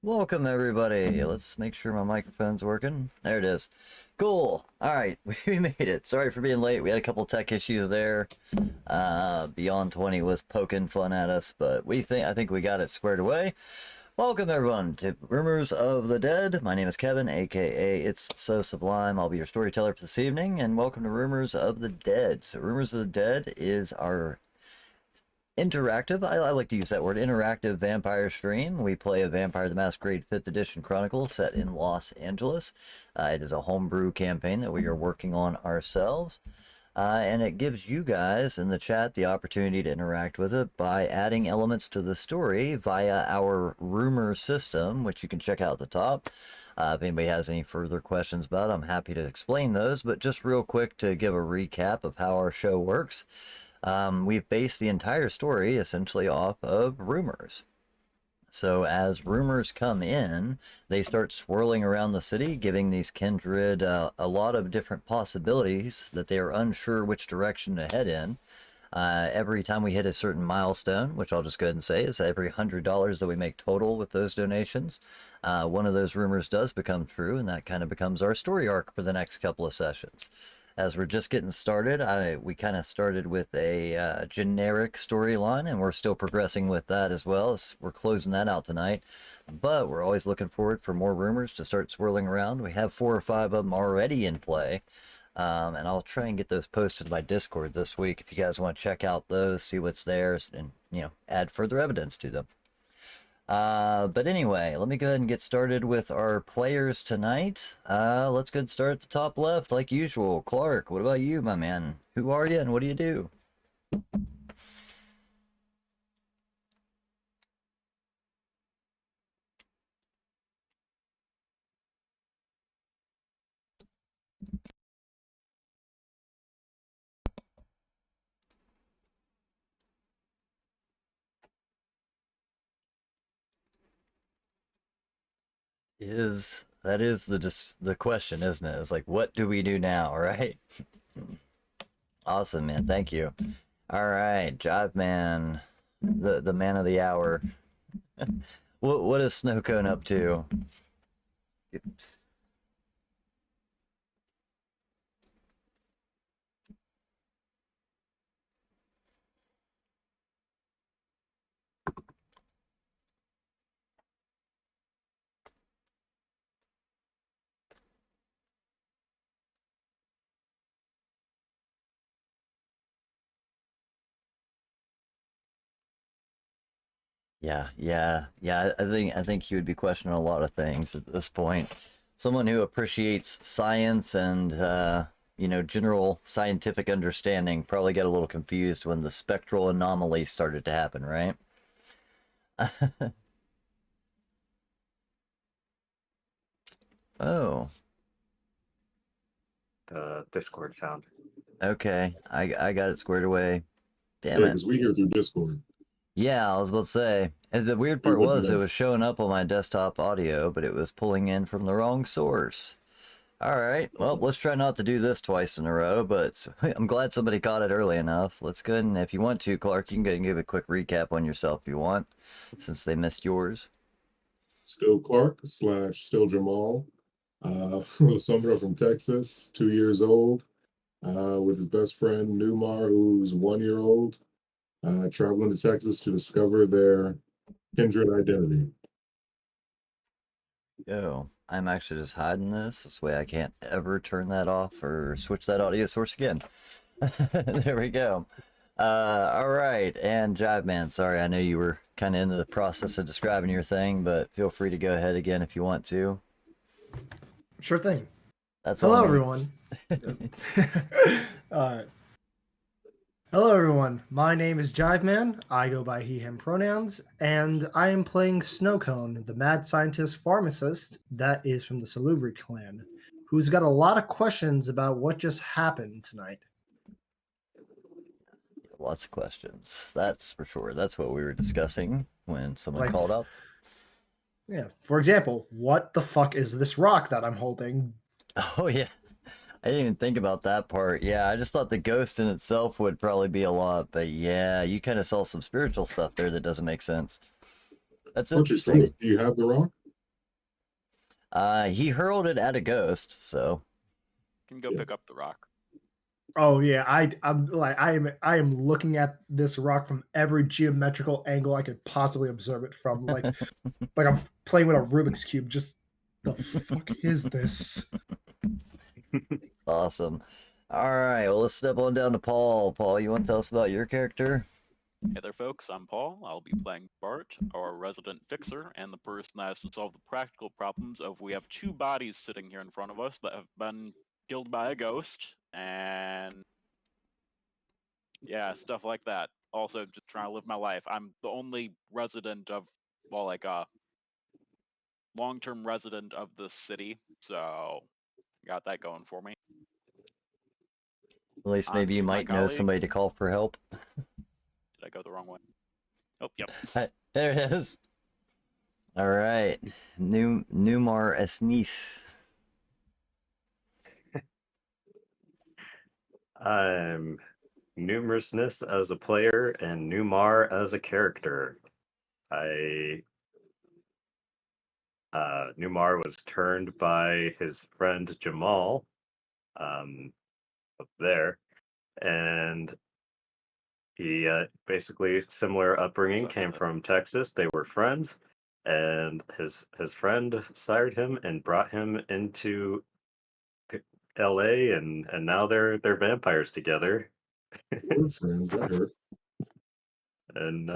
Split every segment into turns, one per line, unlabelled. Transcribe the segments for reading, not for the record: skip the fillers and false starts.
Welcome everybody. Let's make sure my microphone's working. There it is. Cool. All right, we made it. Sorry for being late. We had a couple tech issues there. Beyond 20 was poking fun at us, but I think we got it squared away. Welcome everyone to Rumors of the Dead. My name is Kevin, aka It's So Sublime. I'll be your storyteller for this evening, and welcome to Rumors of the Dead. So Rumors of the Dead is our interactive, I like to use that word, interactive vampire stream. We play a Vampire the Masquerade 5th edition Chronicle set in Los Angeles. It is a homebrew campaign that we are working on ourselves. And it gives you guys in the chat the opportunity to interact with it by adding elements to the story via our rumor system, which you can check out at the top. If anybody has any further questions about it, I'm happy to explain those. But just real quick to give a recap of how our show works. We've based the entire story essentially off of rumors. So as rumors come in, they start swirling around the city, giving these kindred a lot of different possibilities that they are unsure which direction to head in. Every time we hit a certain milestone, which I'll just go ahead and say is every $100 that we make total with those donations, one of those rumors does become true, and that kind of becomes our story arc for the next couple of sessions. As we're just getting started, we kind of started with a generic storyline, and we're still progressing with that as well. As we're closing that out tonight, but we're always looking forward for more rumors to start swirling around. We have 4 or 5 of them already in play, and I'll try and get those posted to my Discord this week if you guys want to check out those, see what's there, and add further evidence to them. But anyway, let me go ahead and get started with our players tonight. Let's go ahead and start at the top left, like usual. Clark, what about you, my man? Who are you and what do you do? That is the question, isn't it? It's like, what do we do now, right? Awesome, man. Thank you. All right, Jive Man, the man of the hour. What is Snowcone up to? Yeah. I think he would be questioning a lot of things at this point. Someone who appreciates science and general scientific understanding probably got a little confused when the spectral anomaly started to happen, right? Oh,
The Discord sound.
okay. I got it squared away. Damn
Yeah,
it.
because we hear through Discord.
Yeah, I was about to say. And the weird part was it was showing up on my desktop audio, but it was pulling in from the wrong source. All right, well, let's try not to do this twice in a row, but I'm glad somebody caught it early enough. Let's go ahead and, if you want to, Clark, you can go ahead and give a quick recap on yourself if you want, since they missed yours.
Still Clark / Still Jamal, Sumner from Texas, 2 years old, with his best friend Newmar, who's 1 year old, traveling to Texas to discover their kindred identity.
Yo, I'm actually just hiding this way I can't ever turn that off or switch that audio source again. There we go. All right, and Jive Man, sorry, I know you were kind of in the process of describing your thing, but feel free to go ahead again if you want to.
Sure thing.
That's
Hello,
all
everyone. All right. Hello, everyone. My name is Jive Man. I go by he/him pronouns, and I am playing Snowcone, the mad scientist pharmacist that is from the Salubri clan, who's got a lot of questions about what just happened tonight.
Lots of questions. That's for sure. That's what we were discussing when someone called up.
Yeah. For example, what the fuck is this rock that I'm holding?
Oh, yeah. I didn't even think about that part. Yeah, I just thought the ghost in itself would probably be a lot, but yeah, you kind of saw some spiritual stuff there that doesn't make sense. That's interesting.
Do you have the rock?
He hurled it at a ghost, so
Can go pick up the rock.
Oh yeah, I am looking at this rock from every geometrical angle I could possibly observe it from. Like I'm playing with a Rubik's cube. Just the fuck is this?
awesome. All right, well, let's step on down to Paul. Paul, you want to tell us about your character?
Hey there, folks. I'm Paul. I'll be playing Bart, our resident fixer, and the person that has to solve the practical problems of we have 2 bodies sitting here in front of us that have been killed by a ghost, and yeah, stuff like that. Also, just trying to live my life. I'm the only resident of, well, like long-term resident of the city, so got that going for me.
At least
On
maybe you
to my
might know
colleague.
somebody to call for help.
Did I go the wrong way? Oh, yep.
There it is. All right, Numar Esnis.
I'm Numerousness as a player and Numar as a character. Numar was turned by his friend Jamal up there, and he basically similar upbringing, came from Texas. They were friends, and his friend sired him and brought him into LA, and now they're vampires together.
We're friends. That hurt.
And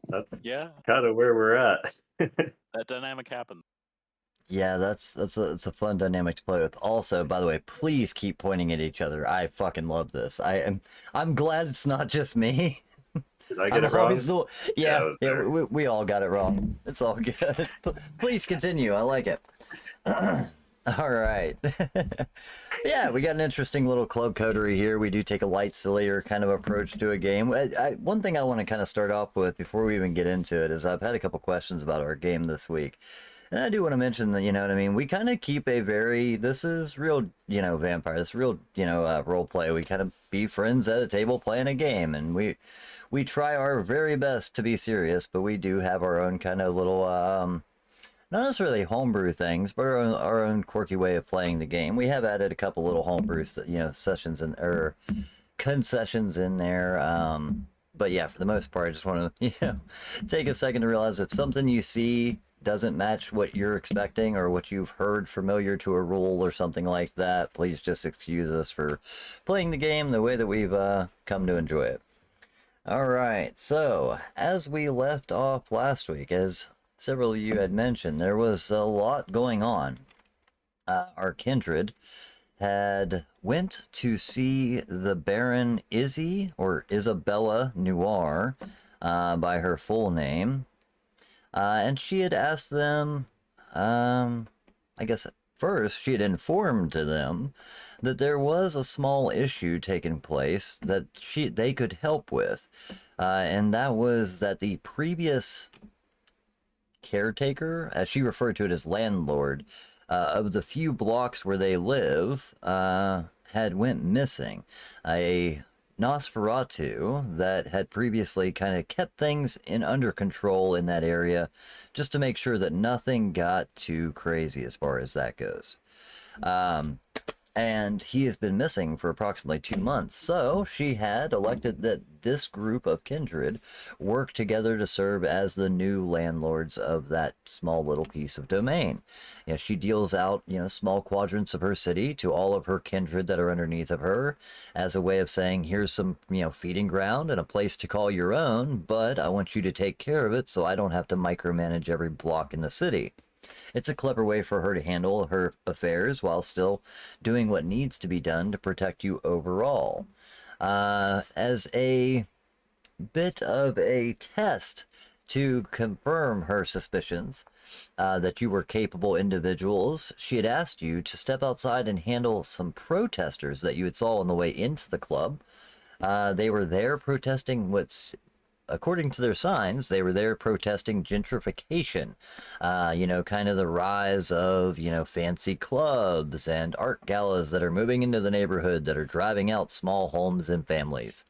that's
Yeah,
kind of where we're at.
that dynamic happened.
Yeah, that's it's a fun dynamic to play with. Also, by the way, please keep pointing at each other. I fucking love this. I'm glad it's not just me.
Did I get
I'm
it wrong?
always the
Yeah,
yeah. We all got it wrong. It's all good. Please continue. I like it. All right. Yeah, we got an interesting little club coterie here. We do take a light, sillier kind of approach to a game. One thing I want to kind of start off with before we even get into it is I've had a couple questions about our game this week. And I do want to mention that, you know what I mean, we kind of keep a very, this is real, you know, vampire, this real, you know, role play. We kind of be friends at a table playing a game, and we try our very best to be serious, but we do have our own kind of little, not necessarily homebrew things, but our own quirky way of playing the game. We have added a couple little homebrew, you know, sessions or concessions in there. But yeah, for the most part, I just want to, you know, take a second to realize if something you see doesn't match what you're expecting or what you've heard familiar to a rule or something like that, please just excuse us for playing the game the way that we've come to enjoy it. All right, so as we left off last week, as several of you had mentioned, there was a lot going on. Our kindred had went to see the Baron Izzy, or Isabella Noir, by her full name, and she had asked them, I guess at first she had informed to them that there was a small issue taking place that they could help with, and that was that the previous caretaker, as she referred to it as landlord, of the few blocks where they live, had went missing. A Nosferatu that had previously kind of kept things under control in that area just to make sure that nothing got too crazy as far as that goes. And he has been missing for approximately 2 months. So she had elected that this group of kindred work together to serve as the new landlords of that small little piece of domain. You know, she deals out, you know, small quadrants of her city to all of her kindred that are underneath of her as a way of saying, here's some, you know, feeding ground and a place to call your own, but I want you to take care of it so I don't have to micromanage every block in the city. It's a clever way for her to handle her affairs while still doing what needs to be done to protect you overall. As a bit of a test to confirm her suspicions that you were capable individuals, she had asked you to step outside and handle some protesters that you had saw on the way into the club. They were there protesting what's, according to their signs, they were there protesting gentrification. You know, kind of the rise of, you know, fancy clubs and art galas that are moving into the neighborhood that are driving out small homes and families.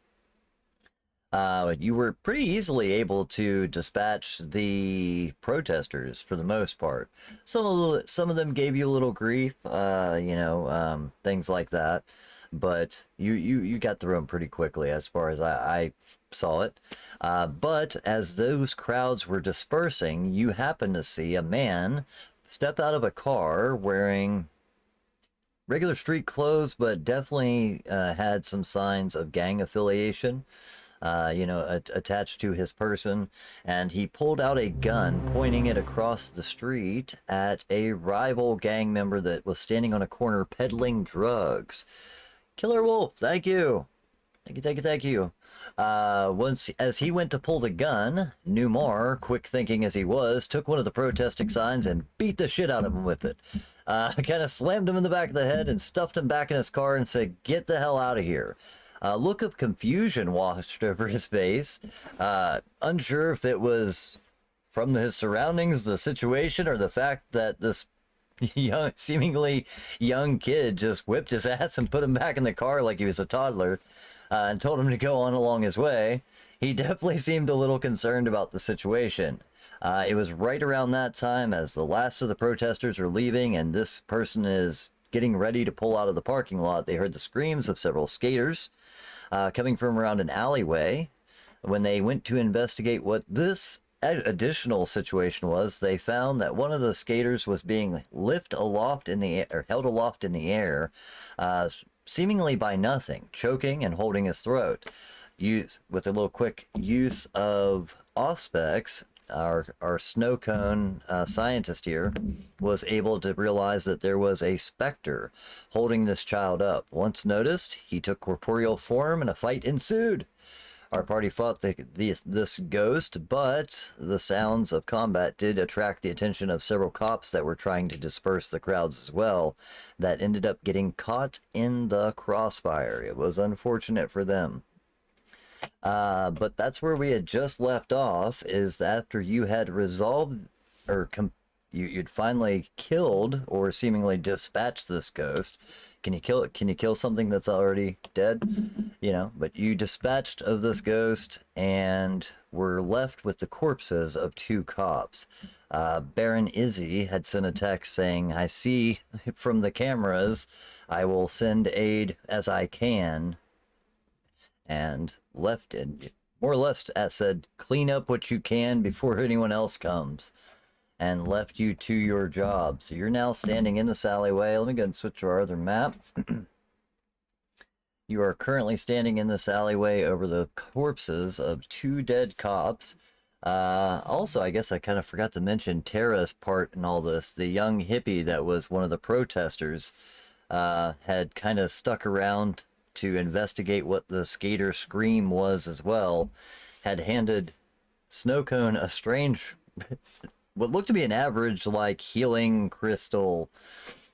You were pretty easily able to dispatch the protesters for the most part. Some of them gave you a little grief, things like that, but you got through them pretty quickly as far as I saw it. But as those crowds were dispersing, you happened to see a man step out of a car wearing regular street clothes, but definitely had some signs of gang affiliation, attached to his person. And he pulled out a gun, pointing it across the street at a rival gang member that was standing on a corner peddling drugs. Killer Wolf, thank you. Thank you. Once, as he went to pull the gun, Numar, quick thinking as he was, took one of the protesting signs and beat the shit out of him with it. Kind of slammed him in the back of the head and stuffed him back in his car and said, "Get the hell out of here." A look of confusion washed over his face, unsure if it was from his surroundings, the situation, or the fact that this seemingly young kid just whipped his ass and put him back in the car like he was a toddler. And told him to go on along his way. He definitely seemed a little concerned about the situation. It was right around that time as the last of the protesters are leaving and this person is getting ready to pull out of the parking lot. They heard the screams of several skaters coming from around an alleyway. When they went to investigate what this additional situation was, they found that one of the skaters was being held aloft in the air, seemingly by nothing, choking and holding his throat. With a little quick use of auspex, our snow cone scientist here was able to realize that there was a specter holding this child up. Once noticed, he took corporeal form and a fight ensued. Our party fought this ghost, but the sounds of combat did attract the attention of several cops that were trying to disperse the crowds as well, that ended up getting caught in the crossfire. It was unfortunate for them. But that's where we had just left off, is after you had resolved, or you'd finally killed or seemingly dispatched this ghost. Can you kill something that's already dead? But you dispatched of this ghost and were left with the corpses of two cops. Baron Izzy had sent a text saying, "I see from the cameras, I will send aid as I can," and left it more or less said, "Clean up what you can before anyone else comes," and left you to your job. So you're now standing in this alleyway. Let me go and switch to our other map. You are currently standing in this alleyway over the corpses of two dead cops. Also, I guess I kind of forgot to mention Tara's part in all this. The young hippie that was one of the protesters had kind of stuck around to investigate what the skater scream was as well. Had handed Snowcone a strange... what looked to be an average, like, healing crystal,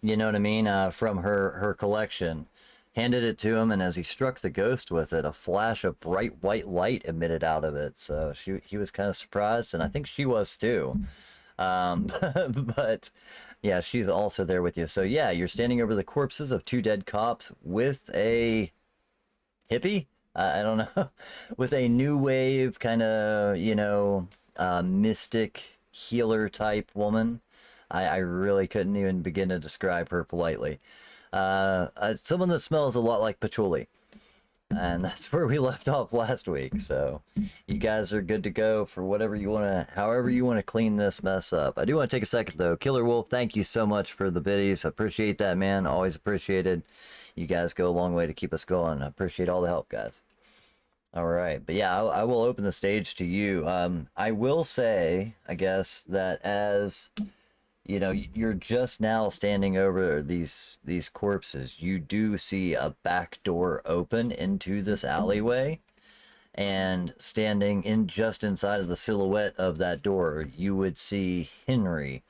you know what I mean, from her collection. Handed it to him, and as he struck the ghost with it, a flash of bright white light emitted out of it. So he was kind of surprised, and I think she was too. But yeah, she's also there with you. So yeah, you're standing over the corpses of two dead cops with a hippie? I don't know. With a new wave kind of, mystic healer type woman. I really couldn't even begin to describe her politely. Someone that smells a lot like patchouli. And that's where we left off last week. So you guys are good to go for however you want to clean this mess up. I do want to take a second though. Killer Wolf, thank you so much for the biddies. I appreciate that, man. Always appreciated. You guys go a long way to keep us going. I appreciate all the help, guys. All right, but yeah, I will open the stage to you. I will say, I guess, that as you're just now standing over these corpses, you do see a back door open into this alleyway, and standing just inside of the silhouette of that door, you would see Henry,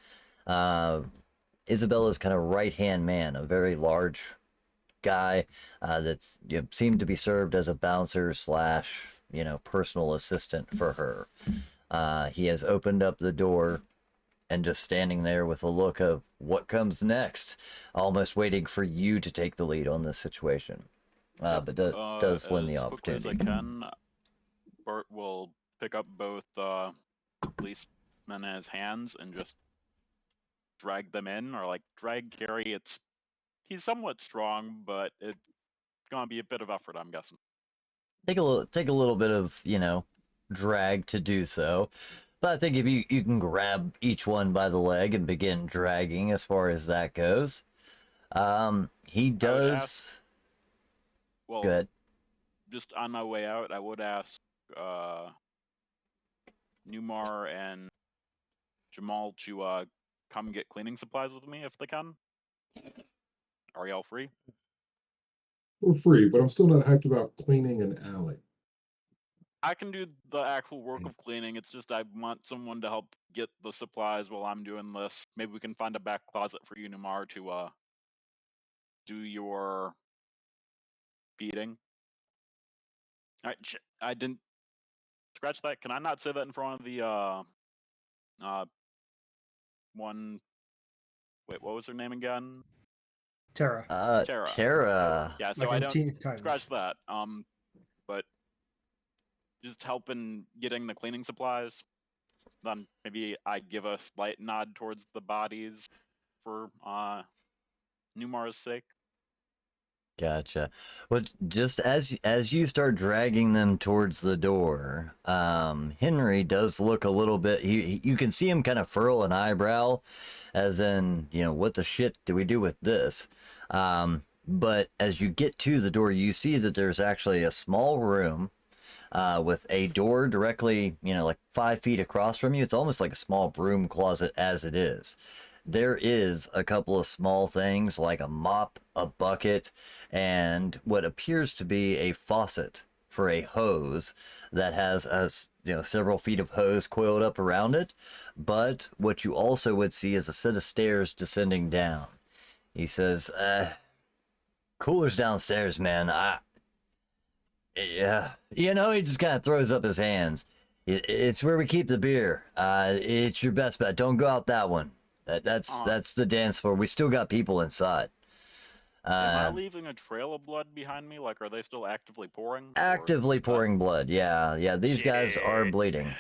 Isabella's kind of right-hand man, a very large guy that seemed to be served as a bouncer slash personal assistant for her. He has opened up the door and just standing there with a look of what comes next, almost waiting for you to take the lead on this situation. But does lend the opportunity.
As quickly as I can, Bart will pick up both policemen in his hands and just drag them in, or like drag carry. He's somewhat strong, but it's gonna be a bit of effort, I'm guessing.
Take a little bit of, drag to do so. But I think if you can grab each one by the leg and begin dragging as far as that goes. He does.
Well,
Good.
Just on my way out, I would ask Newmar and Jamal to come get cleaning supplies with me if they can. Are y'all free?
We're free, but I'm still not hyped about cleaning an alley.
I can do the actual work of cleaning. It's just I want someone to help get the supplies while I'm doing this. Maybe we can find a back closet for you, Newmar, to do your beating. All right, I didn't scratch that. Can I not say that in front of the one? Wait, what was her name again?
Tara.
Tara.
Tara.
Yeah, so
Like
I
in
don't
Teen Titans.
scratch that. But just helping getting the cleaning supplies. Then maybe I give a slight nod towards the bodies for Newmar's sake.
Gotcha. But just as you start dragging them towards the door, Henry does look a little bit. You can see him kind of furl an eyebrow, as in, what the shit do we do with this? But as you get to the door, you see that there's actually a small room with a door directly, like 5 feet across from you. It's almost like a small broom closet as it is. There is a couple of small things like a mop, a bucket, and what appears to be a faucet for a hose that has several feet of hose coiled up around it. But what you also would see is a set of stairs descending down. He says, "Cooler's downstairs, man. Yeah, he just kind of throws up his hands. It's where we keep the beer. It's your best bet. Don't go out that one. That's the dance floor. We still got people inside."
Am I leaving a trail of blood behind me? Like, are they still actively pouring?
Actively pouring blood. Yeah. These guys are bleeding.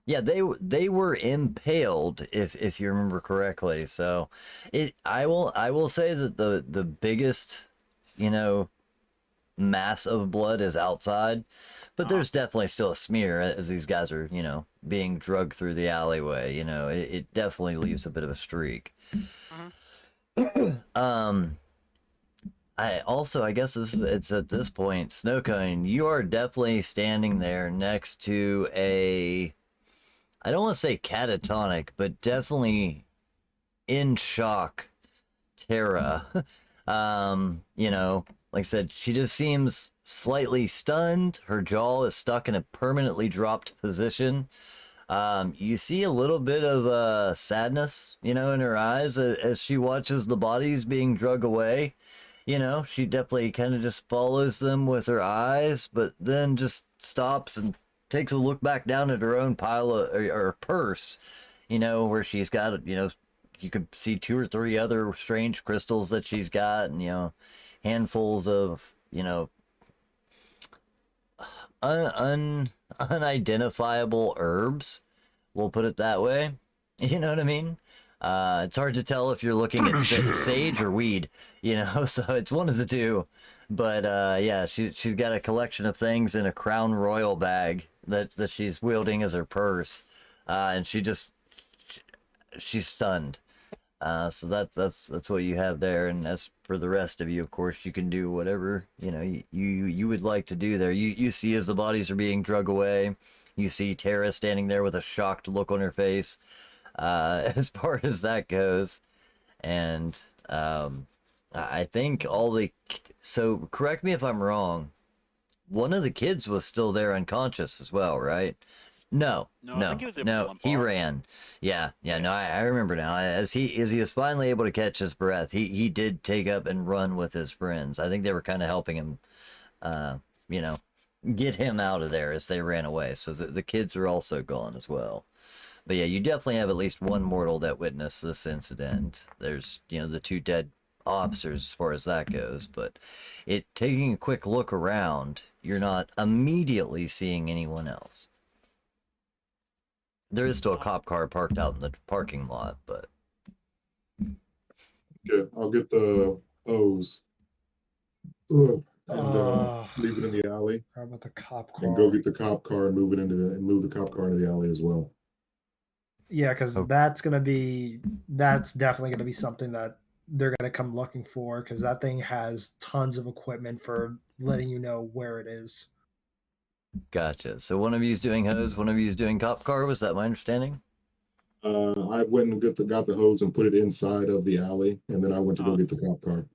Yeah, they were impaled, if you remember correctly. So, I will say that the biggest, mass of blood is outside, but there's definitely still a smear as these guys are, being drugged through the alleyway. It definitely leaves a bit of a streak. I guess it's at this point, Snowcone, you are definitely standing there next to I don't want to say catatonic, but definitely in shock Tara. Like I said, she just seems slightly stunned. Her jaw is stuck in a permanently dropped position. You see a little bit of sadness, in her eyes as she watches the bodies being dragged away. She definitely kind of just follows them with her eyes, but then just stops and takes a look back down at her own pile or purse, where she's got, you can see 2 or 3 other strange crystals that she's got, and, handfuls of, unidentifiable herbs. We'll put it that way. You know what I mean? It's hard to tell if you're looking at sage or weed, so it's one of the two. But yeah, she's got a collection of things in a Crown Royal bag that she's wielding as her purse, and she's stunned. So that's what you have there. And as for the rest of you, of course, you can do whatever you would like to do there. You see as the bodies are being dragged away, you see Tara standing there with a shocked look on her face. As far as that goes, and I think so correct me if I'm wrong, one of the kids was still there unconscious as well, right? No,
I think he was able to limp
he
off.
ran. Yeah, no, I remember now. As he was finally able to catch his breath, he did take up and run with his friends. I think they were kind of helping him, get him out of there as they ran away. So the kids are also gone as well. But yeah, you definitely have at least one mortal that witnessed this incident. There's, the 2 dead officers as far as that goes, but taking a quick look around, you're not immediately seeing anyone else. There is still a cop car parked out in the parking lot, but
Good. I'll get the hose and leave it in the alley,
How about the cop
and go
car?
get the cop car and move the cop car into the alley as well.
Yeah, because
Oh.
that's definitely gonna be something that they're gonna come looking for, because that thing has tons of equipment for letting you know where it is.
gotcha. So one of you's doing hose, one of you's doing cop car. Was that my understanding?
I went and got the hose and put it inside of the alley, and then I went to go get the cop car.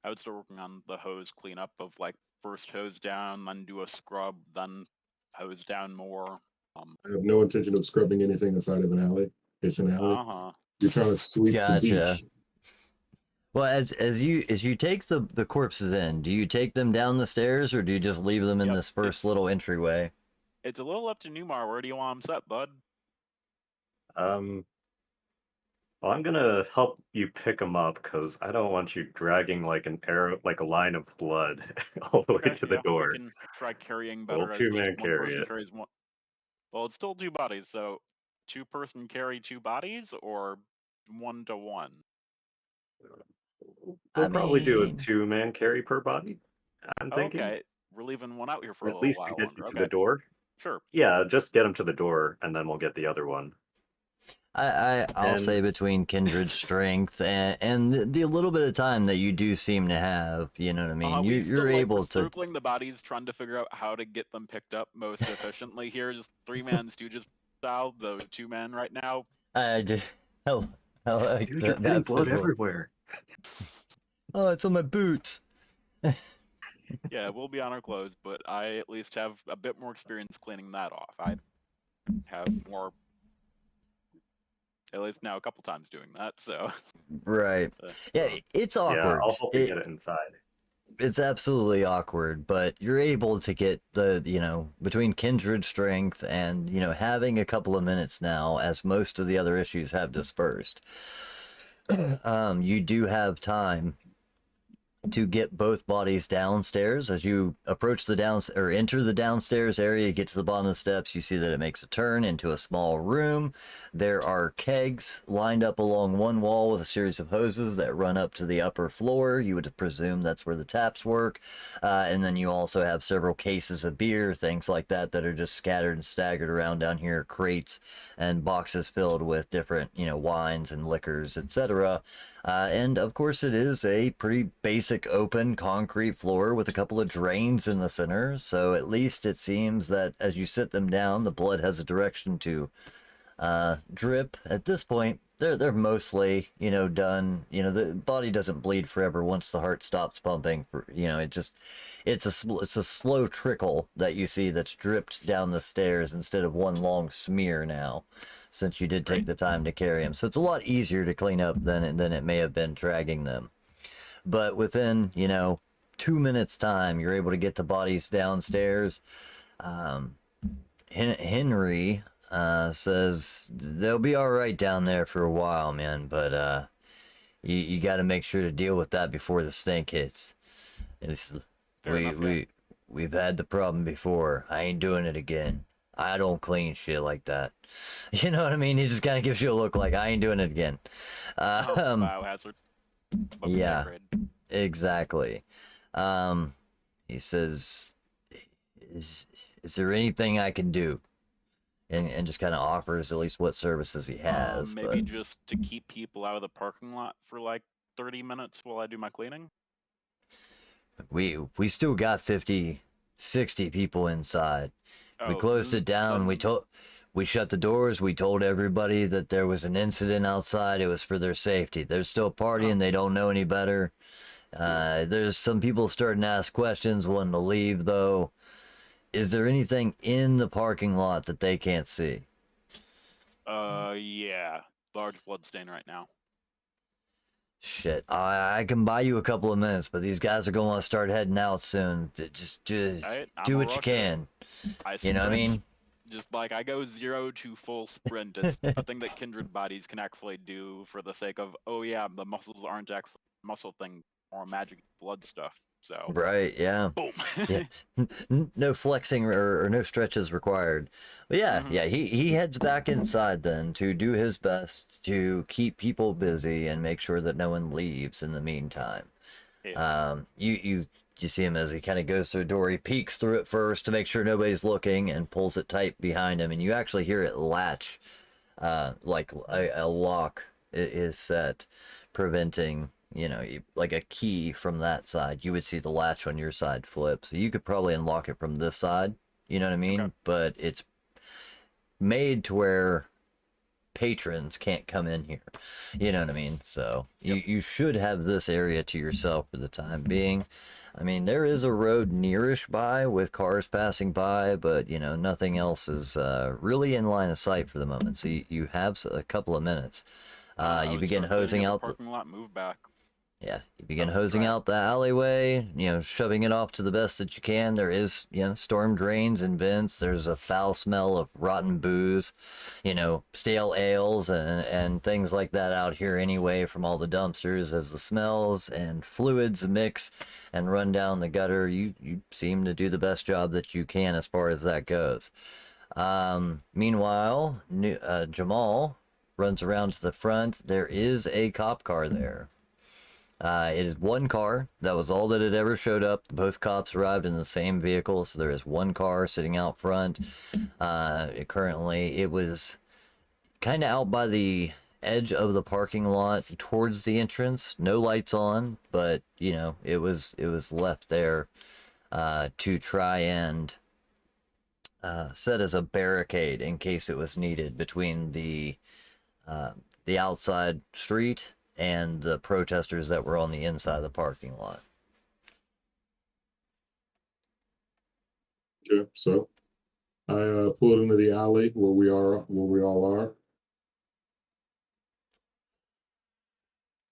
I would start working on the hose cleanup of like first hose down, then do a scrub, then hose down more.
I have no intention of scrubbing anything inside of an alley. It's an alley.
Uh-huh.
You're trying to sweep the
Gotcha.
beach.
Well, as you take the corpses in, do you take them down the stairs or do you just leave them in
Yep,
this first little entryway?
It's a little up to Newmar. Where do you want them set, bud?
Well, I'm gonna help you pick them up because I don't want you dragging like an arrow, like a line of blood, all the way
Okay,
to the
yeah, we
door.
can try carrying
We'll
better as just
two-man
one
carry
person
it.
carries one. Well, it's still two bodies, so two-person carry two bodies or 1-to-1.
We'll
I
probably do a
mean,
two-man carry per body. I'm thinking,
Okay, we're leaving one out here for a
at
little
least to
while
get you
longer.
to
Okay,
the door.
sure.
Yeah, just get him to the door, and then we'll get the other one.
I'll
And
say between kindred strength and the little bit of time that you do seem to have, you know what I mean?
We
You're
still like
able to.
circling the bodies, trying to figure out how to get them picked up most efficiently here. Just three-man Stooges style, the two-man right now.
I just, I like
dude, you're
that
getting blood
visual.
everywhere.
Oh, it's on my boots.
Yeah, we'll be on our clothes, but I at least have a bit more experience cleaning that off. I have more, at least now a couple times doing that, so.
Right. Yeah, it's
Yeah,
awkward.
I'll help you get it inside.
It's absolutely awkward, but you're able to get between kindred strength and, having a couple of minutes now as most of the other issues have dispersed. You do have time to get both bodies downstairs. As you approach the or enter the downstairs area, get to the bottom of the steps, you see that it makes a turn into a small room. There are kegs lined up along one wall with a series of hoses that run up to the upper floor. You would presume that's where the taps work. And then you also have several cases of beer, things like that are just scattered and staggered around down here, crates and boxes filled with different, wines and liquors, etc. And of course, it is a pretty basic open concrete floor with a couple of drains in the center. So at least it seems that as you sit them down, the blood has a direction to drip. At this point, they're mostly, done. The body doesn't bleed forever once the heart stops pumping. It's a slow trickle that you see that's dripped down the stairs instead of one long smear now, since you did take the time to carry them. So it's a lot easier to clean up than it may have been dragging them. But within, 2 minutes time, you're able to get the bodies downstairs. Henry says they'll be all right down there for a while, man, but you got to make sure to deal with that before the stink hits.
Fair enough, yeah.
We've had the problem before. I ain't doing it again. I don't clean shit like that. You know what I mean? He just kind of gives you a look like I ain't doing it again.
Biohazard.
Yeah, exactly. He says, "Is there anything I can do?" And just kind of offers at least what services he has.
Maybe just to keep people out of the parking lot for like 30 minutes while I do my cleaning.
We still got 50, 60 people inside. We closed it down. We shut the doors. We told everybody that there was an incident outside. It was for their safety. They're still partying. They don't know any better. There's some people starting to ask questions, wanting to leave though. Is there anything in the parking lot that they can't see?
Yeah. Large blood stain right now.
Shit, I can buy you a couple of minutes, but these guys are going to start heading out soon. Just do what you can. You know what I mean?
Just like I go 0 to full sprint. It's a thing that kindred bodies can actually do for the sake of, oh yeah, the muscles aren't actually muscle thing, more magic blood stuff. So
Right, yeah.
boom.
Yeah. No flexing or no stretches required. But yeah,
Mhm.
yeah, he heads back inside then to do his best to keep people busy and make sure that no one leaves in the meantime.
Yeah.
You see him as he kind of goes through the door. He peeks through it first to make sure nobody's looking and pulls it tight behind him, and you actually hear it latch, like a lock is set, preventing, like a key from that side. You would see the latch on your side flip, so you could probably unlock it from this side. You know what I mean?
Okay.
But it's made to where patrons can't come in here. You know what I mean? So you should have this area to yourself for the time being. I mean, there is a road nearish by with cars passing by, but nothing else is really in line of sight for the moment. So you have a couple of minutes.
I
You
would
begin
start cleaning
hosing
up
out
the parking lot, move back.
Yeah, you begin
would
hosing
track.
out the alleyway, shoving it off to the best that you can. There is, storm drains and vents. There's a foul smell of rotten booze, stale ales and things like that out here anyway from all the dumpsters as the smells and fluids mix and run down the gutter. You seem to do the best job that you can as far as that goes. Meanwhile, Jamal runs around to the front. There is a cop car there. It is one car. That was all that had ever showed up. Both cops arrived in the same vehicle, so there is one car sitting out front. Currently, it was kind of out by the edge of the parking lot towards the entrance. No lights on, but it was left there to try and set as a barricade in case it was needed between the outside street and the protesters that were on the inside of the parking lot.
Okay, so I pulled into the alley where we all are.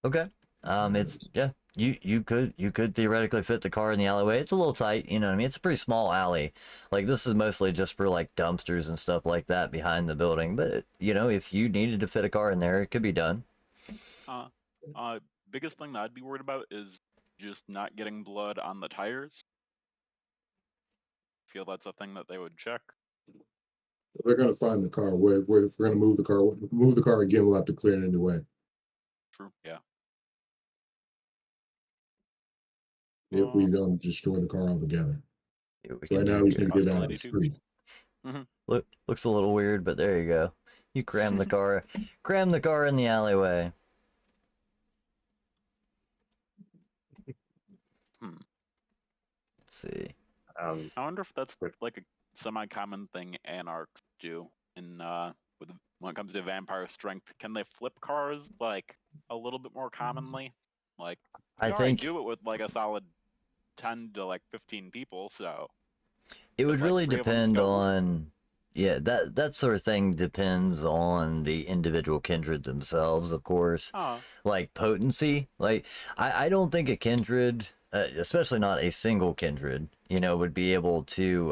Okay. It's yeah. You could theoretically fit the car in the alleyway. It's a little tight, you know what I mean? It's a pretty small alley. Like this is mostly just for like dumpsters and stuff like that behind the building. But if you needed to fit a car in there, it could be done.
Biggest thing that I'd be worried about is just not getting blood on the tires. Feel that's a thing that they would check.
They're gonna find the car. If we're gonna move the car again, we'll have to clear it anyway.
True. Yeah.
If we don't destroy the car altogether.
See what we
So
can
right now
do
we just
here.
need to get out of the
Possibility too.
street.
Looks a little weird, but there you go. You cram the car in the alleyway. Let's see.
I wonder if that's like a semi-common thing anarchs do in when it comes to vampire strength. Can they flip cars like a little bit more commonly? Like
I
they already
think
do it with like a solid 10 to like 15 people, so
it would
like,
really
3 of them
depend
go.
on, yeah, that sort of thing depends on the individual kindred themselves, of course. Like potency, like I don't think a kindred, especially not a single kindred, would be able to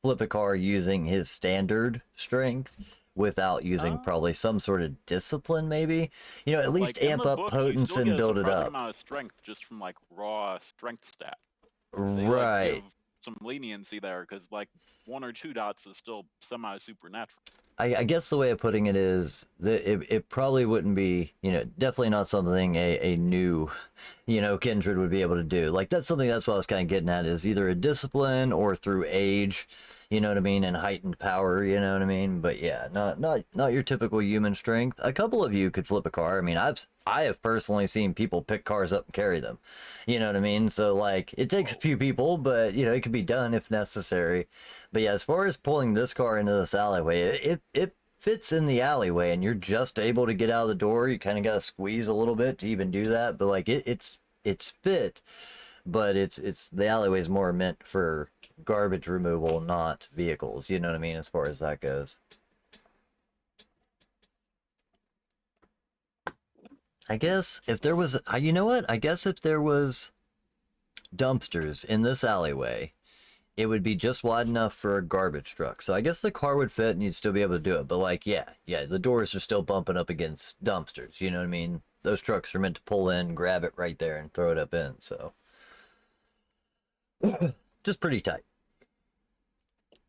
flip a car using his standard strength without using probably some sort of discipline, maybe. At least
like, in
amp
the
up
book,
potency
you still
and
get a
build it
surprising
up.
amount of strength just from like raw strength stat. They
Right.
like give some leniency there because like 1 or 2 dots is still semi supernatural.
I guess the way of putting it is that it probably wouldn't be, definitely not something a new, kindred would be able to do. Like that's what I was kind of getting at is either a discipline or through age, you know what I mean, and heightened power, you know what I mean. But yeah, not your typical human strength. A couple of you could flip a car. I mean, I have personally seen people pick cars up and carry them, you know what I mean. So like it takes a few people, but it could be done if necessary. But yeah, as far as pulling this car into this alleyway, it fits in the alleyway, and you're just able to get out of the door. You kind of got to squeeze a little bit to even do that. But like it's fit, but it's the alleyway is more meant for garbage removal, not vehicles. You know what I mean, as far as that goes. I guess if there was, you know what? I guess if there was dumpsters in this alleyway, it would be just wide enough for a garbage truck. So I guess the car would fit and you'd still be able to do it. But like, yeah, the doors are still bumping up against dumpsters. You know what I mean? those trucks are meant to pull in, grab it right there, and throw it up in. So just pretty tight.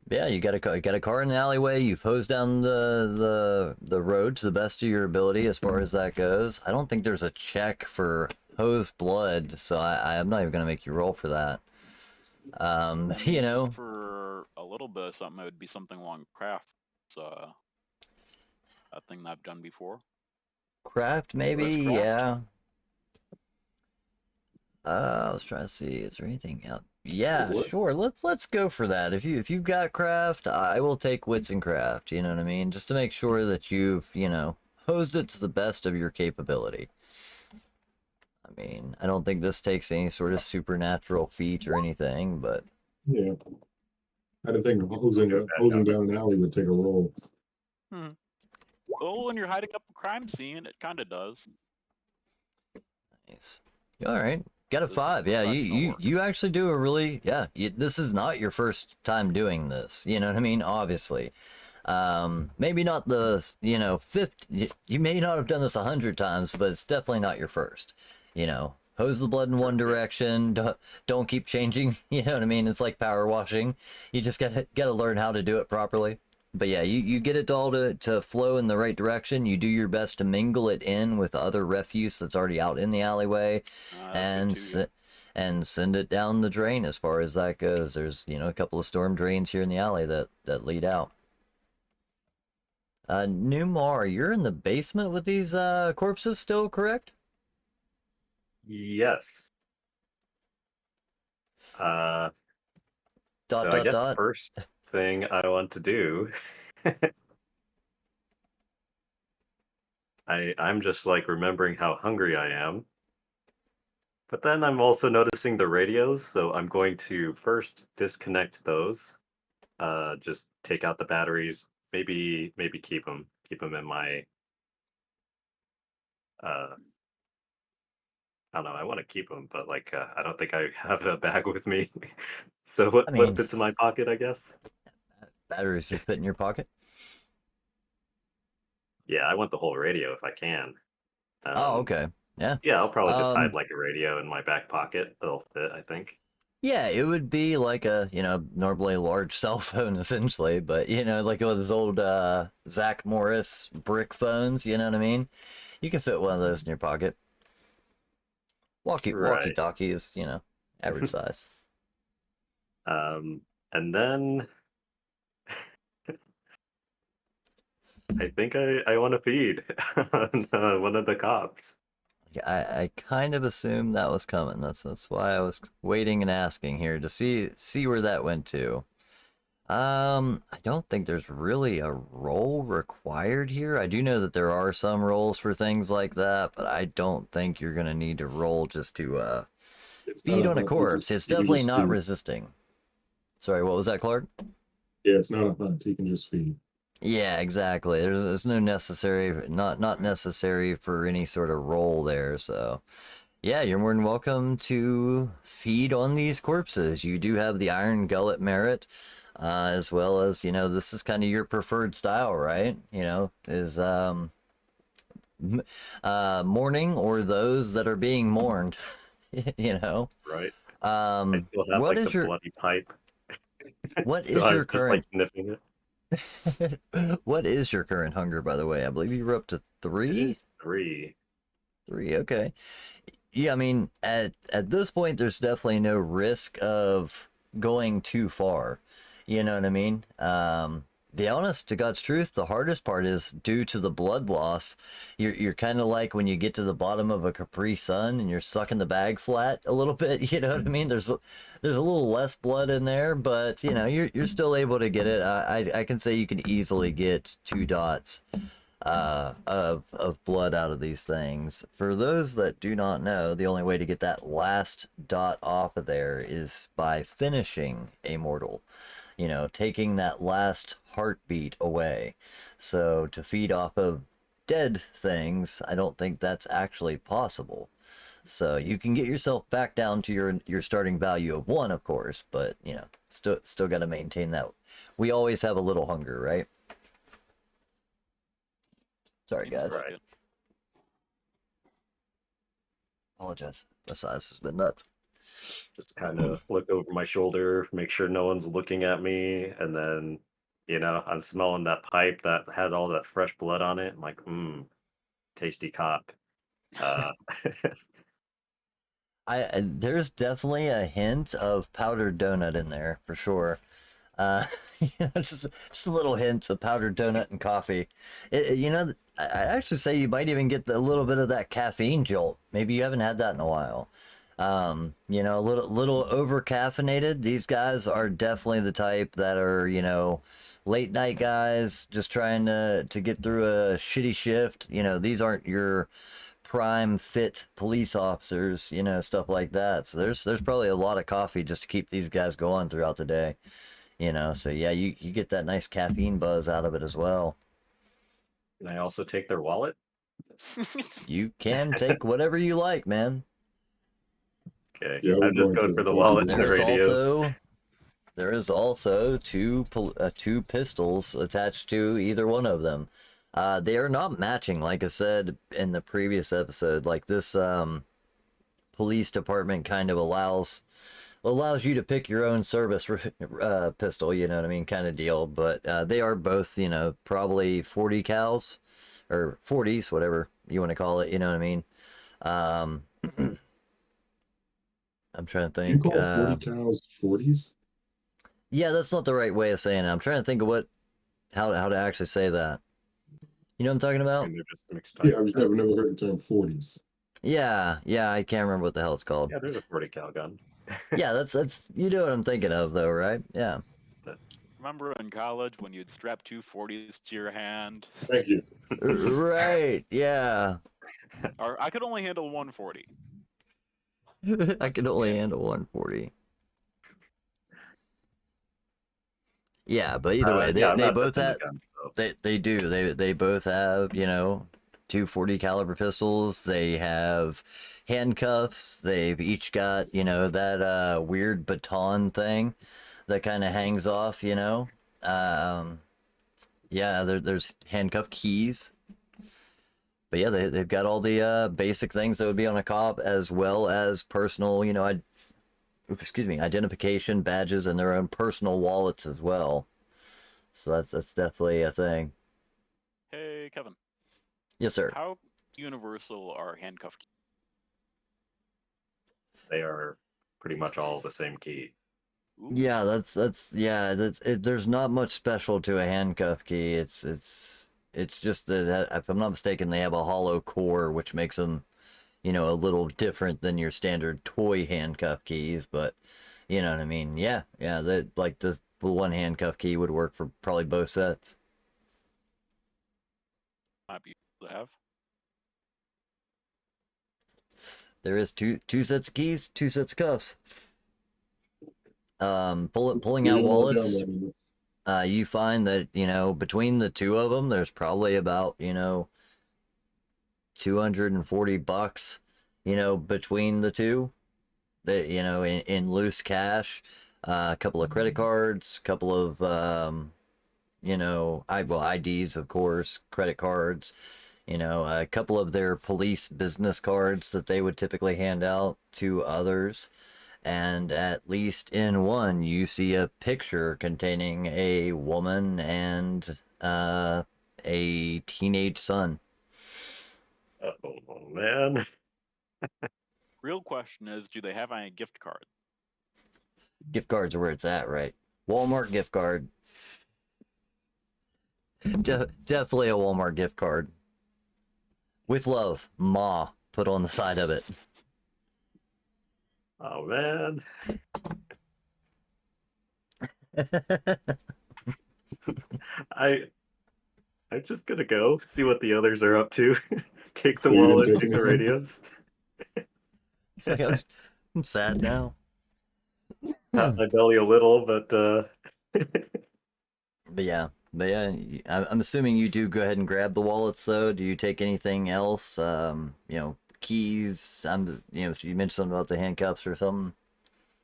Yeah, you got a car in the alleyway. You've hosed down the road to the best of your ability as far as that goes. I don't think there's a check for hose blood, so I'm not even gonna make you roll for that. You know,
For a little bit of something, it would be something along craft. A thing that I've done before.
craft maybe,
Where's craft?
yeah. I was trying to see, is there anything else? Yeah,
What?
sure. Let's go for that. If you've got craft, I will take wits and craft. You know what I mean? Just to make sure that you've hosed it to the best of your capability. I mean, I don't think this takes any sort of supernatural feat or anything, but
Yeah. I didn't think hosing down an alley would take a roll.
Well, when you're hiding up a crime scene, it kind of does.
nice. All right. Got a
This is
5. Yeah,
professional work.
you actually do a really, yeah, this is not your first time doing this. You know what I mean? Obviously. Maybe not the, 50, you may not have done this 100 times, but it's definitely not your first. Hose the blood in one direction, don't keep changing. You know what I mean? It's like power washing. You just gotta learn how to do it properly. But yeah, you get it all to flow in the right direction. You do your best to mingle it in with other refuse that's already out in the alleyway, and send it down the drain as far as that goes. There's a couple of storm drains here in the alley that lead out. Numar, you're in the basement with these corpses still, correct?
Yes.
Dot
So I
dot
guess
dot.
first thing I want to do, I'm just like remembering how hungry I am. But then I'm also noticing the radios, so I'm going to first disconnect those. Just take out the batteries. Maybe keep them in my. I don't know. I want to keep them, but like I don't think I have a bag with me. So
I
what
mean,
fits in my pocket, I guess.
batteries just fit in your pocket.
Yeah, I want the whole radio if I can.
Oh, okay. Yeah.
Yeah, I'll probably just hide
Um,
like a radio in my back pocket. It'll fit, I think.
yeah, it would be like a, normally a large cell phone essentially, but like one of those old Zach Morris brick phones, you know what I mean? You can fit one of those in your pocket. Walkie
Right.
talkie is, average size.
And then I think I want to feed one of the cops.
I kind of assumed that was coming. That's why I was waiting and asking here to see where that went to. I don't think there's really a role required here. I do know that there are some roles for things like that, but I don't think you're gonna need to roll just to
It's not
feed
a
on a
hunt.
corpse. It's
You can
definitely
just
not
feed.
resisting. Sorry, what was that, Clark?
Yeah, it's not a hunt. You can just feed.
Yeah, exactly. There's no necessary, not necessary for any sort of role there. So, yeah, you're more than welcome to feed on these corpses. You do have the Iron Gullet merit, as well as this is kind of your preferred style, right? Is mourning or those that are being mourned. you know.
Right. I
Um,
still have
what
like the
is your
bloody pipe,
what
so
is
I
your
was just like
current
sniffing it.
what is your current hunger, by the way? I believe you were up to
It
3.
is 3.
3, okay. Yeah, I mean, at this point, there's definitely no risk of going too far. You know what I mean? The honest to God's truth, the hardest part is due to the blood loss. You're kind of like when you get to the bottom of a Capri Sun and you're sucking the bag flat a little bit. You know what I mean? There's a little less blood in there, but you're still able to get it. I can say you can easily get 2 dots of blood out of these things. For those that do not know, the only way to get that last dot off of there is by finishing a mortal. Taking that last heartbeat away. So to feed off of dead things, I don't think that's actually possible. So you can get yourself back down to your starting value of 1, of course, but still got to maintain that. We always have a little hunger, right? Sorry,
Seems
guys.
like
Right.
it.
Apologize. The size has been nuts.
Just kind of look over my shoulder, make sure no one's looking at me, and then, I'm smelling that pipe that had all that fresh blood on it. I'm like, tasty cop. Uh,
There's definitely a hint of powdered donut in there for sure. Just a little hint of powdered donut and coffee. I actually say you might even get a little bit of that caffeine jolt. Maybe you haven't had that in a while. A little over caffeinated. These guys are definitely the type that are, late night guys just trying to get through a shitty shift. These aren't your prime fit police officers, stuff like that. So there's probably a lot of coffee just to keep these guys going throughout the day. So yeah, you get that nice caffeine buzz out of it as well.
Can I also take their wallet?
You can take whatever you like, man.
Okay,
Yeah, we're
I'm just
going
going
to
for the
go to
wallet
the
and the
There is
radios.
also two pistols attached to either one of them. They are not matching, like I said in the previous episode. Like this police department kind of allows you to pick your own service pistol, you know what I mean, kind of deal. But they are both, probably 40 cals or 40s, whatever you want to call it, you know what I mean. Um, I'm trying to
You
think.
call 40 cows 40s?
Yeah, that's not the right way of saying it. I'm trying to think of how to actually say that. You know what I'm talking about?
And they're just mixed
Yeah,
type.
I've never heard the term 40s.
Yeah, I can't remember what the hell it's called.
Yeah, there's a 40 cal gun.
Yeah, that's you know what I'm thinking of though, right? Yeah.
Remember in college when you'd strap two 40s to your hand?
Thank you.
Right. Yeah.
Or I could only handle 140.
I can only handle 140. Yeah, but either way,
Yeah, I'm
they
not
both
touching the
have
guns though.
they do. They both have, two 40 caliber pistols. They have handcuffs. They've each got, that weird baton thing that kind of hangs off, yeah, there's handcuff keys. But yeah, they've got all the basic things that would be on a cop, as well as personal, identification badges and their own personal wallets as well. So that's definitely a thing.
Hey, Kevin.
Yes, sir.
How universal are handcuff keys?
They are pretty much all the same key.
Ooh.
Yeah, that's it. There's not much special to a handcuff key. It's just that, if I'm not mistaken, they have a hollow core, which makes them, a little different than your standard toy handcuff keys. But you know what I mean? Yeah. That, like, the one handcuff key would work for probably both sets.
Might be useful to have.
There is two sets of keys, two sets of cuffs. Pulling out
Leave it all down
wallets.
there.
You find that, between the two of them, there's probably about, $240, between the two, that, in loose cash, a couple of credit cards, couple of, IDs, of course, credit cards, a couple of their police business cards that they would typically hand out to others. And at least in one, you see a picture containing a woman and a teenage son.
Oh man.
Real question is, do they have any gift cards?
Gift cards are where it's at, right? Walmart gift card. Definitely a Walmart gift card. With love, Ma, put on the side of it.
Oh man. I'm just gonna go see what the others are up to. Take the
So you didn't
wallet,
take
take the
anything?
radios.
It's like I'm sad now.
Pat my belly a little, but
But yeah, I'm assuming you do go ahead and grab the wallets though. Do you take anything else? Keys. So you mentioned something about the handcuffs or something.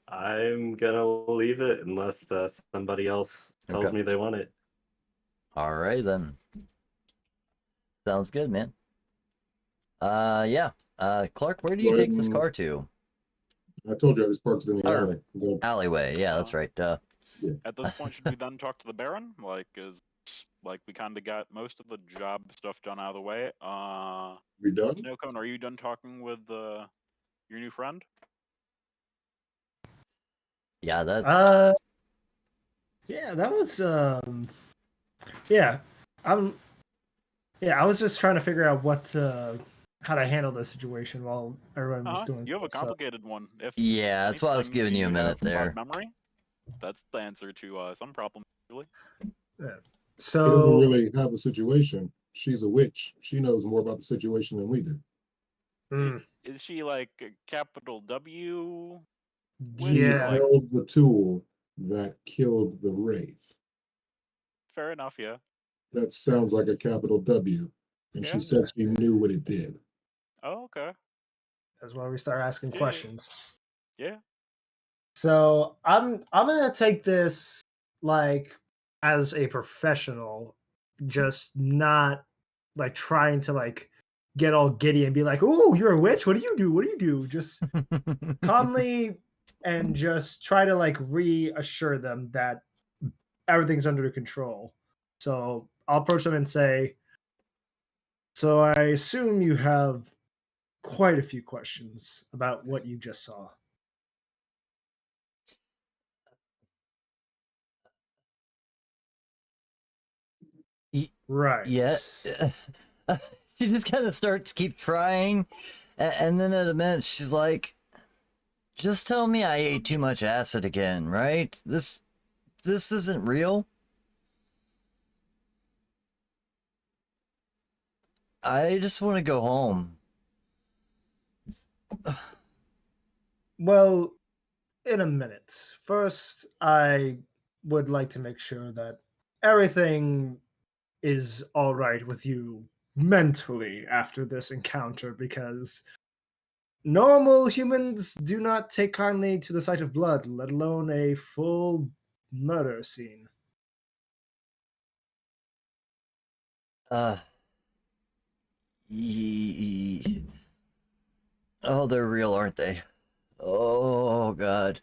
I'm gonna leave it unless somebody else tells
Okay.
me they want it.
All right then. Sounds good, man. Yeah. Clark, where do
Go
you
ahead
take this
and-
car to?
I told you I just parked it in the
Oh.
alley.
Alleyway. Yeah, that's right.
At this point, should we then talk to the Baron? Like we kind of got most of the job stuff done out of the way.
We done?
Snowcone, are you done talking with your new friend?
Yeah, that's.
Yeah, that was yeah. I'm yeah, I was just trying to figure out how to handle the situation while everyone was doing
You have a
stuff, so-
complicated one. If
Yeah, that's why I was
anything,
giving
do
you a minute
have
there.
bad memory? That's the answer to some problems, usually.
He doesn't
So
really have a situation. She's a witch. She knows more about the situation than we do.
Is she like a capital W?
She
yeah,
like-
held the tool that killed the wraith.
Fair enough, yeah.
That sounds like a capital W. And she
Yeah.
said she knew what it did.
Oh, okay.
that's why we start asking
Yeah.
questions.
Yeah.
So I'm gonna take this like as a professional, just not like trying to like get all giddy and be like, "Oh, you're a witch. What do you do? What do you do?" Just calmly and just try to like reassure them that everything's under control. So I'll approach them and say, "So I assume you have quite a few questions about what you just saw." Right.
Yeah. She just kind of starts keep trying, and then at a minute she's like, "Just tell me I ate too much acid again, right? This isn't real. I just want to go home."
Well, in a minute. First, I would like to make sure that everything is all right with you mentally after this encounter because normal humans do not take kindly to the sight of blood, let alone a full murder scene.
Uh. ye- Oh, they're real, aren't they? Oh God.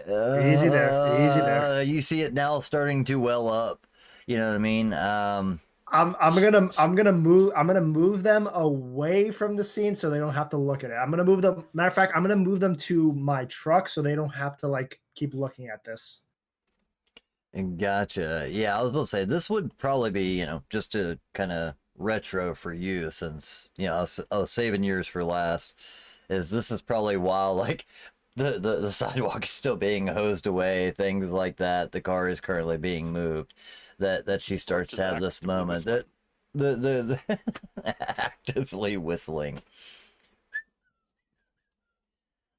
Easy there, easy there.
You see it now starting to well up. You know what I mean?
I'm gonna move them away from the scene so they don't have to look at it. I'm gonna move them. Matter of fact, I'm gonna move them to my truck so they don't have to like keep looking at this.
Gotcha. Yeah, I was about to say this would probably be, just to kind of retro for you since, I was saving yours for last. This is probably while like the sidewalk is still being hosed away, things like that. The car is currently being moved. That she starts to have this
actively
moment that the actively whistling.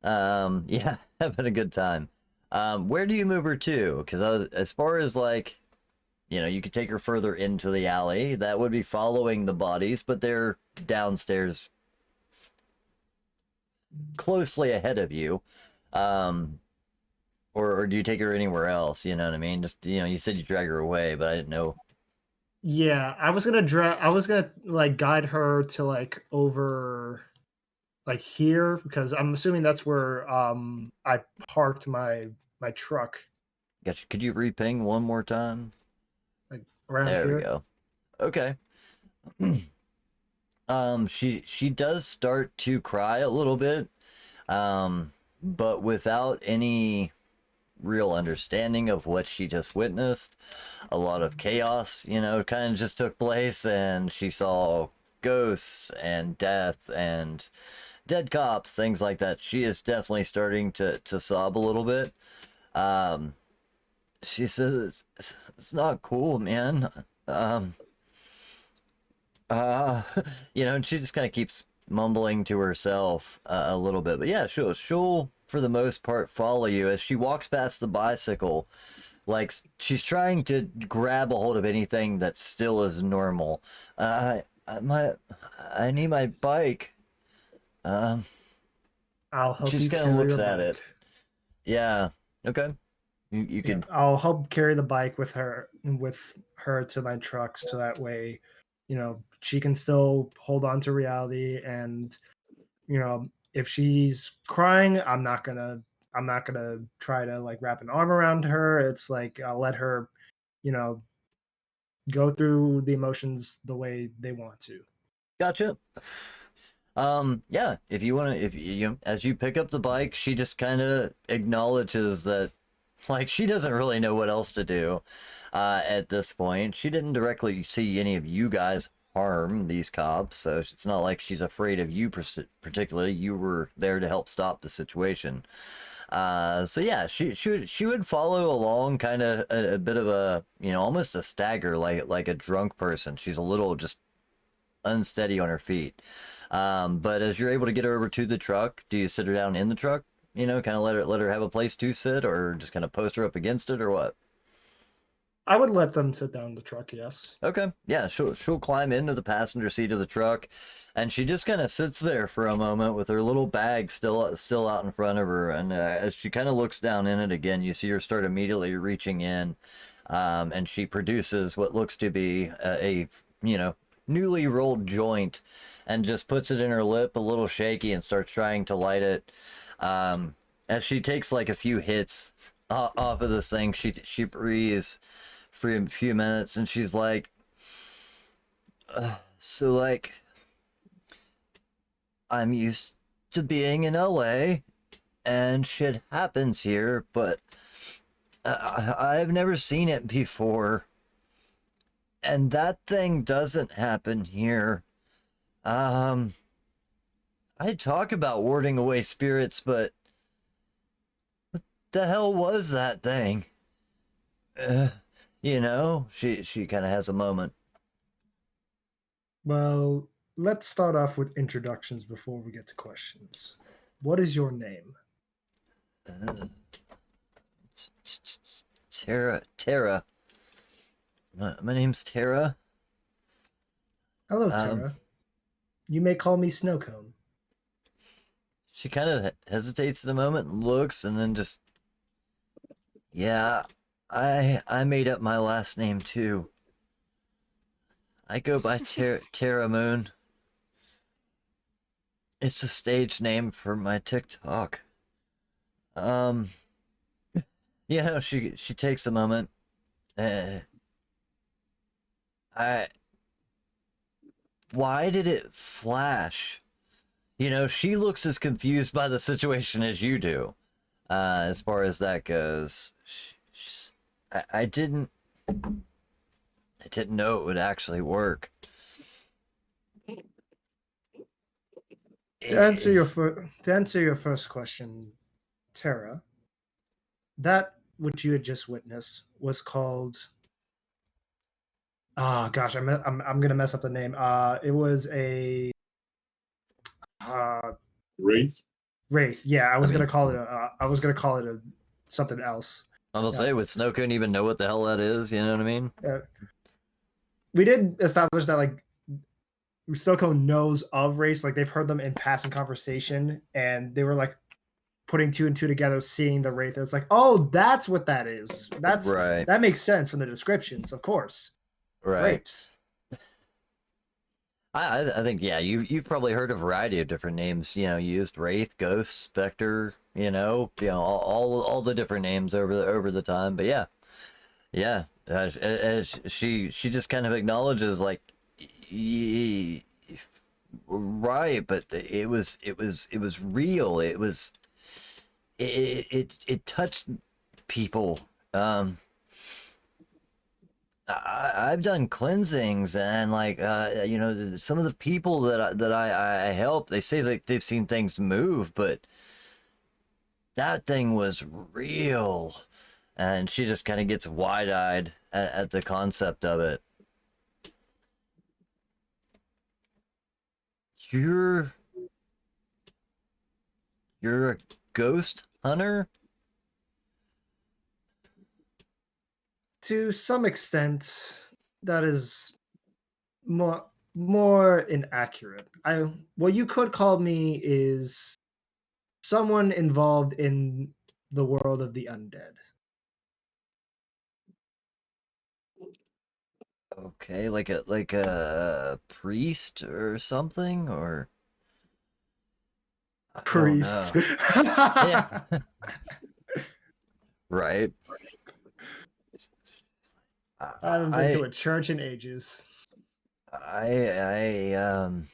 Yeah, having a good time. Where do you move her to? Because as far as like, you could take her further into the alley. That would be following the bodies, but they're downstairs closely ahead of you. Or do you take her anywhere else? You know what I mean? Just, you said you drag her away, but I didn't know.
Yeah, I was gonna like guide her to like over like here because I'm assuming that's where I parked my truck
Gotcha. Could you reping one more time?
like around
There
here.
we go. Okay. She does start to cry a little bit, but without any real understanding of what she just witnessed. A lot of chaos, kind of just took place, and she saw ghosts and death and dead cops, things like that. She is definitely starting to sob a little bit. She says, it's not cool, man. And she just kind of keeps mumbling to herself a little bit. But yeah, she'll for the most part follow you as she walks past the bicycle. Like she's trying to grab a hold of anything that still is normal. I need my bike.
I'll help
She
you
just kind
carry
of looks
your
at it.
bike.
Yeah. Okay. You
Yeah,
could.
I'll help carry the bike with her to my truck so that way, she can still hold on to reality and if she's crying, I'm not gonna try to like wrap an arm around her. It's like I'll let her, you know, go through the emotions the way they want to.
Gotcha. Yeah, if you want to, if you, as you pick up the bike, she just kind of acknowledges that, like, she doesn't really know what else to do at this point. She didn't directly see any of you guys harm these cops, so it's not like she's afraid of you particularly. You were there to help stop the situation. So yeah, she would follow along, kind of a bit of a, almost a stagger, like a drunk person. She's a little just unsteady on her feet. But as you're able to get her over to the truck, do you sit her down in the truck? Kind of let her have a place to sit, or just kind of post her up against it, or what?
I would let them sit down in the truck, yes.
Okay, yeah, she'll climb into the passenger seat of the truck, and she just kind of sits there for a moment with her little bag still out in front of her. And as she kind of looks down in it again, you see her start immediately reaching in, and she produces what looks to be a newly rolled joint, and just puts it in her lip, a little shaky, and starts trying to light it. As she takes like a few hits off of this thing, she breathes for a few minutes, and she's like, so like, I'm used to being in LA and shit happens here, but I've never seen it before, and that thing doesn't happen here. I talk about warding away spirits, but what the hell was that thing? She kind of has a moment.
Well, let's start off with introductions before we get to questions. What is your name?
Tara. My name's Tara.
Hello, Tara. You may call me Snowcone.
She kind of hesitates in a moment and looks, and then just, yeah, I made up my last name too. I go by Tara Moon. It's a stage name for my TikTok. She takes a moment. Why did it flash? She looks as confused by the situation as you do, as far as that goes. I didn't know it would actually work.
To answer your first question, Tara, that which you had just witnessed was called. Ah, gosh, I'm gonna mess up the name. It was a
Wraith.
wraith. Yeah, I was gonna call it a something else.
I'm gonna say, would Snow couldn't even know what the hell that is. You know what I mean?
We did establish that like Soko knows of race, like they've heard them in passing conversation, and they were like putting two and two together, seeing the wraith. It's like, oh, that's what that is. That's
right.
That makes sense from the descriptions, of course.
Right.
Rapes.
I think, yeah, you've probably heard a variety of different names, used: wraith, ghost, specter, all the different names over the time. But yeah, as she just kind of acknowledges, like, right, but it was real. It touched people. I've done cleansings, and like some of the people that I help, they say like they've seen things move, but that thing was real. And she just kind of gets wide-eyed at the concept of it. You're a ghost hunter?
To some extent, that is more inaccurate. What you could call me is someone involved in the world of the undead.
Okay, like a priest or something, or
Priest.
no. Yeah. Right.
I haven't been to a church in ages.
I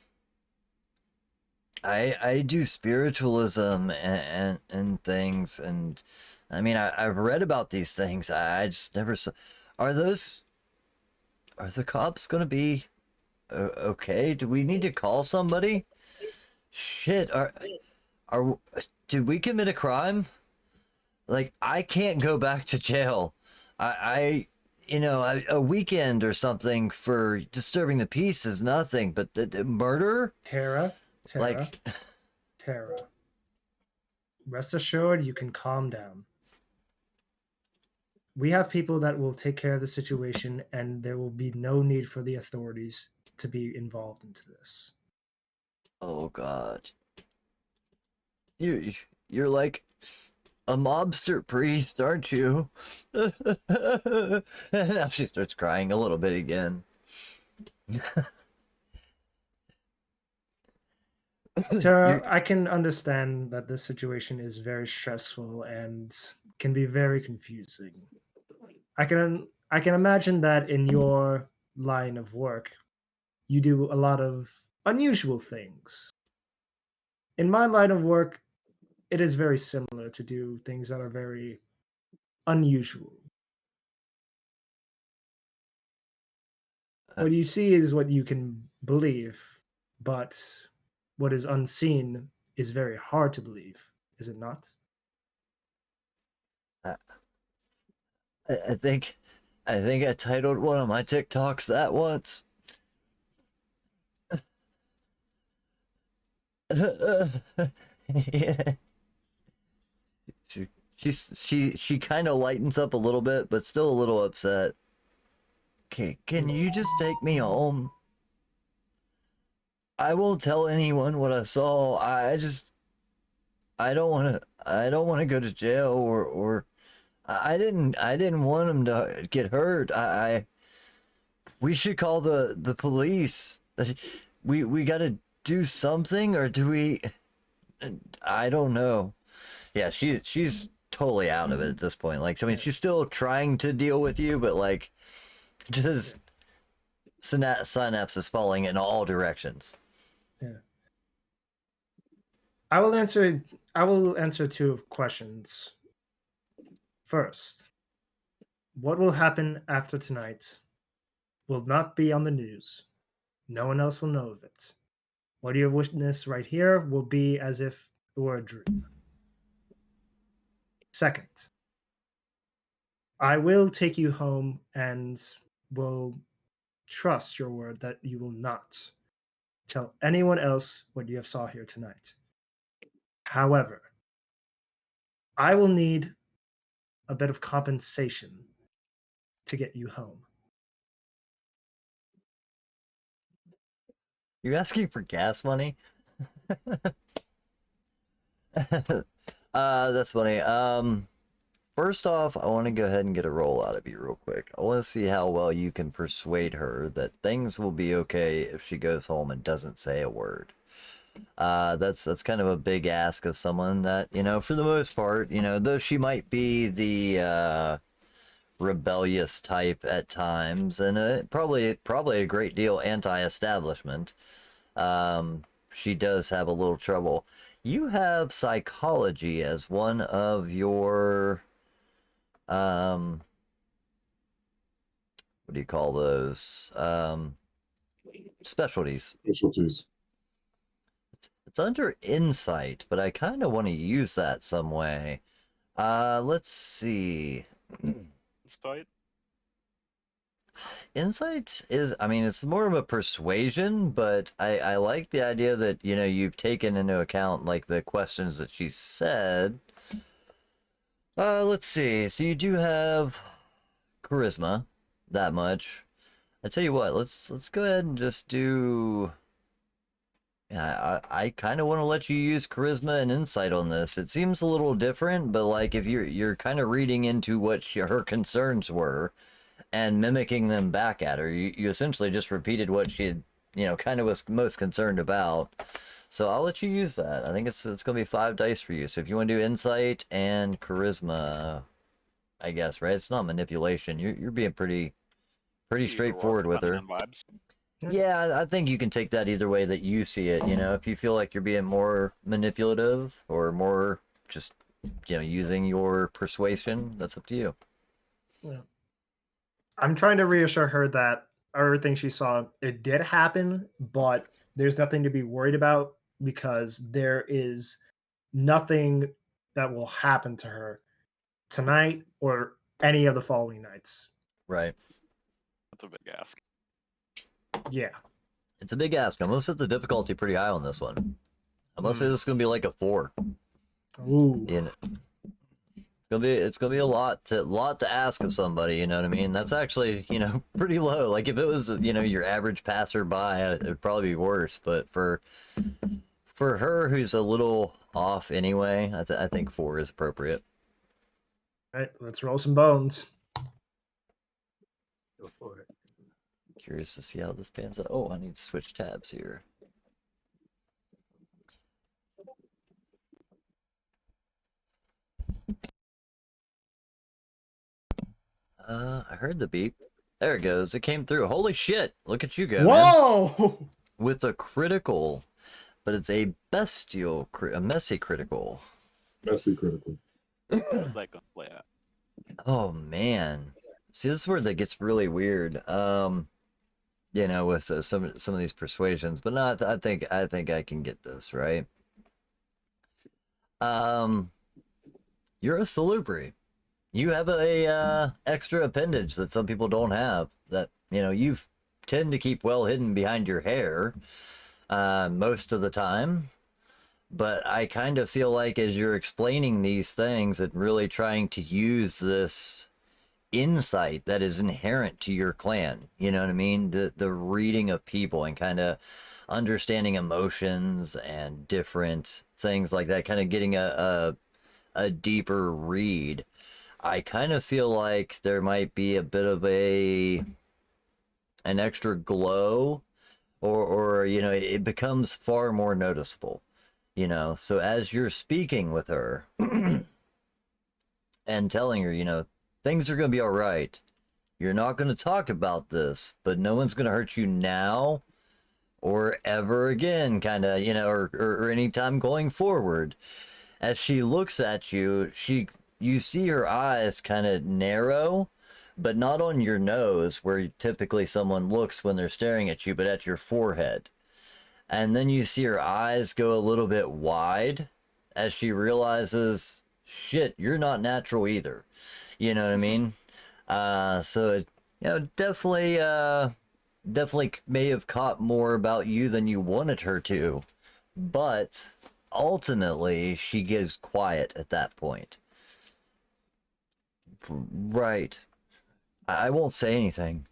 do spiritualism and things, and I mean I've read about these things. I just never saw. Are those are the cops gonna be okay? Do we need to call somebody? Shit, are did we commit a crime? Like I can't go back to jail. I you know a weekend or something for disturbing the peace is nothing, but the murder,
Tara,
like.
Tara. Rest assured, you can calm down. We have people that will take care of the situation, and there will be no need for the authorities to be involved into this.
Oh God. You're like a mobster priest, aren't you? And now she starts crying a little bit again.
Tara, I can understand that this situation is very stressful and can be very confusing. I can imagine that in your line of work, you do a lot of unusual things. In my line of work, it is very similar to do things that are very unusual. What you see is what you can believe, but what is unseen is very hard to believe, is it not?
I think I titled one of my TikToks that once. Yeah. She kind of lightens up a little bit, but still a little upset. Can you just take me home? I won't tell anyone what I saw. I don't want to go to jail or I didn't want him to get hurt. We should call the police. We got to do something, or do we? I don't know. Yeah, she's totally out of it at this point. Like, I mean, she's still trying to deal with you, but like, just synapses falling in all directions.
Yeah. I will answer two questions. First, what will happen after tonight will not be on the news. No one else will know of it. What you have witnessed right here will be as if it were a dream. Second, I will take you home and will trust your word that you will not tell anyone else what you have saw here tonight. However, I will need a bit of compensation to get you home.
You asking for gas money? That's funny. First off, I want to go ahead and get a roll out of you real quick. I want to see how well you can persuade her that things will be okay if she goes home and doesn't say a word. That's kind of a big ask of someone that, you know, for the most part, you know, though she might be the rebellious type at times, and probably a great deal anti-establishment, she does have a little trouble. You have psychology as one of your what do you call those, specialties.
Specialties.
It's under insight, but I kind of want to use that some way. Let's see.
Insight?
Insight is, I mean, it's more of a persuasion, but I like the idea that, you know, you've taken into account, like, the questions that she said. Let's see. So you do have charisma, that much. I tell you what, let's go ahead and just do... Yeah, I kind of want to let you use charisma and insight on this. It seems a little different, but like if you're kind of reading into what her concerns were and mimicking them back at her, you essentially just repeated what she had, you know, kind of was most concerned about. So I'll let you use that. I think it's gonna be 5 dice for you. So if you want to do insight and charisma, I guess, right? It's not manipulation. You're being pretty
Either or,
straightforward with her.
depending on vibes.
Yeah, I think you can take that either way that you see it. You know, if you feel like you're being more manipulative or more just, using your persuasion, that's up to you.
Yeah. I'm trying to reassure her that everything she saw, it did happen, but there's nothing to be worried about because there is nothing that will happen to her tonight or any of the following nights.
Right.
That's a big ask.
Yeah.
It's a big ask. I'm gonna set the difficulty pretty high on this one. I'm gonna say this is gonna be like a 4.
Ooh.
You know, it's gonna be a lot to ask of somebody. You know what I mean? That's actually pretty low. Like if it was your average passerby, it'd probably be worse. But for her, who's a little off anyway, I think 4 is appropriate.
All right, let's roll some bones.
Go for it.
Curious to see how this pans out. Oh, I need to switch tabs here. I heard the beep. There it goes. It came through. Holy shit! Look at you go, man.
Whoa!
With a critical, but it's a a messy critical.
Messy critical.
How's that gonna play out?
Oh man, see, this is where that gets really weird. With some of these persuasions, but no, I think I can get this right. You're a salubri. You have a extra appendage that some people don't have. That you tend to keep well hidden behind your hair, most of the time. But I kind of feel like as you're explaining these things and really trying to use this insight that is inherent to your clan, you know what I mean? The reading of people and kind of understanding emotions and different things like that, kind of getting a deeper read. I kind of feel like there might be a bit of an extra glow, or it becomes far more noticeable. So as you're speaking with her and telling her, things are going to be all right. You're not going to talk about this, but no one's going to hurt you now or ever again, kind of, or any time going forward. As she looks at you, you see her eyes kind of narrow, but not on your nose where typically someone looks when they're staring at you, but at your forehead. And then you see her eyes go a little bit wide as she realizes, shit, you're not natural either. You know what I mean? So it, definitely may have caught more about you than you wanted her to, but ultimately she gets quiet at that point. Right. I won't say anything.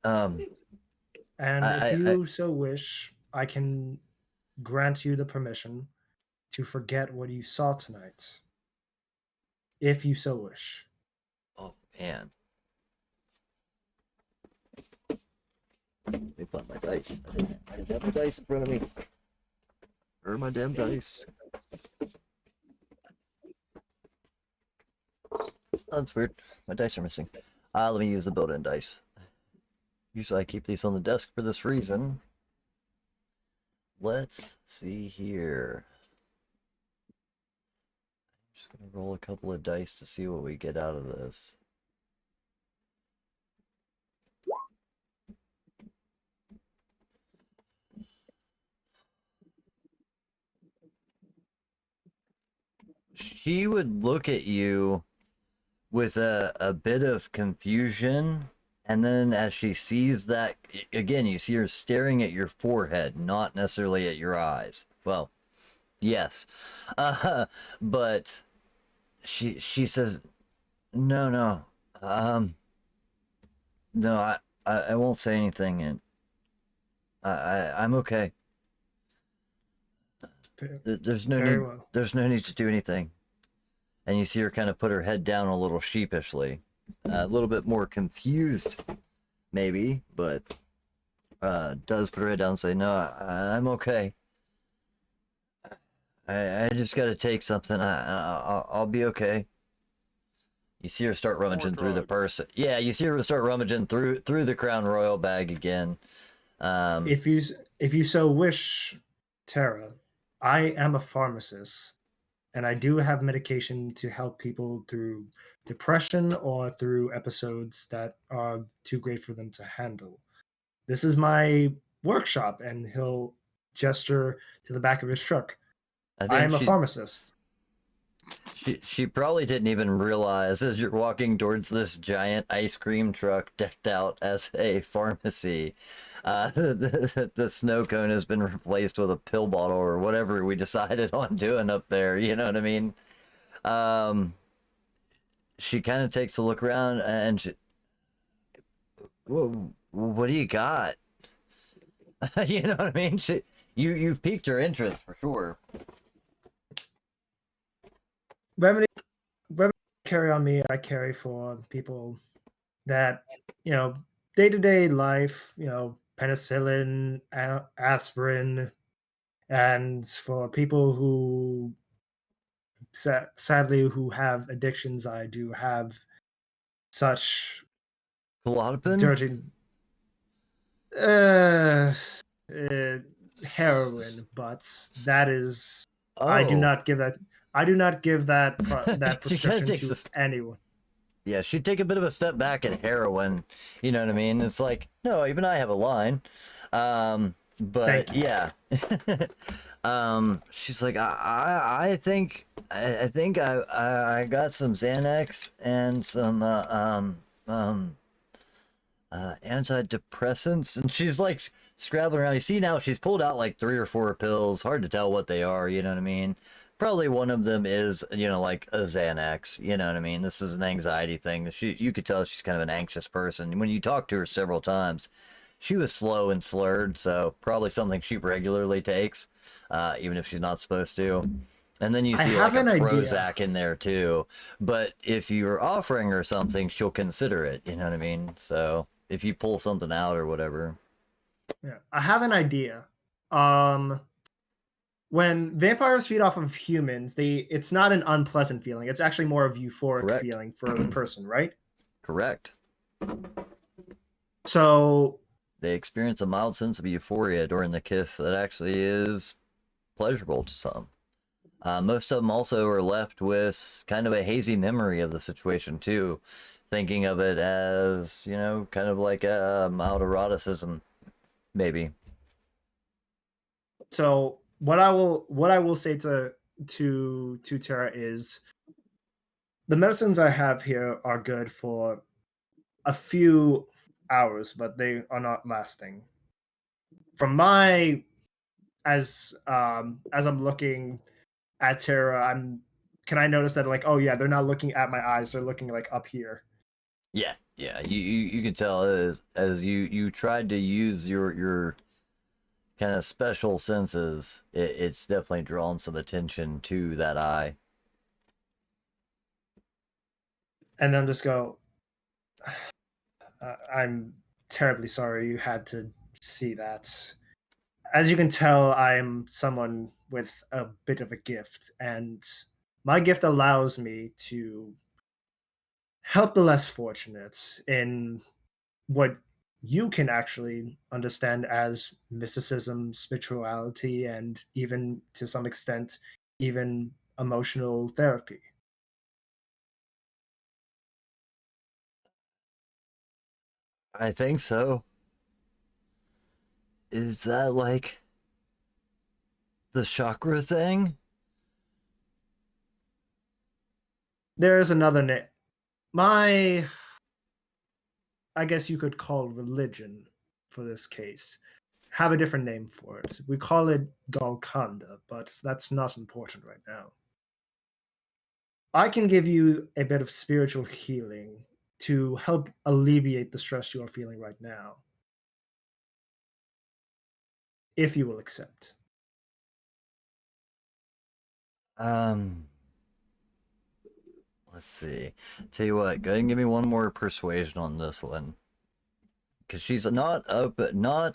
And if you so wish, I can grant you the permission to forget what you saw tonight. If you so wish.
Oh, man. Let me find my dice. I didn't have my dice in front of me. Where are my damn dice? Oh, that's weird. My dice are missing. Let me use the built-in dice. Usually I keep these on the desk for this reason. Let's see here. I'm just going to roll a couple of dice to see what we get out of this. She would look at you with a bit of confusion, and then as she sees that, again, you see her staring at your forehead, not necessarily at your eyes. Well, yes. But she says, no, no, I won't say anything, and I'm okay. There's no
Very
need.
well.
There's no need to do anything. And you see her kind of put her head down a little sheepishly, a little bit more confused, maybe, but does put her head down and say, "No, I'm okay." I just gotta take something. I'll be okay. You see her start rummaging through the
drugs.
purse. Yeah, you see her start rummaging through the Crown Royal bag again.
If you so wish, Tara, I am a pharmacist, and I do have medication to help people through depression or through episodes that are too great for them to handle. This is my workshop, and he'll gesture to the back of his truck.
I
I
think
am a pharmacist.
she probably didn't even realize as you're walking towards this giant ice cream truck decked out as a pharmacy. The snow cone has been replaced with a pill bottle or whatever we decided on doing up there. You know what I mean? She kind of takes a look around and Whoa, what do you got? You know what I mean? You've piqued her interest for sure.
Remedy carry on me, I carry for people that, day-to-day life, penicillin, aspirin, and for people who sadly who have addictions, I do have such
Klonopin?
dirty uh, uh heroin, but that is I do
Oh,
not give that that
she kind of
prescription
takes
to
this.
anyone.
Yeah, she'd take a bit of a step back at heroin. You know what I mean? It's like, no, even I have a line. But
Thank you.
yeah. She's like, I think I got some Xanax and some antidepressants, and she's like scrabbling around. You see now she's pulled out like 3 or 4 pills. Hard to tell what they are. You know what I mean? Probably one of them is, like a Xanax. You know what I mean? This is an anxiety thing. You could tell she's kind of an anxious person. When you talk to her several times, she was slow and slurred, so probably something she regularly takes, even if she's not supposed to. And then you
I
see
have
like a
an idea.
Prozac in there too. But if you're offering her something, she'll consider it. You know what I mean? So if you pull something out or whatever.
Yeah, I have an idea. When vampires feed off of humans, it's not an unpleasant feeling. It's actually more of euphoric
Correct.
feeling for the person, right?
Correct.
So
They experience a mild sense of euphoria during the kiss that actually is pleasurable to some. Most of them also are left with kind of a hazy memory of the situation too, thinking of it as, kind of like a mild eroticism, maybe.
so what I will say to Tara is the medicines I have here are good for a few hours, but they are not lasting. From my as I'm looking at Tara, can I notice that, like, oh yeah, they're not looking at my eyes, they're looking like up here.
Yeah, yeah. You can tell as you tried to use your kind of special senses, it's definitely drawn some attention to that eye.
And then just go, I'm terribly sorry you had to see that. As you can tell, I'm someone with a bit of a gift, and my gift allows me to help the less fortunate in what you can actually understand as mysticism, spirituality, and even to some extent, even emotional therapy.
I think so. Is that like the chakra thing?
There is another name. My, I guess you could call religion for this case, have a different name for it. We call it Golconda, but that's not important right now. I can give you a bit of spiritual healing to help alleviate the stress you are feeling right now, if you will accept.
Um, let's see. Tell you what, go ahead and give me one more persuasion on this one. Because she's not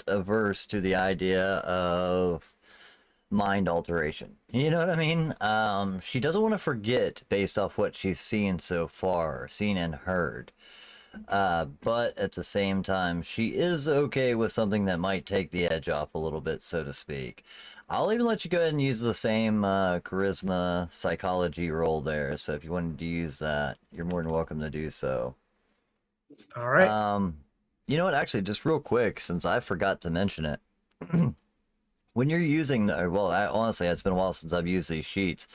averse to the idea of mind alteration. You know what I mean? She doesn't want to forget based off what she's seen so far, seen and heard. But at the same time, she is okay with something that might take the edge off a little bit, so to speak. I'll even let you go ahead and use the same charisma psychology roll there. So if you wanted to use that, you're more than welcome to do so.
All right.
You know what? Actually, just real quick, since I forgot to mention it, when you're using the, well, honestly, it's been a while since I've used these sheets.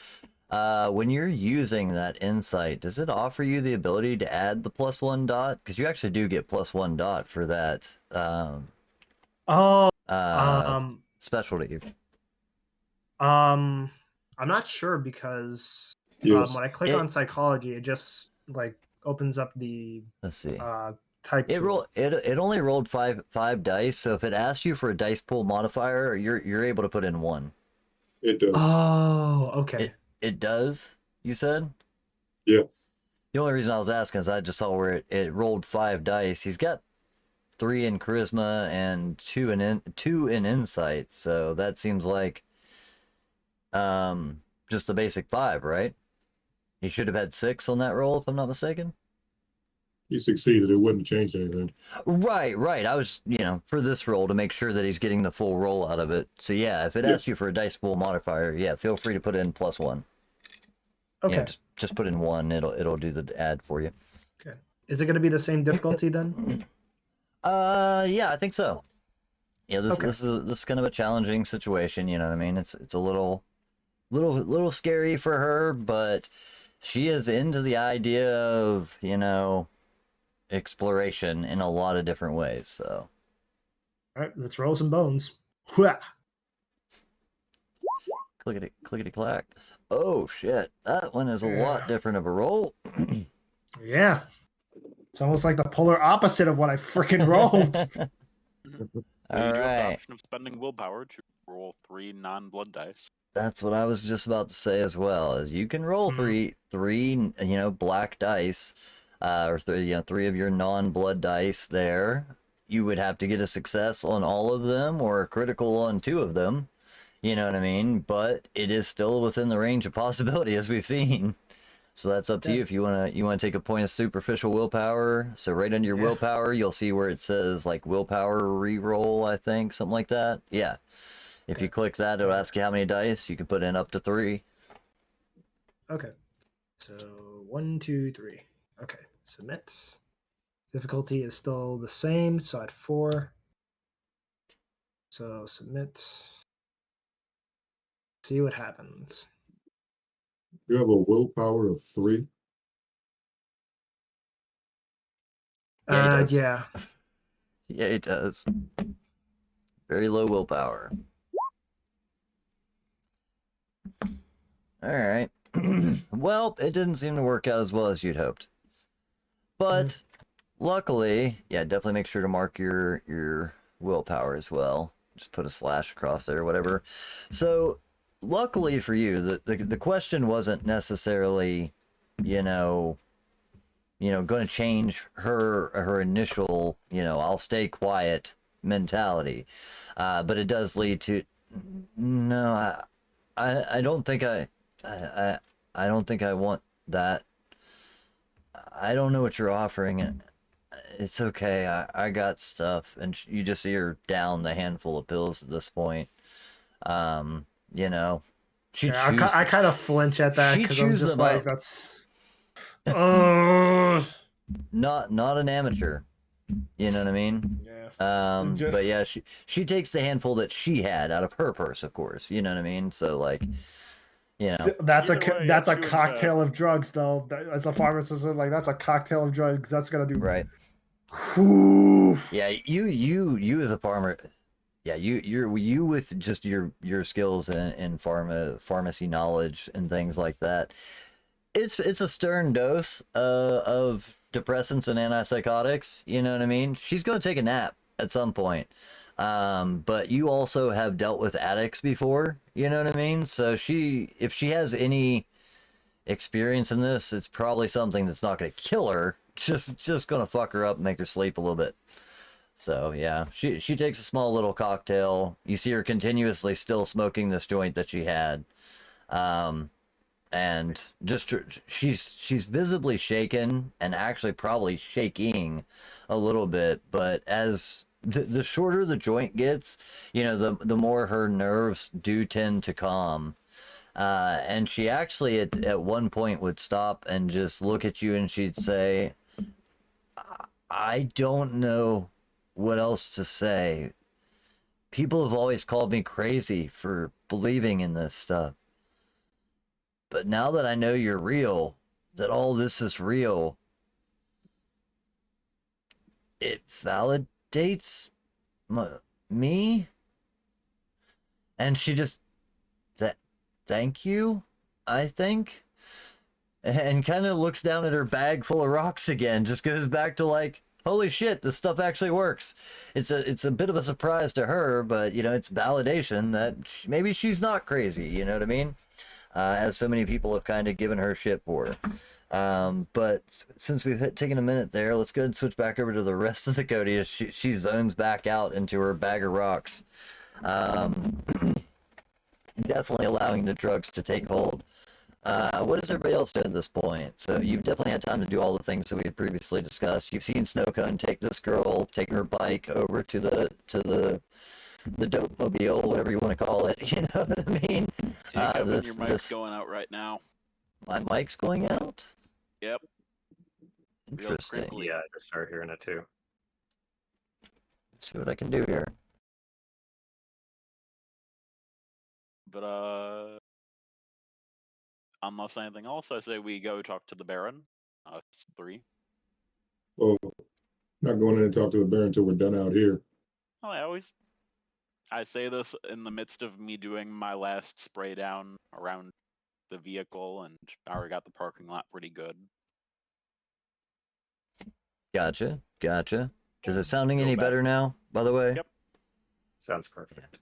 When you're using that insight, does it offer you the ability to add the +1 dot? Because you actually do get +1 dot for that specialty.
I'm not sure because
Yes.
when I click on psychology, it just like opens up the
Let's see.
type.
It only rolled five dice, so if it asks you for a dice pool modifier, you're able to put in 1.
It does.
Oh, okay.
It does, you said?
Yeah.
The only reason I was asking is I just saw where it rolled 5 dice. He's got 3 in charisma and 2 in insight, so that seems like just the basic 5, right? He should have had 6 on that roll, if I'm not mistaken.
He succeeded. It wouldn't change anything.
Right. I was, for this roll to make sure that he's getting the full roll out of it. So yeah, if it asks you for a dice pool modifier, yeah, feel free to put in +1.
Okay.
Yeah, just put in 1. It'll do the add for you.
Okay. Is it going to be the same difficulty then?
Yeah, I think so. Yeah, this
Okay.
this is kind of a challenging situation. You know what I mean? It's a little scary for her, but she is into the idea of exploration in a lot of different ways. So,
All right, let's roll some bones. Hwah!
clickety clack. Oh shit, that one is a lot different of a roll.
Yeah. It's almost like the polar opposite of what I freaking rolled.
You
All
do have the
right.
option of spending willpower to roll 3 non-blood dice.
That's what I was just about to say as well. Is you can roll three black dice, or 3 of your non-blood dice there. You would have to get a success on all of them or a critical on 2 of them. You know what I mean? But it is still within the range of possibility, as we've seen. So that's up to you if you wanna take a point of superficial willpower. So right under your willpower, you'll see where it says like willpower reroll, I think, something like that. Yeah. If you click that, it'll ask you how many dice. You can put in up to 3.
Okay. So 1, 2, 3. Okay. Submit. Difficulty is still the same, so at 4. So submit. See what happens.
You have a willpower of 3.
Yeah, he does.
Yeah.
Yeah, it does. Very low willpower. All right. Well, it didn't seem to work out as well as you'd hoped. But luckily, yeah, definitely make sure to mark your willpower as well. Just put a slash across there or whatever. So, luckily for you, the question wasn't necessarily, going to change her initial, I'll stay quiet mentality. But it does lead to, no, I don't think I don't think I want that. I don't know what you're offering. It's okay. I got stuff, and you just see her down the handful of pills at this point. She
I kind of flinch at that because I'm just like, that's
not an amateur. You know what I mean?
Yeah.
But yeah, she takes the handful that she had out of her purse, of course. You know what I mean? So like,
that's
Either way,
a cocktail of drugs, though. As a pharmacist, like that's a cocktail of drugs. That's gonna do
right.
Whew.
Yeah, you as a farmer. Yeah, you with just your skills in pharmacy knowledge and things like that. It's a stern dose of depressants and antipsychotics. You know what I mean? She's gonna take a nap at some point. But you also have dealt with addicts before. You know what I mean? So if she has any experience in this, it's probably something that's not gonna kill her. Just gonna fuck her up and make her sleep a little bit. So yeah, she takes a small little cocktail. You see her continuously still smoking this joint that she had, and just she's visibly shaken and actually probably shaking a little bit. But as the shorter the joint gets, the more her nerves do tend to calm. And she actually at one point would stop and just look at you and she'd say, I don't know what else to say. People have always called me crazy for believing in this stuff. But now that I know you're real, that all this is real, it validates me. And she just, thank you, I think. And kind of looks down at her bag full of rocks again, just goes back to like, holy shit, this stuff actually works. It's a bit of a surprise to her, but it's validation that maybe she's not crazy, you know what I mean? As so many people have kind of given her shit for. But since we've taken a minute there, let's go ahead and switch back over to the rest of the Cody as she zones back out into her bag of rocks. Definitely allowing the drugs to take hold. What does everybody else do at this point? So you've definitely had time to do all the things that we had previously discussed. You've seen Snowcone take this girl, take her bike over to the dope mobile, whatever you want to call it. You know what I mean?
Hey, Kevin, your mic's going out right now.
My mic's going out?
Yep.
Interesting.
crinkly.
Yeah, I just started hearing it too.
Let's see what I can do here.
But unless anything else, I say we go talk to the Baron. It's 3.
Well, not going in and talk to the bear until we're done out here.
Well, I say this in the midst of me doing my last spray down around the vehicle, and I already got the parking lot pretty good.
Gotcha. Is it sounding
Go
any
back.
better now, by the way?
Yep.
Sounds perfect.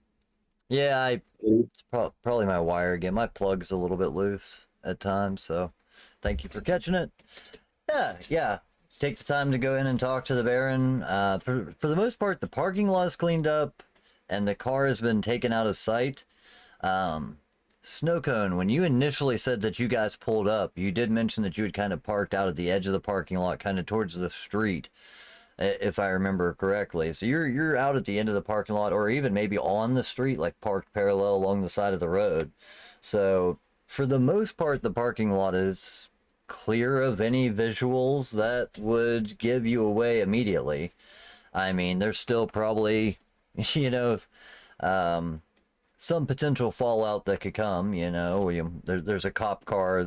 Yeah, it's probably my wire again. My plug's a little bit loose at times, so thank you for catching it. Yeah. Take the time to go in and talk to the Baron. For the most part, the parking lot is cleaned up, and the car has been taken out of sight. Snowcone, when you initially said that you guys pulled up, you did mention that you had kind of parked out at the edge of the parking lot, kind of towards the street, if I remember correctly. So you're out at the end of the parking lot, or even maybe on the street, like parked parallel along the side of the road. So for the most part, the parking lot is clear of any visuals that would give you away immediately. I mean, there's still probably, some potential fallout that could come, there's a cop car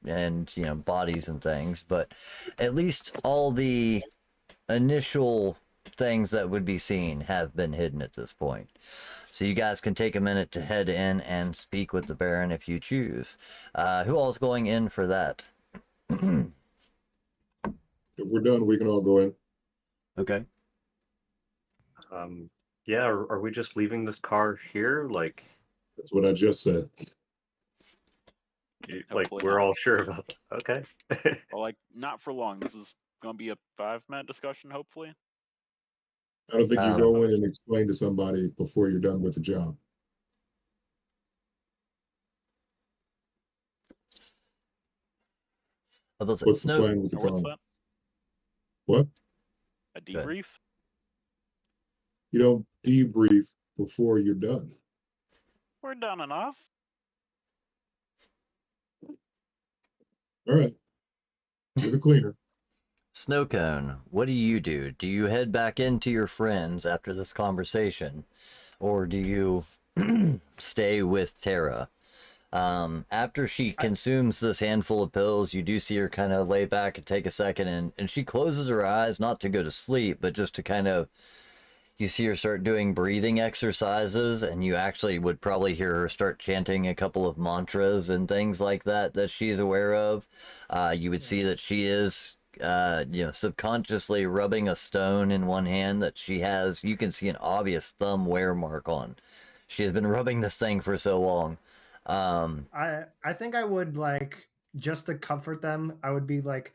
and bodies and things, but at least all the initial things that would be seen have been hidden at this point. So you guys can take a minute to head in and speak with the Baron if you choose. Who all is going in for that?
If we're done, we can all go in.
Okay.
Yeah, are we just leaving this car here? Like,
That's what I just said.
Hopefully
we're
not.
all sure about that. Okay.
Well, not for long. This is going to be a 5-minute discussion, hopefully.
I don't think you
Um,
go in and explain to somebody before you're done with the job. What's the plan with the
Or what's
car?
that?
What?
A debrief?
You don't debrief before you're done.
We're done enough.
All right. You're the cleaner.
Snowcone, what do you do? Do you head back into your friends after this conversation, or do you stay with Tara? After she consumes this handful of pills, you do see her kind of lay back and take a second, and she closes her eyes, not to go to sleep, but just to kind of, you see her start doing breathing exercises, and you actually would probably hear her start chanting a couple of mantras and things like that she's aware of. You would see that she is subconsciously rubbing a stone in one hand that she has. You can see an obvious thumb wear mark on. She has been rubbing this thing for so long.
I think I would just to comfort them, I would be like,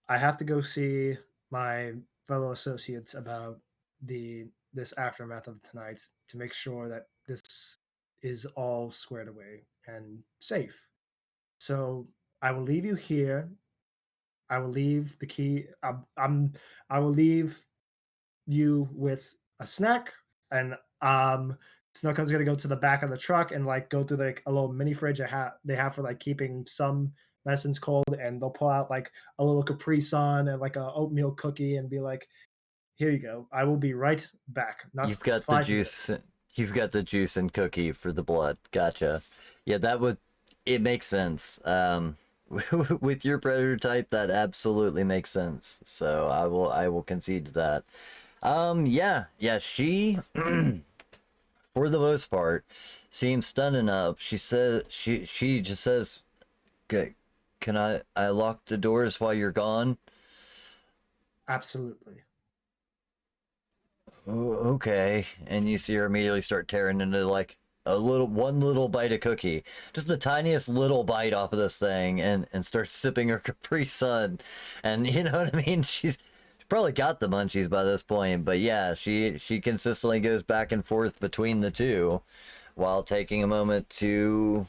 I have to go see my fellow associates about this aftermath of tonight to make sure that this is all squared away and safe. So I will leave you here. I will leave the key. I will leave you with a snack, and Snowcone's gonna go to the back of the truck and like go through like a little mini fridge they have for like keeping some medicines cold, and they'll pull out like a little Capri Sun and like a oatmeal cookie and be like, "Here you go. I will be right back." Not
You've got the
5
juice.
minutes.
You've got the juice and cookie for the blood. Gotcha. Yeah, that would. It makes sense. With your predator type, that absolutely makes sense. So I will concede to that. Yeah. She, for the most part, seems stunned enough. She says she just says, "Okay, can I lock the doors while you're gone?"
Absolutely.
Oh, okay. And you see her immediately start tearing into like one little bite of cookie, just the tiniest little bite off of this thing, and starts sipping her Capri Sun. And you know what I mean? She's probably got the munchies by this point, but yeah, she consistently goes back and forth between the two while taking a moment to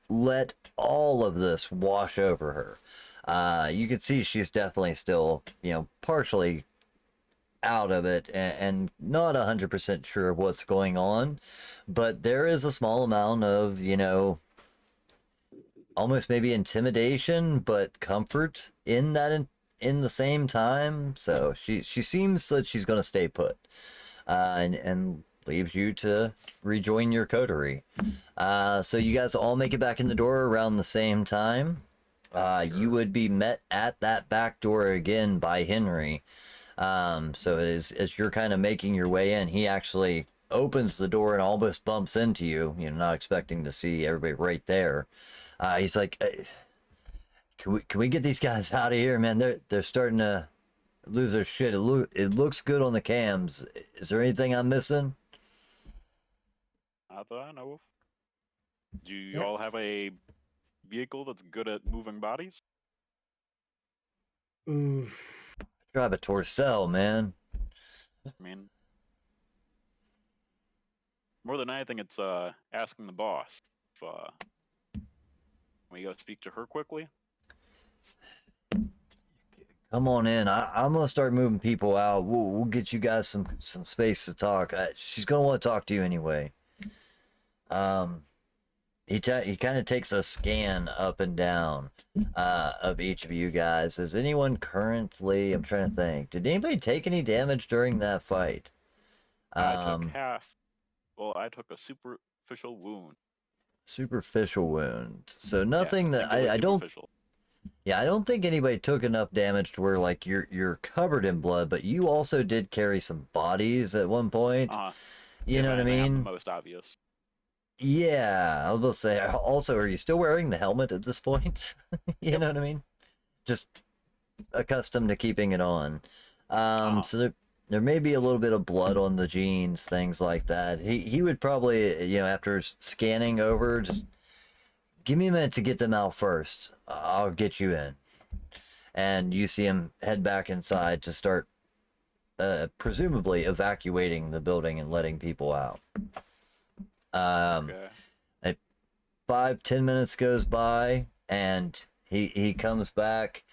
let all of this wash over her. You can see she's definitely still, partially out of it and not 100% sure of what's going on, but there is a small amount of, almost maybe intimidation, but comfort in that in the same time. So she seems that she's going to stay put, and leaves you to rejoin your coterie. So you guys all make it back in the door around the same time. You would be met at that back door again by Henry. So as you're kind of making your way in, he actually opens the door and almost bumps into you, not expecting to see everybody right there. He's like, "Hey, can we get these guys out of here, man? They're starting to lose their shit. It looks good on the cams. Is there anything I'm missing?"
Not that I know of. Do you
Yeah.
all have a vehicle that's good at moving bodies?
Ooh.
Drive a Torcel, man.
I mean, more than anything, it's asking the boss. If, we go speak to her quickly.
Come on in. I'm gonna start moving people out. We'll get you guys some space to talk. She's gonna want to talk to you anyway. He kind of takes a scan up and down of each of you guys. Is anyone currently? I'm trying to think. Did anybody take any damage during that fight?
I took half. Well, I took a superficial wound.
Superficial wound. So
Yeah,
nothing that
singularly
I don't.
superficial.
Yeah, I don't think anybody took enough damage to where like you're covered in blood, but you also did carry some bodies at one point. You
If
know what I
anything, I'm
mean?
the most obvious.
Yeah, I was about to say. Also, are you still wearing the helmet at this point? You know what I mean? Just accustomed to keeping it on. So there may be a little bit of blood on the jeans, things like that. He would probably, after scanning over, just give me a minute to get them out first. I'll get you in. And you see him head back inside to start presumably evacuating the building and letting people out.
Okay.
5-10 minutes goes by and he comes back.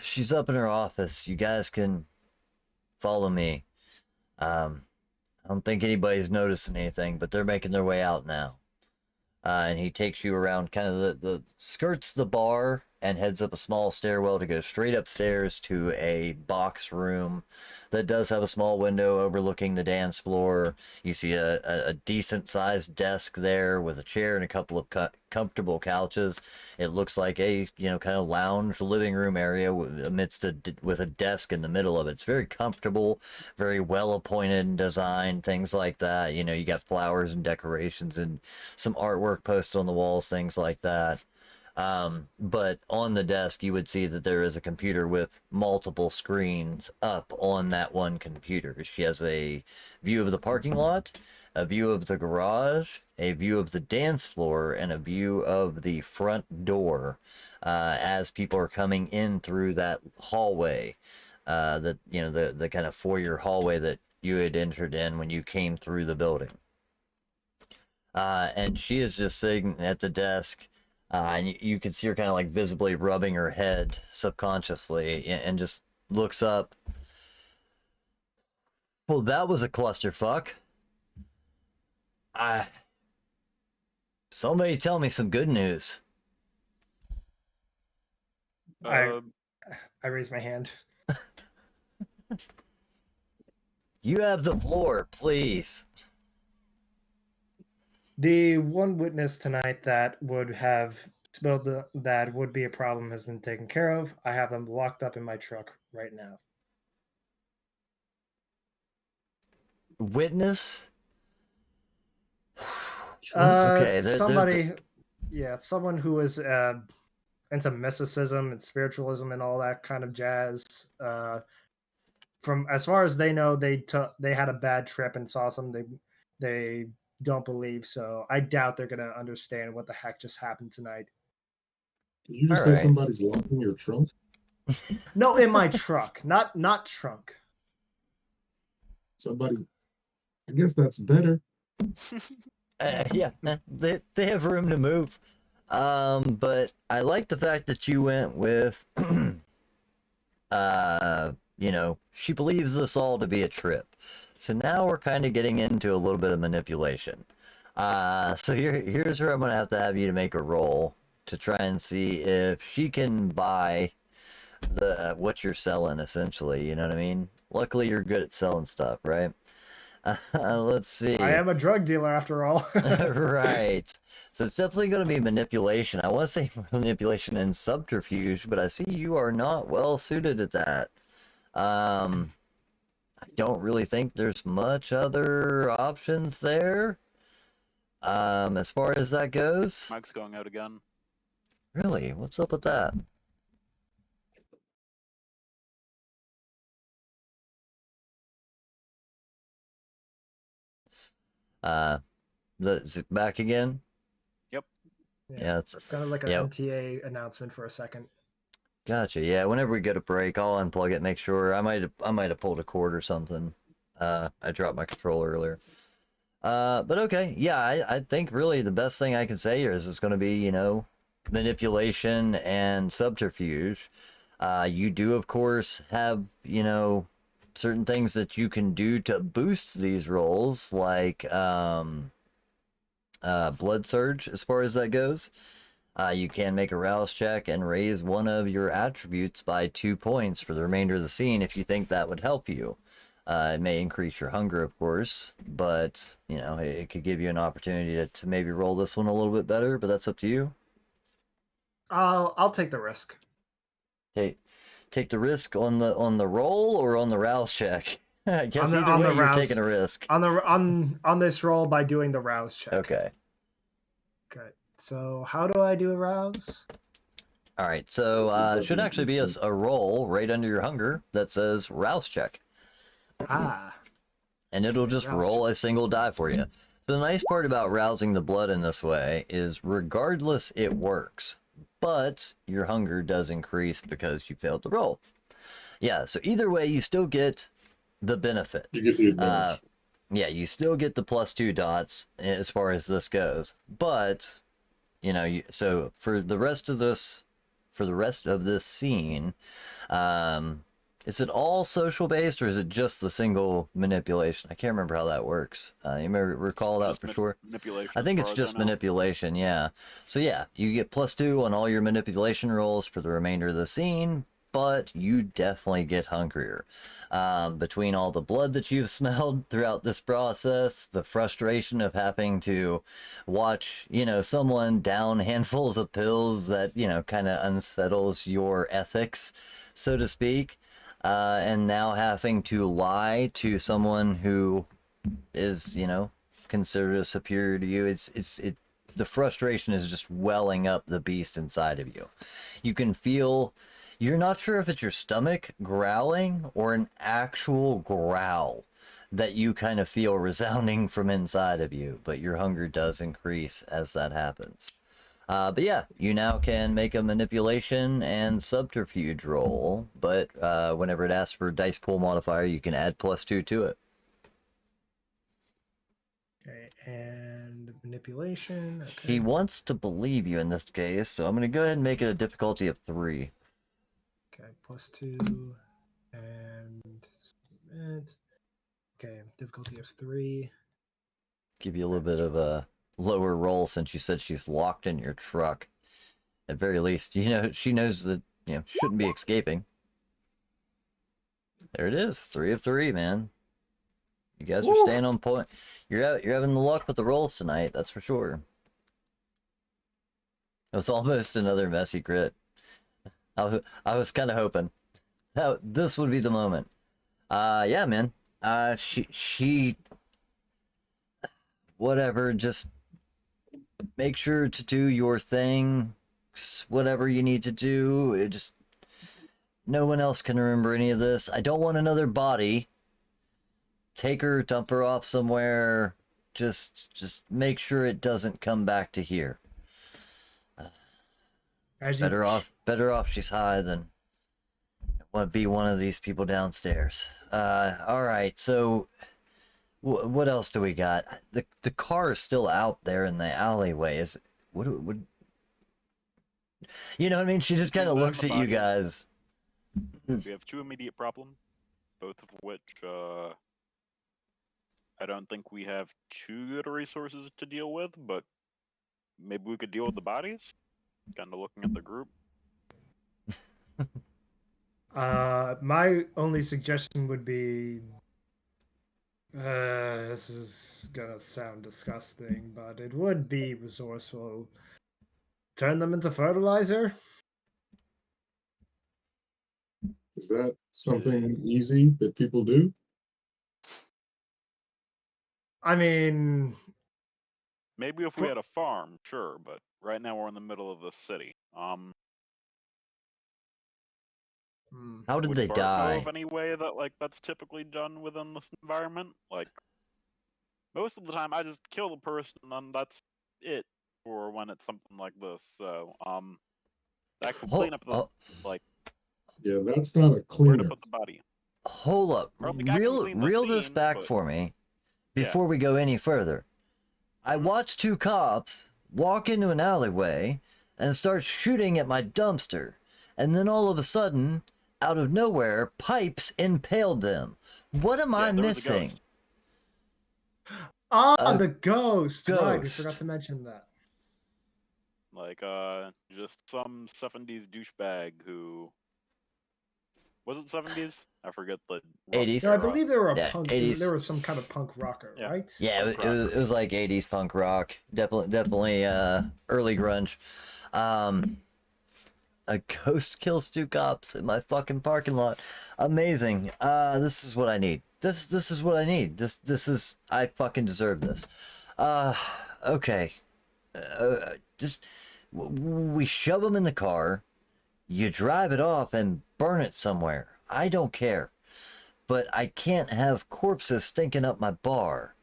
She's up in her office. You guys can follow me. I don't think anybody's noticing anything, but they're making their way out now. And he takes you around kind of the skirts the bar and heads up a small stairwell to go straight upstairs to a box room that does have a small window overlooking the dance floor. You see a decent sized desk there with a chair and a couple of comfortable couches. It looks like a kind of lounge living room area with a desk in the middle of it. It's very comfortable, very well appointed and designed, things like that. You got flowers and decorations and some artwork posted on the walls, things like that. But on the desk, you would see that there is a computer with multiple screens up on that one computer. She has a view of the parking lot, a view of the garage, a view of the dance floor, and a view of the front door as people are coming in through that hallway. The kind of foyer hallway that you had entered in when you came through the building. And she is just sitting at the desk, and you can see her kind of like visibly rubbing her head subconsciously, and just looks up. Well, that was a clusterfuck. Somebody tell me some good news.
Uh,
I raise my hand.
You have the floor, please.
The one witness tonight that would have spilled that would be a problem has been taken care of. I have them locked up in my truck right now.
Witness? Okay,
somebody, yeah, someone who is into mysticism and spiritualism and all that kind of jazz. From as far as they know, they had a bad trip and saw something they don't believe. So I doubt they're gonna understand what the heck just happened tonight.
Did you just
All
say
right.
somebody's locking your trunk?
No, in my truck, not trunk.
Somebody, I guess that's better.
Yeah, they have room to move. But I like the fact that you went with, she believes this all to be a trip. So now we're kind of getting into a little bit of manipulation. So here's where I'm gonna have you to make a roll to try and see if she can buy what you're selling, essentially. You know what I mean? Luckily, you're good at selling stuff, right? Let's see.
I am a drug dealer after all.
Right. So it's definitely going to be manipulation. I want to say manipulation and subterfuge, but I see you are not well suited at that. I don't really think there's much other options there. As far as that goes.
Mike's going out again.
Really? What's up with that? Is it back again? Yeah, it's
kind of like an
yeah.
NTA announcement for a second.
Gotcha. Yeah, whenever we get a break, I'll unplug it. Make sure I might have pulled a cord or something. I dropped my controller earlier. But okay, yeah, I think really the best thing I can say here is it's going to be manipulation and subterfuge. You do of course have certain things that you can do to boost these rolls, like blood surge as far as that goes. You can make a rouse check and raise one of your attributes by 2 points for the remainder of the scene if you think that would help you. It may increase your hunger, of course, but it could give you an opportunity to maybe roll this one a little bit better, but that's up to you.
I'll take the risk.
Take the risk on the roll or on the rouse check. I guess either way you're taking a risk.
On this roll by doing the rouse check.
Okay.
Okay. So how do I do a rouse?
All right. So it should actually be a roll right under your hunger that says rouse check. And it'll just roll a single die for you. The nice part about rousing the blood in this way is regardless it works, but your hunger does increase because you failed to roll. Yeah, so either way you still get the benefit.
You get the advantage.
Yeah, you still get the +2 dots as far as this goes. But, so for the rest of this scene, is it all social based or is it just the single manipulation? I can't remember how that works. You may recall that for sure.
Manipulation.
I think it's just manipulation, yeah. So yeah, you get +2 on all your manipulation rolls for the remainder of the scene, but you definitely get hungrier. Between all the blood that you've smelled throughout this process, the frustration of having to watch, someone down handfuls of pills that, kind of unsettles your ethics, so to speak. And now having to lie to someone who is, considered as superior to you, the frustration is just welling up the beast inside of you. You can feel, you're not sure if it's your stomach growling or an actual growl that you kind of feel resounding from inside of you, but your hunger does increase as that happens. But yeah, you now can make a manipulation and subterfuge roll, but whenever it asks for dice pool modifier, you can add +2 to it.
And manipulation. Okay.
He wants to believe you in this case, so I'm going to go ahead and make it a difficulty of 3.
Okay, +2. And submit. Okay, difficulty of 3.
Give you a little bit of a lower roll since you said she's locked in your truck. At very least, she knows that, shouldn't be escaping. There it is. 3 of 3, man. You guys are staying on point. You're having the luck with the rolls tonight, that's for sure. It was almost another messy crit. I was kind of hoping that this would be the moment. Yeah, man. She whatever, just make sure to do your thing, whatever you need to do. No one else can remember any of this. I don't want another body. Take her, dump her off somewhere. Just make sure it doesn't come back to here. Better off she's high than want to be one of these people downstairs. All right, so what else do we got? The car is still out there in the alleyway. What you know what I mean? She just kind of looks at you guys.
We have 2 immediate problems, both of which I don't think we have too good resources to deal with, but maybe we could deal with the bodies? Kind of looking at the group.
My only suggestion would be this is gonna sound disgusting, but it would be resourceful. Turn them into fertilizer.
Is that something easy that people do?
I mean,
Maybe if we had a farm, sure, but right now we're in the middle of the city.
How did
would
they
Bart know
die?
of any way that that's typically done within this environment? Like, most of the time I just kill the person and that's it for when it's something like this. So, the actual cleanup of the,
Yeah, that's not a
where to
cleaner.
put the body.
Hold up.
I don't think I can clean the
Reel this
scene,
back
but-
for me before we go any further. I watched 2 cops walk into an alleyway and start shooting at my dumpster. And then all of a sudden, out of nowhere, pipes impaled them. What am I
there was a
missing?
ghost.
the ghost. Right, we
ghost.
forgot to mention that.
Like, just some 70s douchebag who... Was it 70s? I forget the...
80s.
No, I believe they were a
Yeah,
punk.
80s.
There was some kind of punk rocker,
Yeah.
right?
Yeah,
Punk
it was like 80s punk rock. Definitely early grunge. A ghost kills 2 cops in my fucking parking lot. Amazing. This is what I need. This is what I need. This is, I fucking deserve this. Okay. We shove them in the car. You drive it off and burn it somewhere. I don't care. But I can't have corpses stinking up my bar.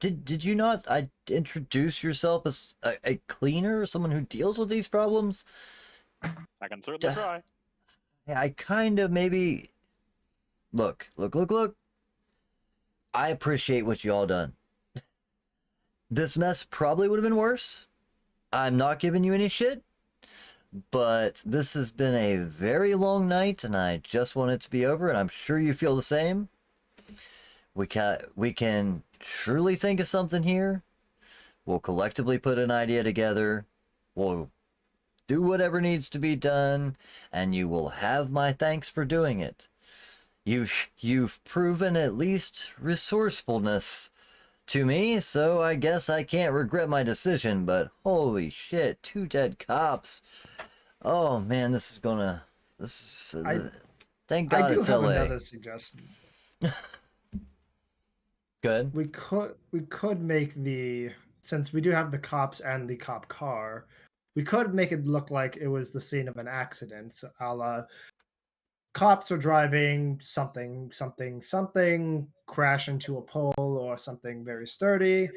Did you not introduce yourself as a cleaner, someone who deals with these problems?
I can certainly try.
I kind of maybe... Look. I appreciate what you all done. This mess probably would have been worse. I'm not giving you any shit. But this has been a very long night, and I just want it to be over, and I'm sure you feel the same. We can truly think of something here. We'll collectively put an idea together. We'll do whatever needs to be done, and you will have my thanks for doing it. You've proven at least resourcefulness to me, so I guess I can't regret my decision, but holy shit, 2 dead cops. Oh man, thank God
I do
it's
have
LA.
another suggestion.
Good.
We could make since we do have the cops and the cop car, we could make it look like it was the scene of an accident. A la cops are driving something, crash into a pole or something very sturdy.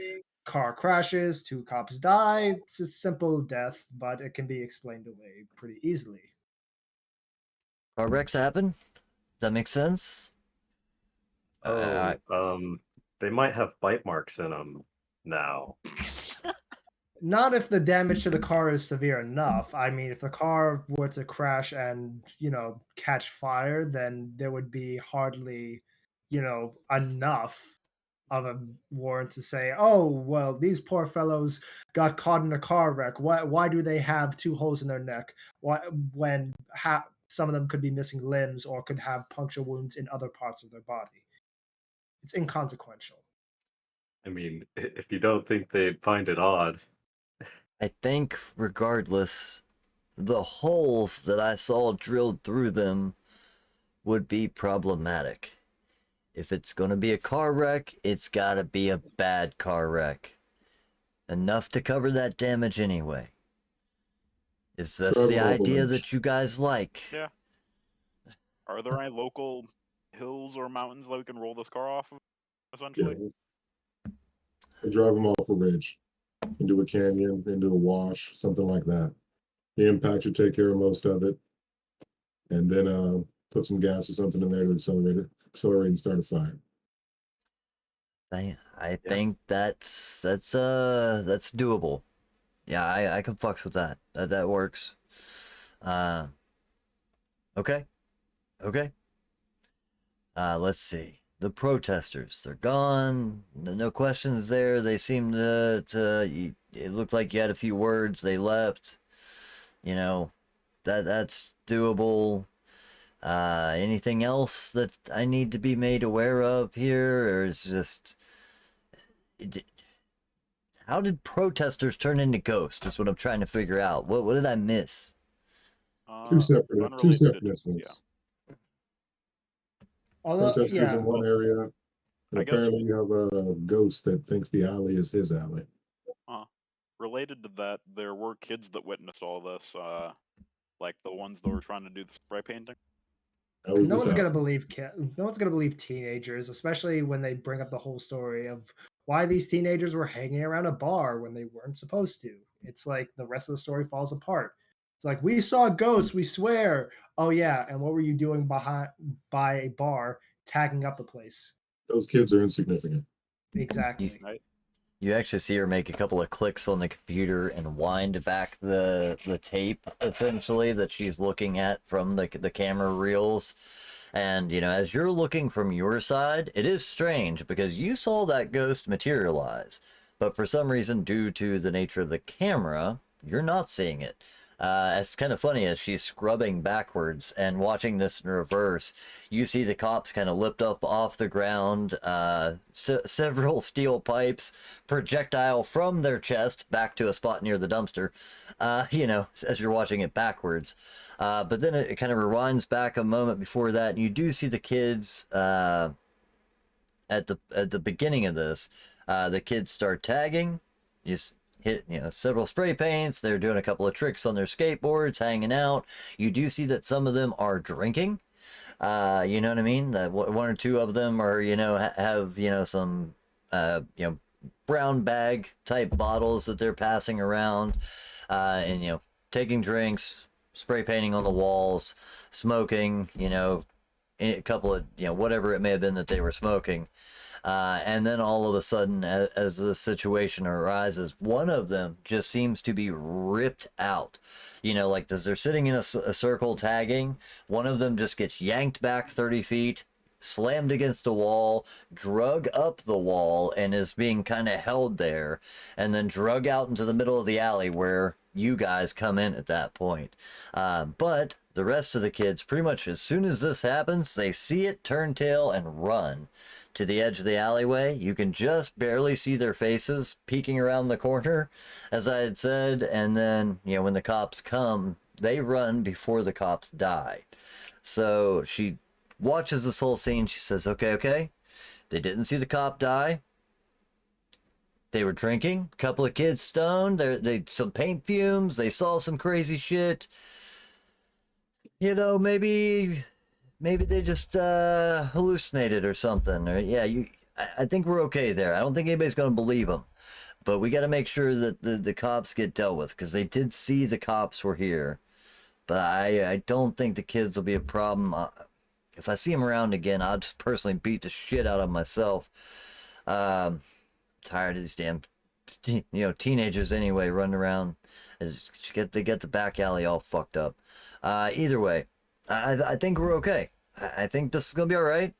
Car crashes, 2 cops die. It's a simple death, but it can be explained away pretty easily.
Car wrecks happen. That makes sense.
they might have bite marks in them now.
Not if the damage to the car is severe enough. I mean, if the car were to crash and, catch fire, then there would be hardly, enough of a warrant to say, oh, well, these poor fellows got caught in a car wreck. Why do they have 2 holes in their neck? When some of them could be missing limbs or could have puncture wounds in other parts of their body? It's inconsequential.
I mean, if you don't think they'd find it odd,
I think, regardless, the holes that I saw drilled through them would be problematic. If it's going to be a car wreck, it's got to be a bad car wreck. Enough to cover that damage anyway. Is this the idea that you guys like?
Yeah. Are there any local hills or mountains that we can roll this car off of, essentially?
Yeah. And drive them off a ridge, into a canyon, into a wash, something like that. The impact should take care of most of it. And then put some gas or something in there to accelerate and start a fire.
I think that's doable. Yeah, I can fucks with that. That works. Okay. Let's see. The protesters, they're gone. No questions there. They seem to it looked like you had a few words. They left. That's doable. Anything else that I need to be made aware of here, or is just how did protesters turn into ghosts? Is what I'm trying to figure out. What did I miss?
Two separate
unrelated,
incidents.
Although,
Protesters in one area, and
I guess-
apparently you have a ghost that thinks the alley is his alley.
Related to that, there were kids that witnessed all this, like the ones that were trying to do the spray painting.
That was
no
this
one's gonna
alley.
believe no one's gonna believe teenagers, especially when they bring up the whole story of why these teenagers were hanging around a bar when they weren't supposed to. It's like the rest of the story falls apart. It's like, we saw ghosts, we swear. Oh yeah, and what were you doing by a bar, tagging up the place?
Those kids are insignificant.
Exactly.
Right?
You actually see her make a couple of clicks on the computer and wind back the tape, essentially, that she's looking at from the camera reels. And, as you're looking from your side, it is strange because you saw that ghost materialize. But for some reason, due to the nature of the camera, you're not seeing it. It's kind of funny as she's scrubbing backwards and watching this in reverse. You see the cops kind of lift up off the ground, several steel pipes projectile from their chest back to a spot near the dumpster, as you're watching it backwards. But then it kind of rewinds back a moment before that, and you do see the kids at the beginning of this. The kids start tagging. You hit several spray paints. They're doing a couple of tricks on their skateboards, hanging out. You do see that some of them are drinking. You know what I mean? One or two of them are have some brown bag type bottles that they're passing around, and taking drinks, spray painting on the walls, smoking. A couple of whatever it may have been that they were smoking. And then all of a sudden, as the situation arises, one of them just seems to be ripped out. Like as they're sitting in a circle tagging, one of them just gets yanked back 30 feet, slammed against a wall, drug up the wall, and is being kind of held there, and then drug out into the middle of the alley where you guys come in at that point. But the rest of the kids, pretty much as soon as this happens, they see it, turn tail, and run to the edge of the alleyway. You can just barely see their faces peeking around the corner, as I had said, and then, when the cops come, they run before the cops die. So she watches this whole scene. She says, okay, they didn't see the cop die. They were drinking, a couple of kids stoned, they some paint fumes, they saw some crazy shit. Maybe they just hallucinated or something. Or I think we're okay there. I don't think anybody's gonna believe them, but we got to make sure that the cops get dealt with, because they did see the cops were here. But I don't think the kids will be a problem. If I see them around again, I'll just personally beat the shit out of myself. Tired of these damn, teenagers anyway, running around. They get the back alley all fucked up. Either way, I think we're okay. I think this is gonna be all right.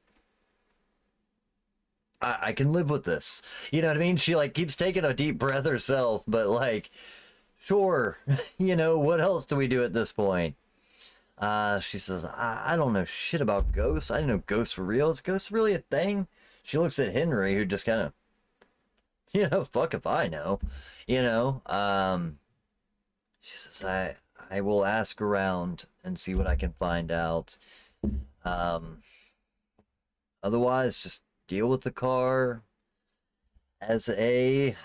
I can live with this. You know what I mean? She like keeps taking a deep breath herself, but like, sure. What else do we do at this point? She says, I don't know shit about ghosts. I didn't know ghosts were real. Is ghosts really a thing? She looks at Henry, who just kind of, fuck if I know. She says, I will ask around and see what I can find out. Otherwise, just deal with the car as a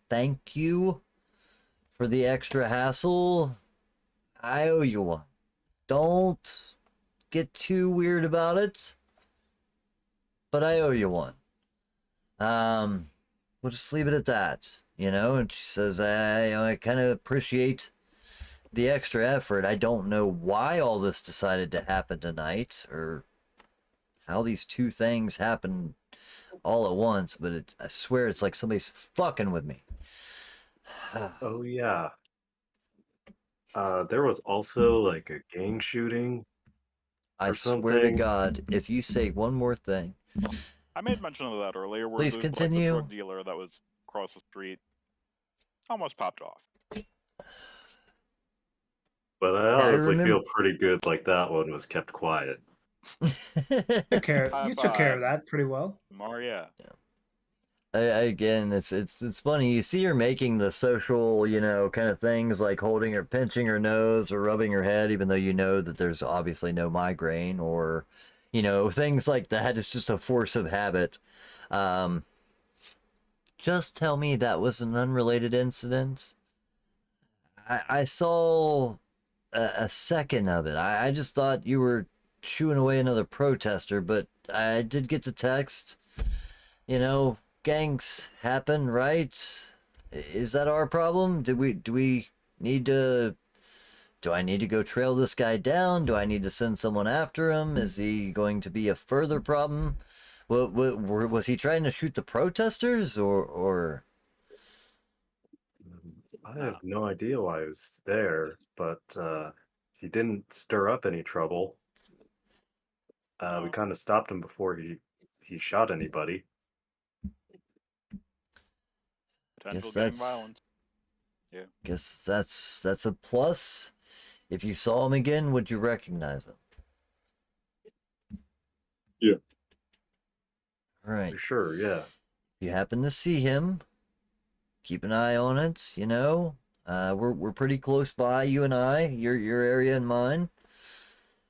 thank you for the extra hassle. I owe you one. Don't get too weird about it, but I owe you one. We'll just leave it at that, and she says, I kind of appreciate the extra effort. I don't know why all this decided to happen tonight, or how these two things happen all at once, but I swear it's like somebody's fucking with me.
Oh yeah. There was also like a gang shooting
I
or
swear to
something.
God, if you say one more thing.
I made mention of that earlier, where
Please
the
continue.
drug dealer that was across the street almost popped off.
But I
I
honestly
remember.
feel pretty good like that one was kept quiet.
You took care of that pretty well.
Maria.
Again, it's funny. You see her making the social, kind of things like holding or pinching her nose or rubbing her head, even though you know that there's obviously no migraine or, things like that. It's just a force of habit. Just tell me that was an unrelated incident. I saw a second of it. I just thought you were shooing away another protester, but I did get the text. Gangs happen, right? Is that our problem? Do we need to? Do I need to go trail this guy down? Do I need to send someone after him? Is he going to be a further problem? Was he trying to shoot the protesters or?
I have no idea why he was there, but he didn't stir up any trouble. We kind of stopped him before he shot anybody.
Potential gang violence. Yeah.
Guess that's a plus. If you saw him again, would you recognize him?
Yeah.
Right.
For sure, yeah.
If you happen to see him, keep an eye on it. We're pretty close by, you and I, your area and mine.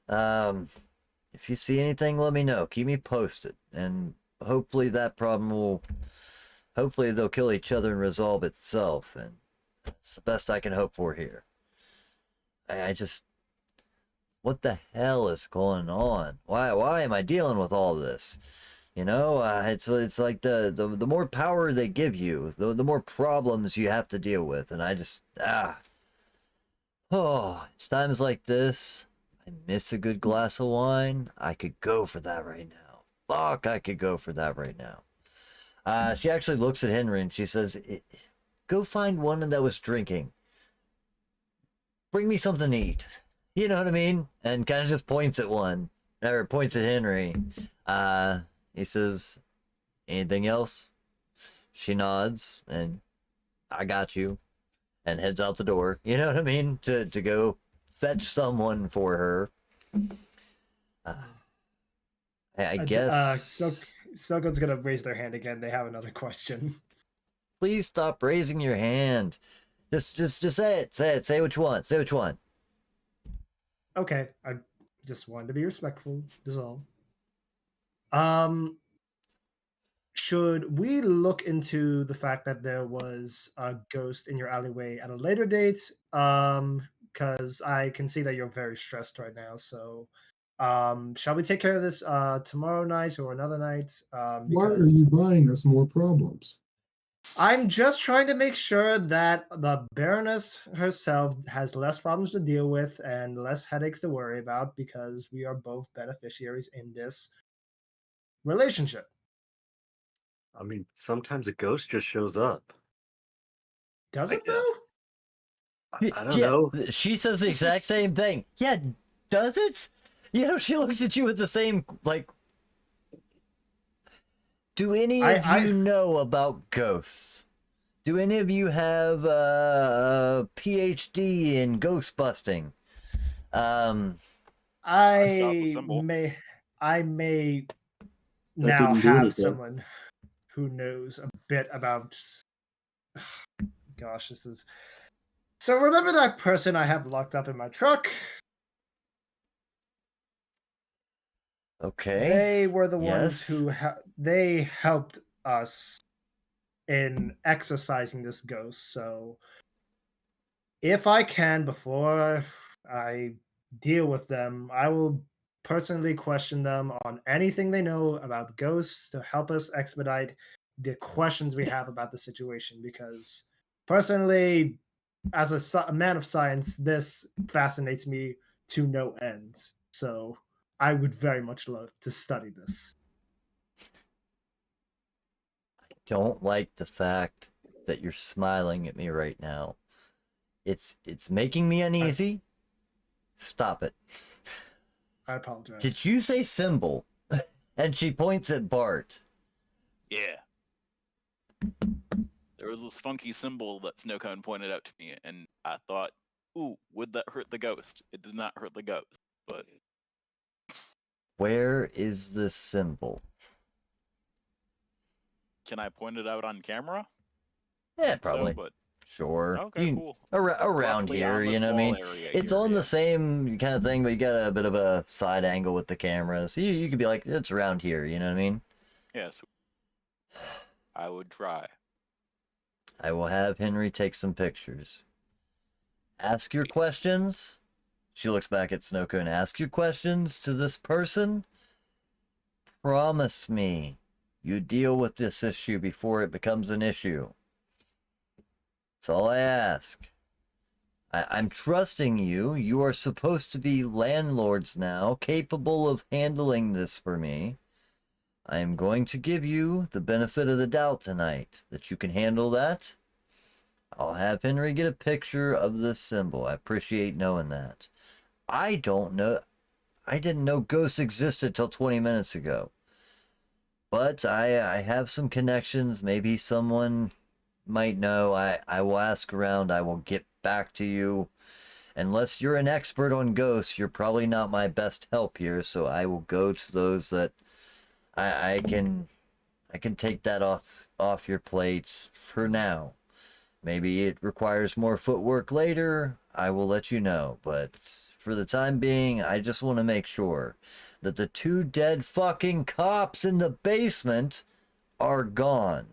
If you see anything, let me know. Keep me posted, and hopefully hopefully they'll kill each other and resolve itself, and that's the best I can hope for here. I just, what the hell is going on? Why am I dealing with all this? It's like the more power they give you, the more problems you have to deal with, and I just it's times like this. I miss a good glass of wine. I could go for that right now. Fuck, I could go for that right now. She actually looks at Henry and she says, go find one that was drinking. Bring me something to eat. You know what I mean? And kind of just points at one. Or points at Henry. He says, anything else? She nods and I got you. And heads out the door. You know what I mean? To go fetch someone for her. I guess.
Snowcone's gonna raise their hand again. They have another question.
Please stop raising your hand. Just say it. Say it. Say what you want. Say what you want.
Okay, I just wanted to be respectful. That's all. Should we look into the fact that there was a ghost in your alleyway at a later date? Because I can see that you're very stressed right now. So, shall we take care of this tomorrow night or another night?
Why are you buying us more problems?
I'm just trying to make sure that the Baroness herself has less problems to deal with and less headaches to worry about, because we are both beneficiaries in this. relationship.
I mean, sometimes a ghost just shows up.
Does
I
it
guess.
though?
I don't
Yeah,
know.
she says the exact same thing. Yeah, does it? You know, she looks at you with the same, like, do any of you know about ghosts? Do any of you have a PhD in ghost busting?
I saw the symbol.
I may
That
now
didn't do
have
anything.
someone who knows a bit about. Gosh, this is. So remember that person I have locked up in my truck?
Okay.
They were the ones
Yes.
who they helped us in exorcising this ghost. So if I can, before I deal with them, I will personally question them on anything they know about ghosts to help us expedite the questions we have about the situation. Because personally, as a man of science, this fascinates me to no end. So I would very much love to study this.
Don't like the fact that you're smiling at me right now. It's making me uneasy. Stop it.
I apologize.
Did you say symbol? And she points at Bart.
Yeah. There was this funky symbol that Snowcone pointed out to me, and I thought, ooh, would that hurt the ghost? It did not hurt the ghost, but...
Where is the symbol?
Can I point it out on camera?
Yeah, probably.
So, but
Sure.
okay, cool.
Around
Roughly
here,
on
you
this
know what I
wall
mean?
area
It's
here,
on
yeah.
the same kind of thing, but you got a bit of a side angle with the camera. So you could be like, it's around here, you know what I mean?
Yes. I would try.
I will have Henry take some pictures. Ask your questions. She looks back at Snowcone. Ask your questions to this person. Promise me you deal with this issue before it becomes an issue. That's all I ask. I'm trusting you. You are supposed to be landlords now, capable of handling this for me. I am going to give you the benefit of the doubt tonight that you can handle that. I'll have Henry get a picture of this symbol. I appreciate knowing that. I don't know. I didn't know ghosts existed till 20 minutes ago. But I have some connections. Maybe someone might know. I will ask around. I will get back to you. Unless you're an expert on ghosts, you're probably not my best help here. So I will go to those that I can take that off your plates for now. Maybe it requires more footwork later. I will let you know. But for the time being, I just want to make sure that the 2 dead fucking cops in the basement are gone.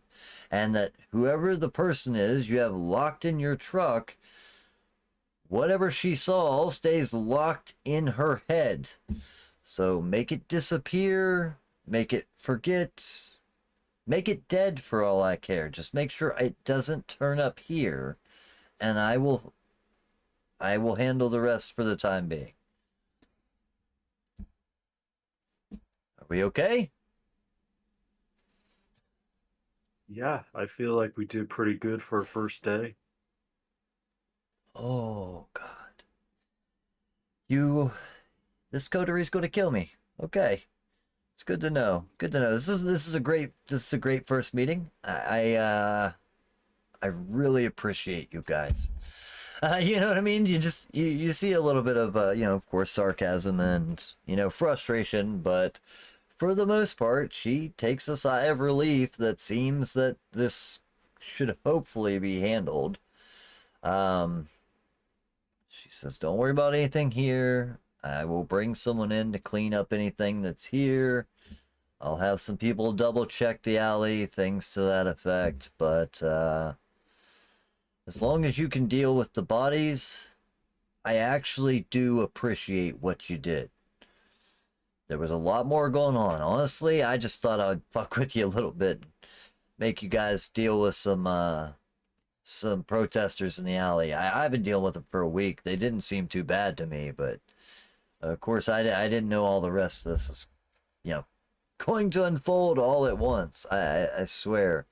And that whoever the person is you have locked in your truck, whatever she saw stays locked in her head. So make it disappear, make it forget, make it dead for all I care. Just make sure it doesn't turn up here, and I will handle the rest for the time being. Are we okay?
Yeah, I feel like we did pretty good for a first day.
Oh God. This coterie is going to kill me. Okay. It's good to know. Good to know. This is a great first meeting. I really appreciate you guys. You know what I mean? You see a little bit of of course sarcasm and frustration, but for the most part, she takes a sigh of relief that seems that this should hopefully be handled. She says, "Don't worry about anything here. I will bring someone in to clean up anything that's here. I'll have some people double check the alley, things to that effect. But as long as you can deal with the bodies, I actually do appreciate what you did. There was a lot more going on. Honestly, I just thought I would fuck with you a little bit, make you guys deal with some protesters in the alley. I've been dealing with them for a week. They didn't seem too bad to me, but of course I didn't know all the rest of this was, going to unfold all at once. I swear.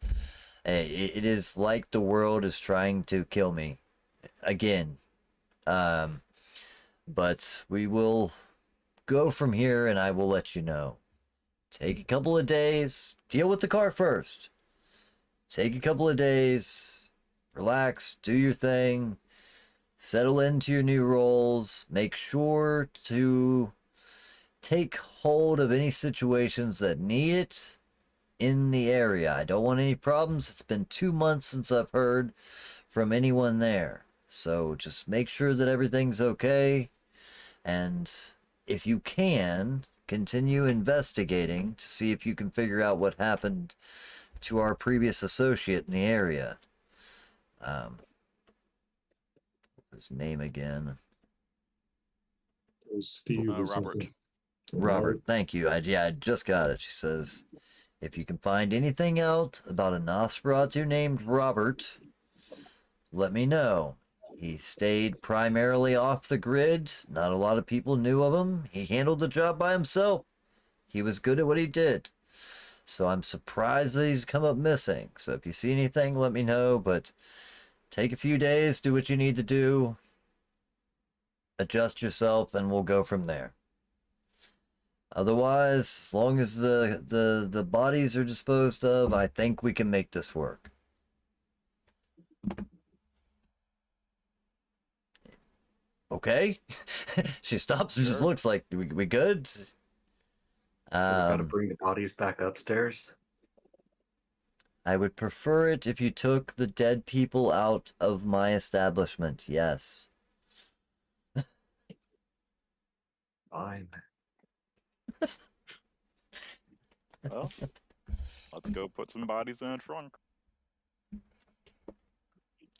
It is like the world is trying to kill me again. But we will go from here, and I will let you know. Take a couple of days. Deal with the car first. Take a couple of days. Relax. Do your thing. Settle into your new roles. Make sure to take hold of any situations that need it in the area. I don't want any problems. It's been 2 months since I've heard from anyone there. So just make sure that everything's okay. And if you can, continue investigating to see if you can figure out what happened to our previous associate in the area. His name again.
It was Steve or
Robert.
something.
Robert, thank you. I just got it. She says, if you can find anything out about a Nosferatu named Robert, let me know. He stayed primarily off the grid. Not a lot of people knew of him. He handled the job by himself. He was good at what he did. So I'm surprised that he's come up missing. So if you see anything, let me know. But take a few days, do what you need to do. Adjust yourself, and we'll go from there. Otherwise, as long as the bodies are disposed of, I think we can make this work. Okay. She stops and just
Sure.
looks like, we good?
So we gotta bring the bodies back upstairs.
I would prefer it if you took the dead people out of my establishment, yes.
Fine.
Well, let's go put some bodies in a trunk.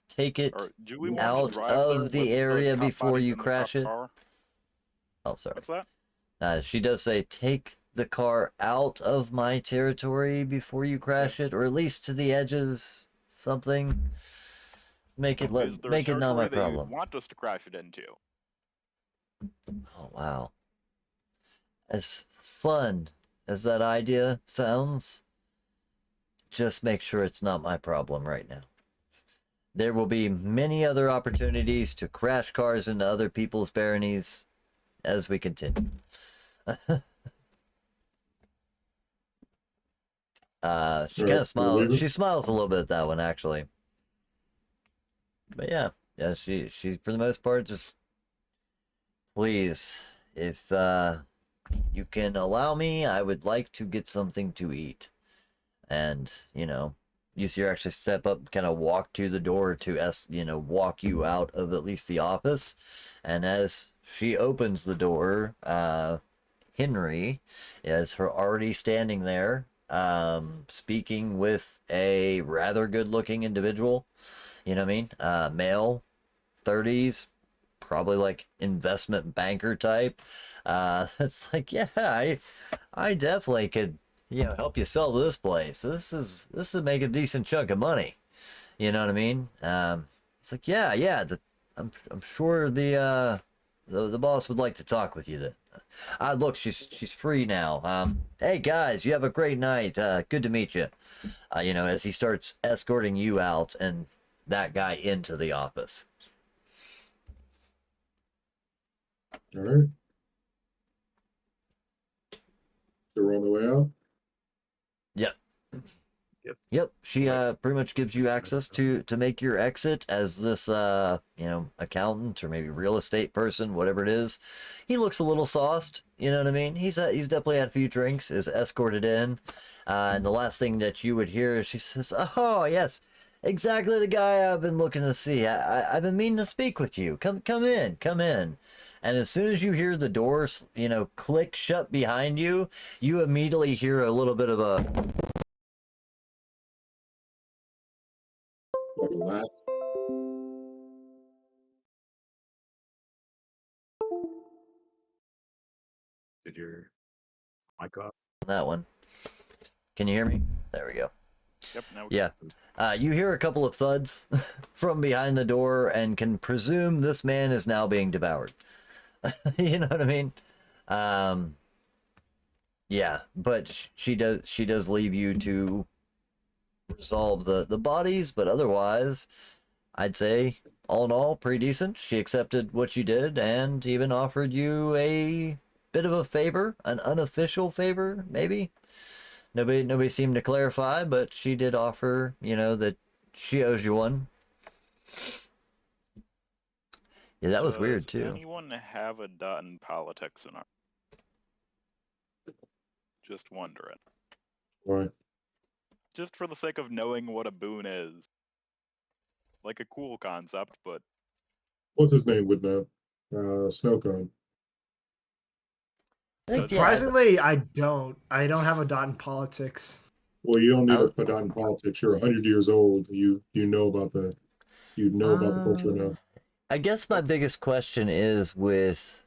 Take it
Or do we want
out
to drive
of
there
the
with
area
cop
before
bodies
you
in the cop
crash it.
car?
Oh, sorry.
What's that?
She does say take the car out of my territory before you crash it, or at least to the edges, something. Make it
Is there
make
a
it not my
territory that you
problem.
want us to crash it into?
Oh wow. As fun as that idea sounds, just make sure it's not my problem right now. There will be many other opportunities to crash cars into other people's baronies as we continue. She
All
kind
right,
of smiles.
leaving?
She smiles a little bit at that one, actually. But yeah, she's for the most part just, please, if you can allow me, I would like to get something to eat. And, you see her actually step up, kind of walk to the door to, walk you out of at least the office. And as she opens the door, Henry is her already standing there, speaking with a rather good-looking individual. You know what I mean? Male, 30s, probably like investment banker type. It's like, yeah, I definitely could, help you sell this place. This would make a decent chunk of money. You know what I mean? It's like, yeah. I'm sure the boss would like to talk with you. Then, look, she's free now. Hey guys, you have a great night. Good to meet you. As he starts escorting you out and that guy into the office.
All right. So we're on the way out?
Yep.
Yep.
Yep. She
Right.
pretty much gives you access to make your exit as this accountant or maybe real estate person, whatever it is. He looks a little sauced, you know what I mean? He's definitely had a few drinks, is escorted in. And the last thing that you would hear is she says, "Oh, yes. Exactly the guy I've been looking to see. I've been meaning to speak with you. Come in." And as soon as you hear the doors, click shut behind you, you immediately hear a little bit of a
Like a lap?
Did your mic off?
that one. Can you hear me? There we go.
Yep. Now.
Yeah. You hear a couple of thuds from behind the door and can presume this man is now being devoured. You know what I mean? Yeah, but she does leave you to resolve the bodies, but otherwise, I'd say all in all, pretty decent. She accepted what you did and even offered you a bit of a favor, an unofficial favor, maybe. Nobody seemed to clarify, but she did offer, that she owes you one. Yeah, that was weird
Does
too.
anyone have a dot in politics in our? Just wondering.
Right.
Just for the sake of knowing what a boon is. Like a cool concept, but
What's his name with that? Snowcone.
I think,
Does it?
yeah,
Surprisingly, I don't. I don't have a dot in politics.
Well, you don't need
I,
to put on politics. You're 100 years old. You know about the culture now.
I guess my biggest question is with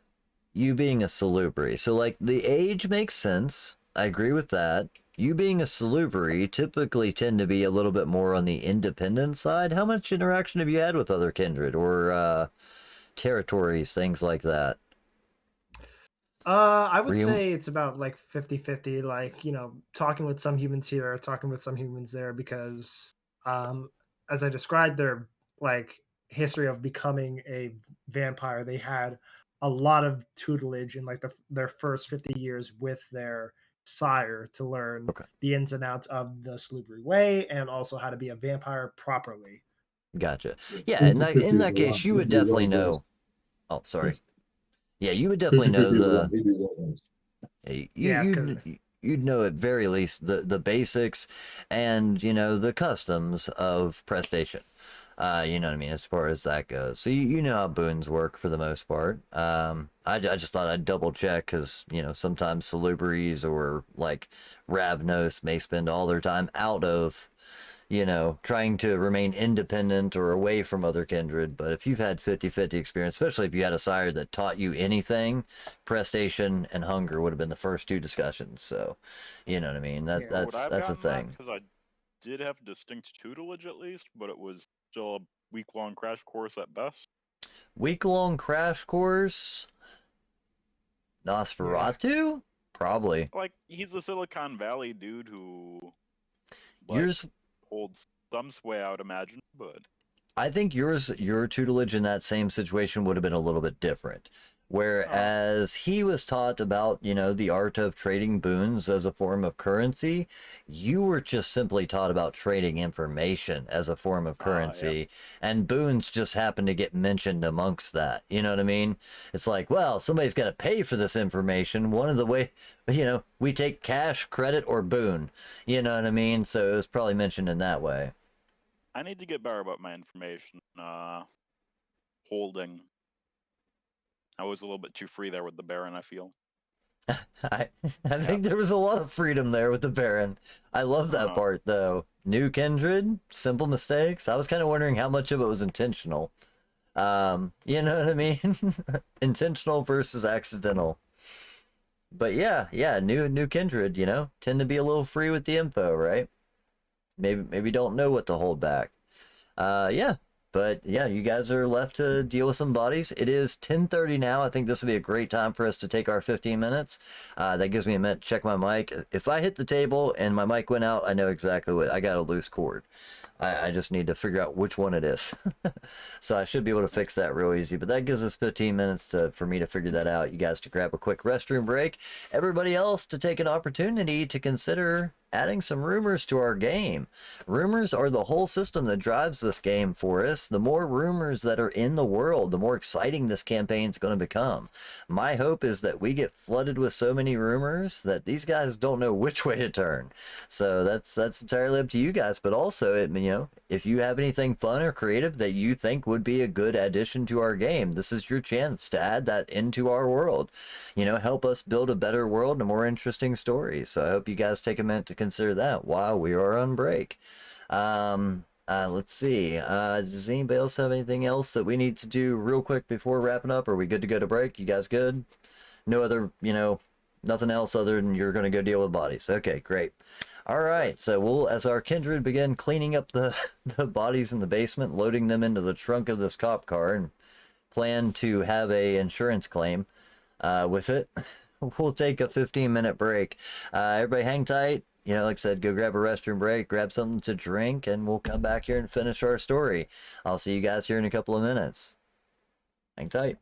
you being a salubri. So, like, the age makes sense. I agree with that. You being a salubri typically tend to be a little bit more on the independent side. How much interaction have you had with other kindred or territories, things like that?
I
Were
would
you
say it's about like 50-50, like, talking with some humans here, talking with some humans there, because as I described their like history of becoming a vampire, they had a lot of tutelage in like their first 50 years with their sire to learn
okay?
the ins and outs of the Slubry way and also how to be a vampire properly.
Gotcha. Yeah, in
50-50
in
is a
that
lot.
case, you
He'd
would
be
definitely
well
know.
versed.
Oh, sorry. Yeah, you would definitely know
50-50 is a lot.
the
He'd be well versed.
Yeah, because
you'd know at very least the basics and the customs of prestation. You know what I mean, as far as that goes. So you know how boons work for the most part. I just thought I'd double check because sometimes salubries or like Ravnos may spend all their time out of trying to remain independent or away from other kindred. But if you've had 50-50 experience, especially if you had a sire that taught you anything, prestation and hunger would have been the first two discussions. So, you know what I mean?
yeah.
would I have
That's a
gotten that?
thing.
Because I did have distinct tutelage at least, but it was still a week-long crash course at best.
Week-long crash course?
Yeah.
Nosferatu? Probably.
Like, he's a Silicon Valley dude who, like,
Yours,
holds some sway, I would imagine, but
I think your tutelage in that same situation would have been a little bit different. Whereas he was taught about, the art of trading boons as a form of currency, you were just simply taught about trading information as a form of
yeah.
currency, and boons just happened to get mentioned amongst that. You know what I mean? It's like, well, somebody's got to pay for this information. One of the way, we take cash, credit, or boon. You know what I mean? So it was probably mentioned in that way.
I need to get better about my information holding. I was a little bit too free there with the Baron, I feel.
I think there was a lot of freedom there with the Baron. I love that part though. New kindred, simple mistakes. I was kind of wondering how much of it was intentional. You know what I mean? Intentional versus accidental. But yeah, new kindred, tend to be a little free with the info, right? Maybe don't know what to hold back. Yeah. But yeah, you guys are left to deal with some bodies. It is 10:30 now. I think this would be a great time for us to take our 15 minutes. That gives me a minute to check my mic. If I hit the table and my mic went out, I know exactly what I got, a loose cord. I just need to figure out which one it is. So I should be able to fix that real easy. But that gives us 15 minutes for me to figure that out. You guys to grab a quick restroom break. Everybody else to take an opportunity to consider adding some rumors to our game. Rumors are the whole system that drives this game for us. The more rumors that are in the world, the more exciting this campaign is going to become. My hope is that we get flooded with so many rumors that these guys don't know which way to turn. So that's entirely up to you guys. But also, if you have anything fun or creative that you think would be a good addition to our game, this is your chance to add that into our world. Help us build a better world and a more interesting story. So I hope you guys take a minute to consider that while we are on break. Let's see. Does anybody else have anything else that we need to do real quick before wrapping up? Are we good to go to break? You guys good? No other, nothing else other than you're going to go deal with bodies. Okay, great. All right. So we'll, as our kindred begin cleaning up the bodies in the basement, loading them into the trunk of this cop car, and plan to have a insurance claim with it. we'll take a 15-minute break. Everybody hang tight. You know, like I said, go grab a restroom break, grab something to drink, and we'll come back here and finish our story. I'll see you guys here in a couple of minutes. Hang tight.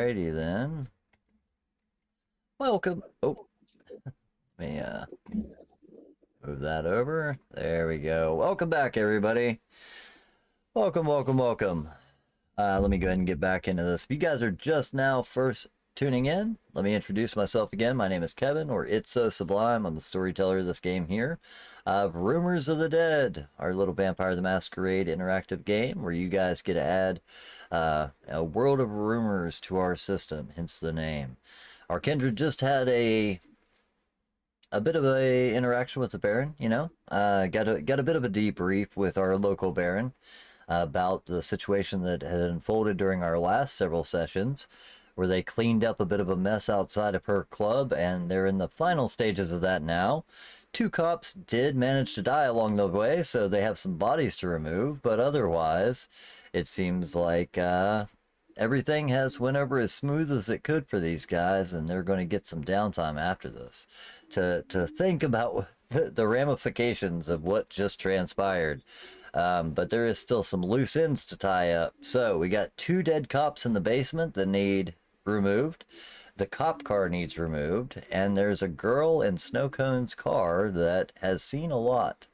Alrighty then. Welcome. Oh, let me move that over. There we go. Welcome back, everybody. Welcome, welcome, welcome. Let me go ahead and get back into this. If you guys are just now first tuning in, let me introduce myself again. My name is Kevin, or It's So Sublime. I'm the storyteller of this game here. Rumors of the Dead, our little Vampire the Masquerade interactive game where you guys get to add a world of rumors to our system, hence the name. Our kindred just had a bit of a interaction with the Baron, you know, got a bit of a debrief with our local Baron about the situation that had unfolded during our last several sessions, where they cleaned up a bit of a mess outside of her club, and they're in the final stages of that now. 2 cops did manage to die along the way, so they have some bodies to remove, but otherwise, it seems like everything has went over as smooth as it could for these guys, and they're going to get some downtime after this to think about the ramifications of what just transpired. But there is still some loose ends to tie up. So we got 2 dead cops in the basement that need removed. The cop car needs removed, and there's a girl in Snowcone's car that has seen a lot.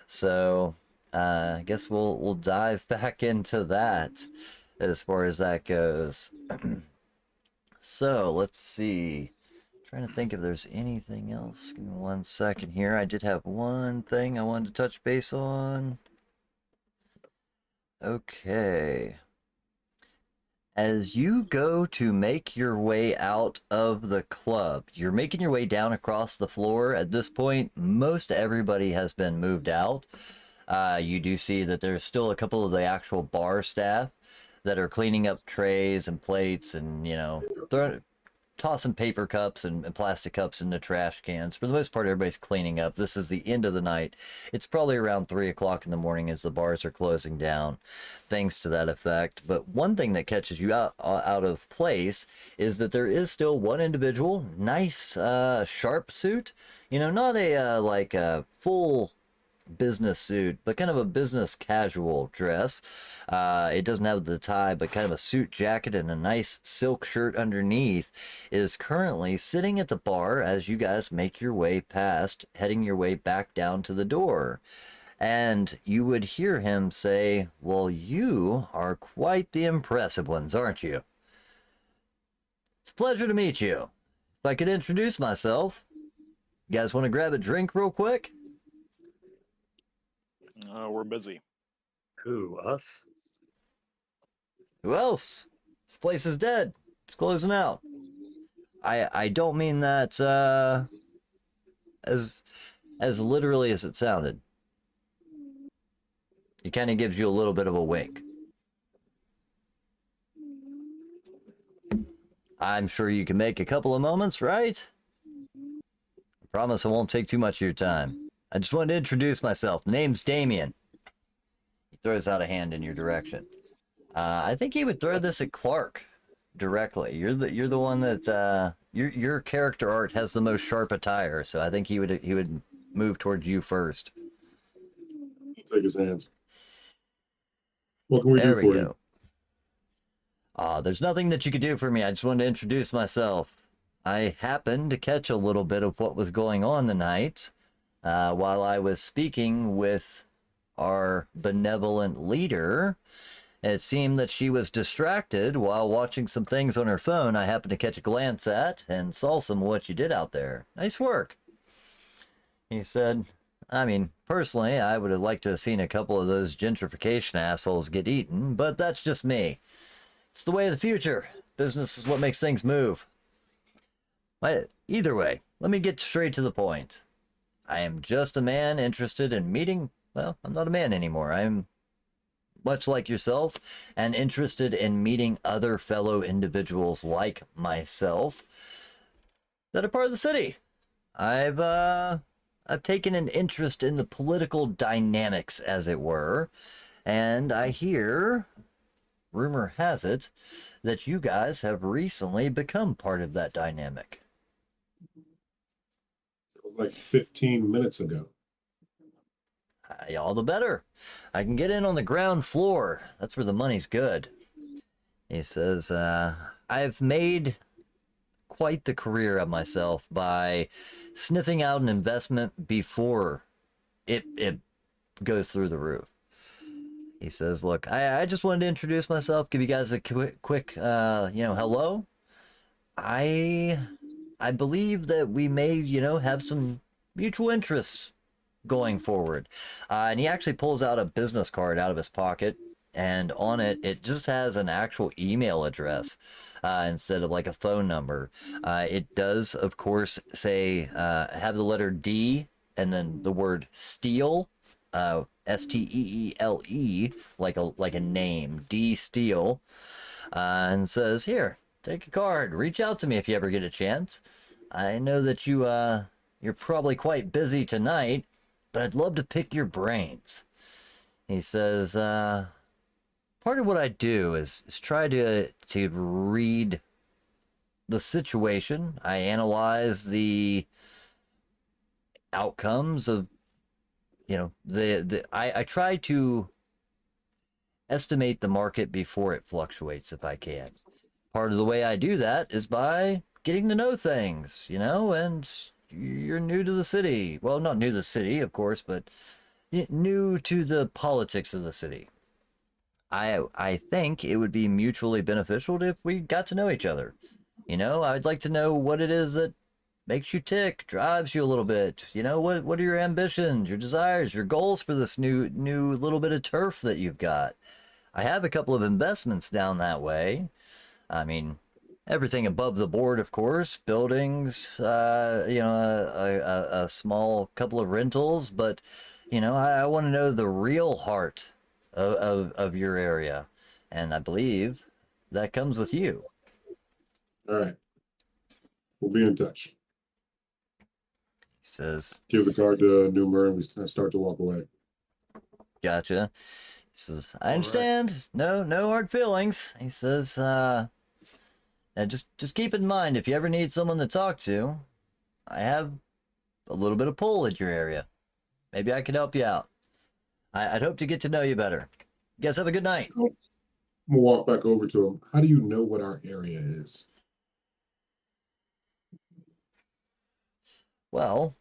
So I guess we'll dive back into that as far as that goes. So let's see. Trying to think if there's anything else. Give me 1 second here. I did have one thing I wanted to touch base on. Okay. As you go to make your way out of the club, you're making your way down across the floor. At this point, most everybody has been moved out. You do see that there's still a couple of the actual bar staff that are cleaning up trays and plates and, you know, tossing paper cups and plastic cups into trash cans. For the most part, everybody's cleaning up. This is the end of the night. It's probably around 3 o'clock in the morning as the bars are closing down, things to that effect. But one thing that catches you out of place is that there is still one individual, nice sharp suit, you know, not a like a full business suit, but kind of a business casual dress. It doesn't have the tie, but kind of a suit jacket and a nice silk shirt underneath, is currently sitting at the bar as you guys make your way past, heading your way back down to the door. And you would hear him say, "Well, you are quite the impressive ones, aren't you? It's a pleasure to meet you. If I could introduce myself, you guys want to grab a drink real quick?"
We're busy.
Who, us?
Who else? This place is dead. It's closing out. I don't mean that as literally as it sounded. He kind of gives you a little bit of a wink. I'm sure you can make a couple of moments, right? I promise I won't take too much of your time. I just wanted to introduce myself. The name's Damien. He throws out a hand in your direction. I think he would throw this at Clark directly. You're the one that your character art has the most sharp attire, so I think he would move towards you first.
Take his hand. What can we
There
do
we
for you?
go. There's nothing that you could do for me. I just wanted to introduce myself. I happened to catch a little bit of what was going on tonight while I was speaking with our benevolent leader. It seemed that she was distracted while watching some things on her phone I happened to catch a glance at and saw some of what you did out there. Nice work. He said, I mean, personally, I would have liked to have seen a couple of those gentrification assholes get eaten, but that's just me. It's the way of the future. Business is what makes things move. Either way, let me get straight to the point. I am just a man interested in meeting, well, I'm not a man anymore. I'm much like yourself and interested in meeting other fellow individuals like myself that are part of the city. I've taken an interest in the political dynamics, as it were, and I hear, rumor has it, that you guys have recently become part of that dynamic.
It was like 15 minutes ago.
All the better. I can get in on the ground floor. That's where the money's good. He says, I've made quite the career of myself by sniffing out an investment before it goes through the roof. He says, look, I just wanted to introduce myself, give you guys a quick hello. I believe that we may, have some mutual interests going forward. And he actually pulls out a business card out of his pocket, and on it, it just has an actual email address instead of like a phone number. It does, of course, say, have the letter D and then the word Steele, Steele, like a name, D Steele, and says, here, take a card. Reach out to me if you ever get a chance. I know that you're probably quite busy tonight, but I'd love to pick your brains. He says, part of what I do is try to read the situation. I analyze the outcomes of, I try to estimate the market before it fluctuates if I can. Part of the way I do that is by getting to know things, and you're new to the city. Well, not new to the city, of course, but new to the politics of the city. I think it would be mutually beneficial if we got to know each other. I'd like to know what it is that makes you tick, drives you a little bit. What are your ambitions, your desires, your goals for this new little bit of turf that you've got? I have a couple of investments down that way. I mean, everything above the board, of course, buildings, a small couple of rentals, but, I want to know the real heart of your area. And I believe that comes with you.
All right. We'll be in touch.
He says,
Give the card to Newmer and we start to walk away.
gotcha. He says, I
All
understand. No hard feelings. He says, just keep in mind, if you ever need someone to talk to, I have a little bit of pull at your area. Maybe I could help you out. I'd hope to get to know you better. You guys have a good night.
I'm gonna walk back over to him. How do you know what our area is?
Well,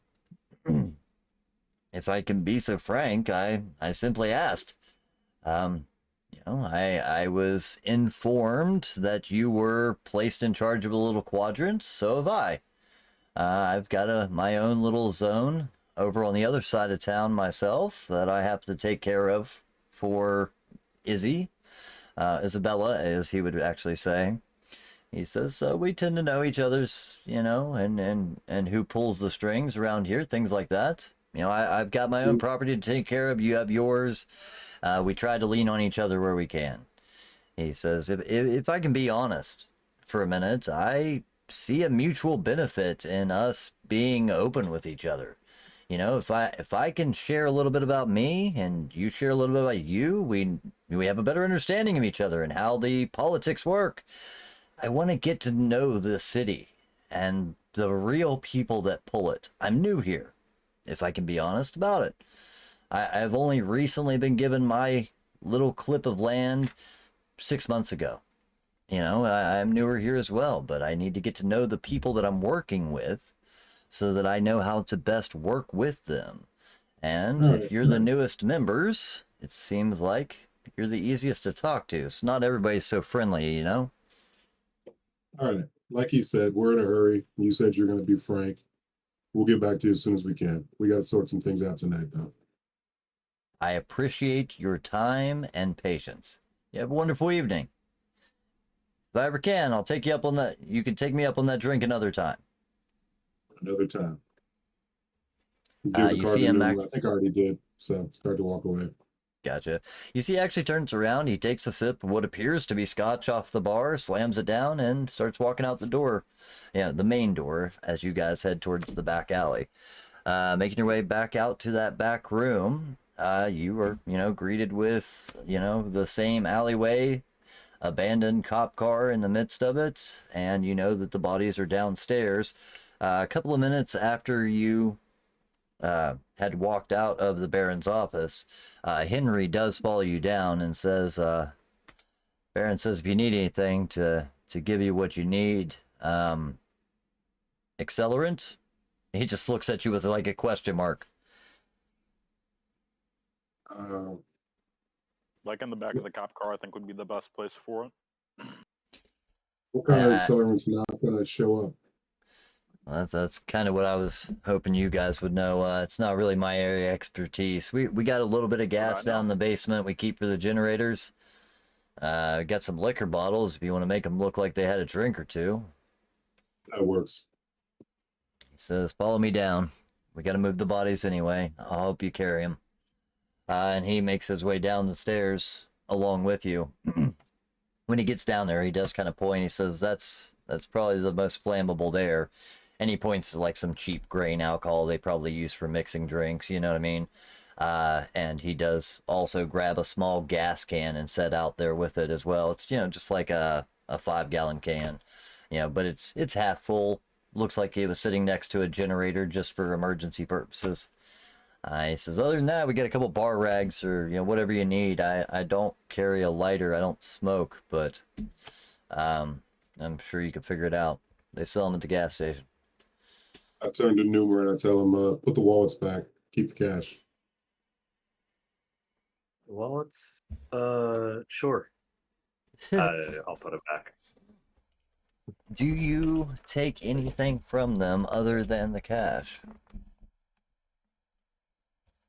if I can be so frank, I simply asked. I was informed that you were placed in charge of a little quadrant, so have I. I've got my own little zone over on the other side of town myself that I have to take care of for Isabella, as he would actually say. He says, so we tend to know each other's, and who pulls the strings around here, things like that. I've got my own property to take care of. You have yours. We try to lean on each other where we can. He says, if I can be honest for a minute, I see a mutual benefit in us being open with each other. If I can share a little bit about me and you share a little bit about you, we have a better understanding of each other and how the politics work. I want to get to know the city and the real people that pull it. I'm new here, if I can be honest about it. I've only recently been given my little clip of land 6 months ago. I'm newer here as well, but I need to get to know the people that I'm working with so that I know how to best work with them. And if you're the newest members, it seems like you're the easiest to talk to. So not everybody's so friendly,
All right. Like he said, we're in a hurry. You said you're going to be frank. We'll get back to you as soon as we can. We got to sort some things out tonight, though.
I appreciate your time and patience. You have a wonderful evening. If I ever can, I'll take you up on that. You can take me up on that drink another time.
Another time. Give the
You
card
see
to
him
Newmer. I think I already did. So start to walk away.
Gotcha. You see, he actually turns around, he takes a sip of what appears to be scotch off the bar, slams it down, and starts walking out the door. Yeah, the main door, as you guys head towards the back alley. Making your way back out to that back room, you are, greeted with, the same alleyway, abandoned cop car in the midst of it, and you know that the bodies are downstairs. A couple of minutes after you had walked out of the Baron's office, Henry does follow you down and says, Baron says if you need anything to to give you what you need. Accelerant? He just looks at you with like a question mark.
Like in the back of the cop car, I think would be the best place for it.
What kind of
Yeah,
accelerant's not going to show up?
well, that's kind of what I was hoping you guys would know. It's not really my area of expertise. We got a little bit of gas
know.
down in the basement we keep for the generators. Got some liquor bottles if you want to make them look like they had a drink or two.
That works.
He says, follow me down. We got to move the bodies anyway. I'll help you carry them. And he makes his way down the stairs along with you. When he gets down there, he does kind of point. He says, that's probably the most flammable there. And he points to like some cheap grain alcohol they probably use for mixing drinks, you know what I mean? And he does also grab a small gas can and set out there with it as well. It's, just like a 5-gallon can, but it's half full. Looks like he was sitting next to a generator just for emergency purposes. He says, other than that, we got a couple bar rags or, whatever you need. I don't carry a lighter. I don't smoke, but I'm sure you could figure it out. They sell them at the gas station.
I turn to Numer and I tell him, put the wallets back, keep the cash.
Wallets? Sure. I'll put it back.
Do you take anything from them other than the cash?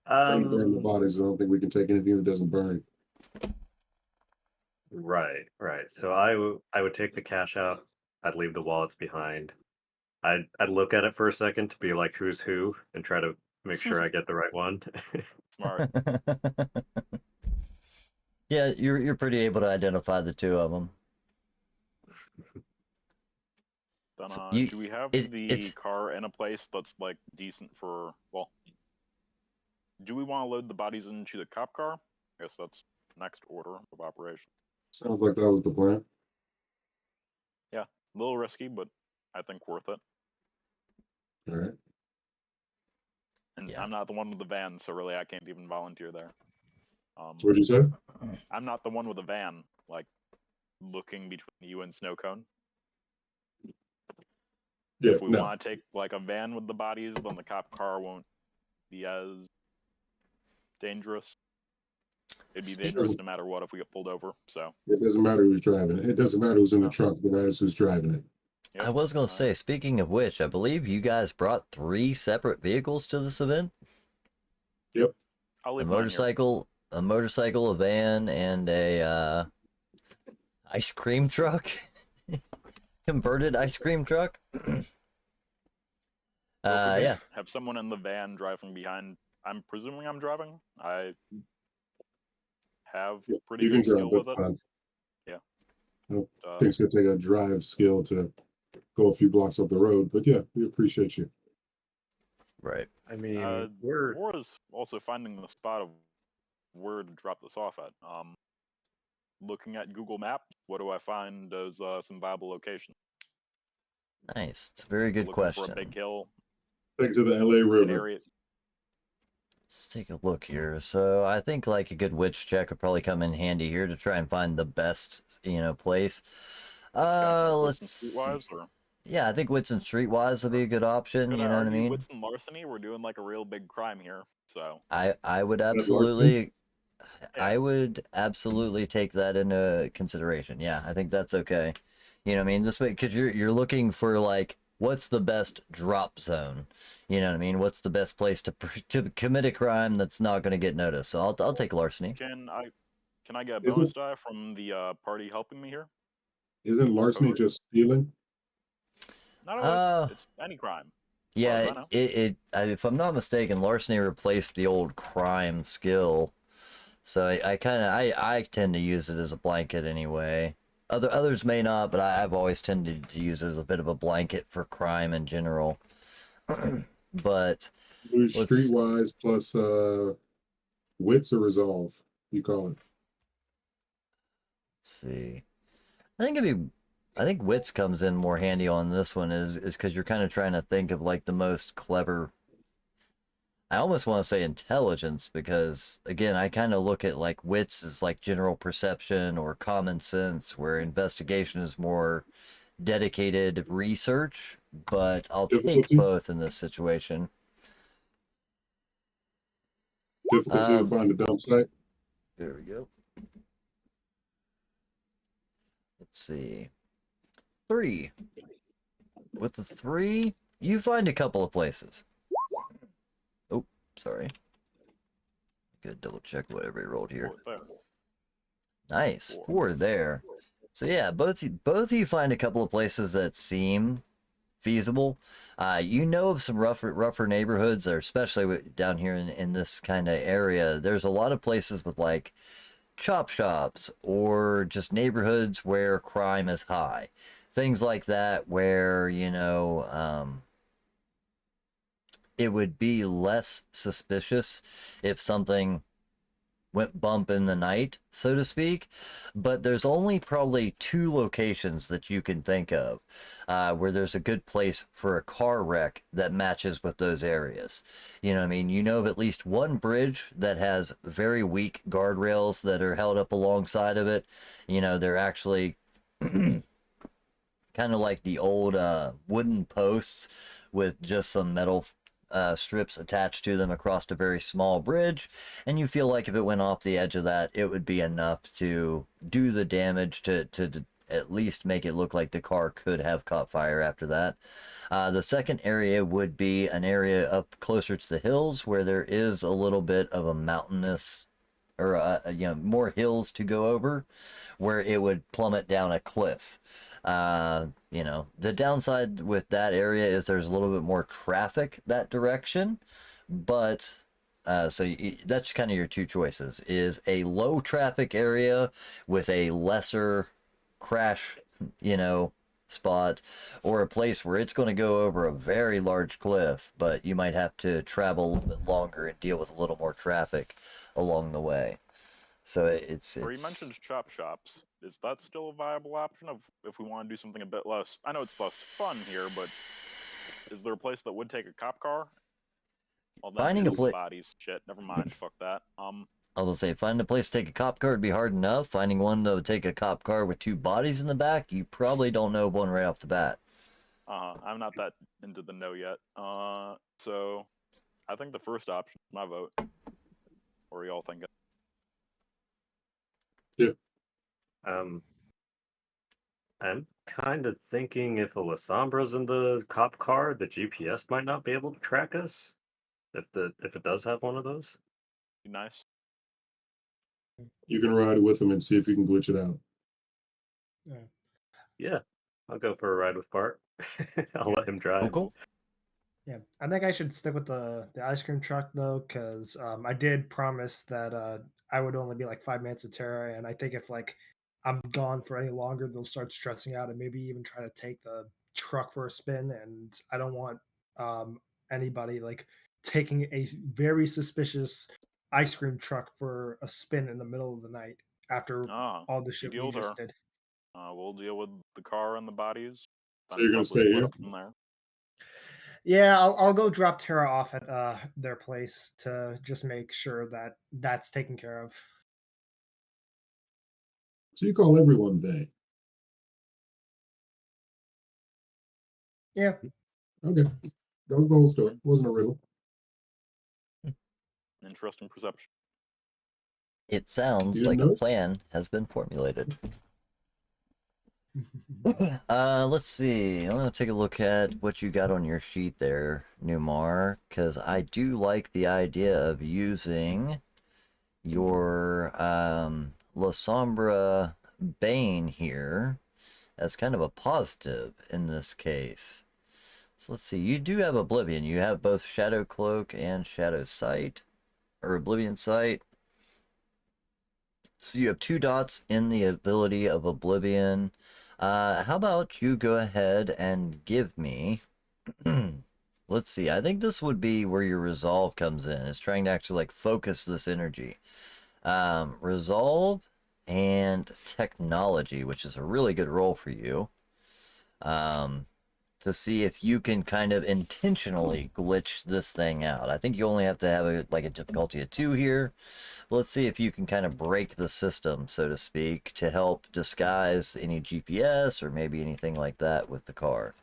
Burn the bodies. I don't think we can take anything that doesn't burn.
Right. So I would take the cash out. I'd leave the wallets behind. I'd look at it for a second to be like who's who and try to make sure I get the right one.
Smart.
Yeah, you're pretty able to identify the two of them.
Then,
So
do we have the car in a place that's like decent for? Well, do we want to load the bodies into the cop car? I guess that's next order of operation.
Sounds like that was the plan.
Yeah, a little risky, but I think worth it.
All right.
And
Yeah.
I'm not the one with the van, so really I can't even volunteer there.
So what'd you say?
I'm not the one with the van, like looking between you and Snowcone.
Yeah,
If we
no.
want to take like a van with the bodies, then the cop car won't be as dangerous. It'd be dangerous no matter what if we get pulled over. So
it doesn't matter who's driving it. It doesn't matter who's in the trunk. It matters who's driving it.
Yep.
I was going to say, speaking of which, I believe you guys brought 3 separate vehicles to this event.
Yep.
I'll
A
leave mine here.
motorcycle, a van, and a ice cream truck. Converted ice cream truck. Yeah.
Have someone in the van driving behind. I'm presuming I'm driving. I have pretty
You
good
can drive.
skill with
That's
it.
fine.
Yeah.
I don't think it's going to take a drive skill to go a few blocks up the road, but yeah, we appreciate you.
Right.
I mean,
more is also finding the spot of where to drop this off at. Looking at Google Maps, what do I find as some viable locations?
Nice. It's a very good question.
For a big hill.
Take to the LA River.
Area.
Let's take a look here. So I think like a good witch check would probably come in handy here to try and find the best, place. Let's see. Yeah, I think wits and streetwise would be a good option.
Could
You know what I mean?
Wits and larceny, we're doing like a real big crime here. So
I would absolutely, I would absolutely take that into consideration. Yeah, I think that's okay. You know what I mean? This way, because you're looking for like what's the best drop zone. You know what I mean? What's the best place to commit a crime that's not going to get noticed? So I'll take larceny.
Can I get a bonus die from the party helping me here?
Isn't larceny just stealing?
Not always. It's any crime.
Yeah, if I'm not mistaken, larceny replaced the old crime skill. So I tend to use it as a blanket anyway. Others may not, but I've always tended to use it as a bit of a blanket for crime in general. But
streetwise plus wits or resolve, you call it.
Let's see. I think wits comes in more handy on this one is because you're kind of trying to think of like the most clever. I almost want to say intelligence because, again, I kind of look at like wits as like general perception or common sense, where investigation is more dedicated research. But I'll take
Difficulty?
both in this situation.
Difficulty to
Um,
find a dump site?
there we go. Let's see. 3. With the 3, you find a couple of places. Oh, sorry. Good, double check whatever he rolled here.
There.
Nice, 4 there. So yeah, both of you find a couple of places that seem feasible. You know of some rougher neighborhoods, or especially down here in this kind of area. There's a lot of places with like chop shops or just neighborhoods where crime is high, things like that, where it would be less suspicious if something went bump in the night, so to speak. But there's only probably 2 locations that you can think of where there's a good place for a car wreck that matches with those areas. You know what I mean? You know of at least one bridge that has very weak guardrails that are held up alongside of it. They're actually kind of like the old wooden posts with just some metal strips attached to them across a very small bridge, and you feel like if it went off the edge of that, it would be enough to do the damage to at least make it look like the car could have caught fire after that. The second area would be an area up closer to the hills where there is a little bit of a mountainous or more hills to go over, where it would plummet down a cliff. The downside with that area is there's a little bit more traffic that direction, but that's kind of your 2 choices: is a low traffic area with a lesser crash, spot, or a place where it's going to go over a very large cliff, but you might have to travel a little bit longer and deal with a little more traffic along the way. So it's
Or you mentioned chop shops. Is that still a viable option if we want to do something a bit less? I know it's less fun here, but is there a place that would take a cop car? Well, then
Finding a
it's
place.
bodies. Shit, never mind. Fuck that.
I will say, finding a place to take a cop car would be hard enough. Finding one that would take a cop car with 2 bodies in the back, you probably don't know one right off the bat.
I'm not that into the know yet. So I think the first option is my vote. What are y'all thinking?
Yeah.
I'm kind of thinking if a Lasombra's in the cop car, the GPS might not be able to track us. If it does have one of those.
Be nice.
You can ride with him and see if you can glitch it out.
Yeah, I'll go for a ride with Bart. I'll let him drive.
Cool.
Yeah, I think I should stick with the ice cream truck though, because I did promise that I would only be like 5 minutes of Terra, and I think if like I'm gone for any longer, they'll start stressing out and maybe even try to take the truck for a spin, and I don't want anybody like taking a very suspicious ice cream truck for a spin in the middle of the night after all the shit
deal
we
there.
just did.
We'll deal with the car and the bodies.
So you're gonna
probably
stay
split
here?
up from there.
Yeah, I'll go drop Terra off at their place to just make sure that that's taken care of.
So you call everyone they.
Yeah.
Okay. That was the whole story. Wasn't a riddle.
Interesting perception.
It
You
sounds
didn't
like a
know?
plan has been formulated. Let's see. I'm gonna take a look at what you got on your sheet there, Numar, because I do like the idea of using your La Sombra Bane here as kind of a positive in this case. So let's see. You do have Oblivion. You have both Shadow Cloak and Shadow Sight, or Oblivion Sight. So you have 2 dots in the ability of Oblivion. How about you go ahead and give me... Let's see. I think this would be where your resolve comes in. Is trying to actually like focus this energy. Resolve and technology, which is a really good role for you. to see if you can kind of intentionally glitch this thing out. I think you only have to have a difficulty of 2 here. Let's see if you can kind of break the system, so to speak, to help disguise any GPS or maybe anything like that with the car.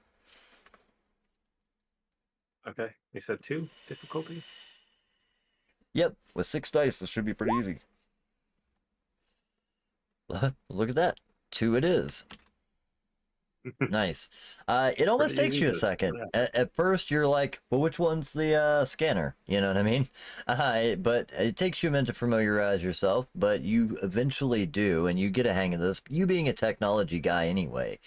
Okay, you said 2 difficulty.
Yep, with 6 dice, this should be pretty easy. Look at that. 2 it is. Nice. It almost
Pretty
takes
easy
you a
to
second.
split
At first, you're like, well, which one's the scanner? You know what I mean? But it takes you a minute to familiarize yourself, but you eventually do, and you get a hang of this. You being a technology guy anyway,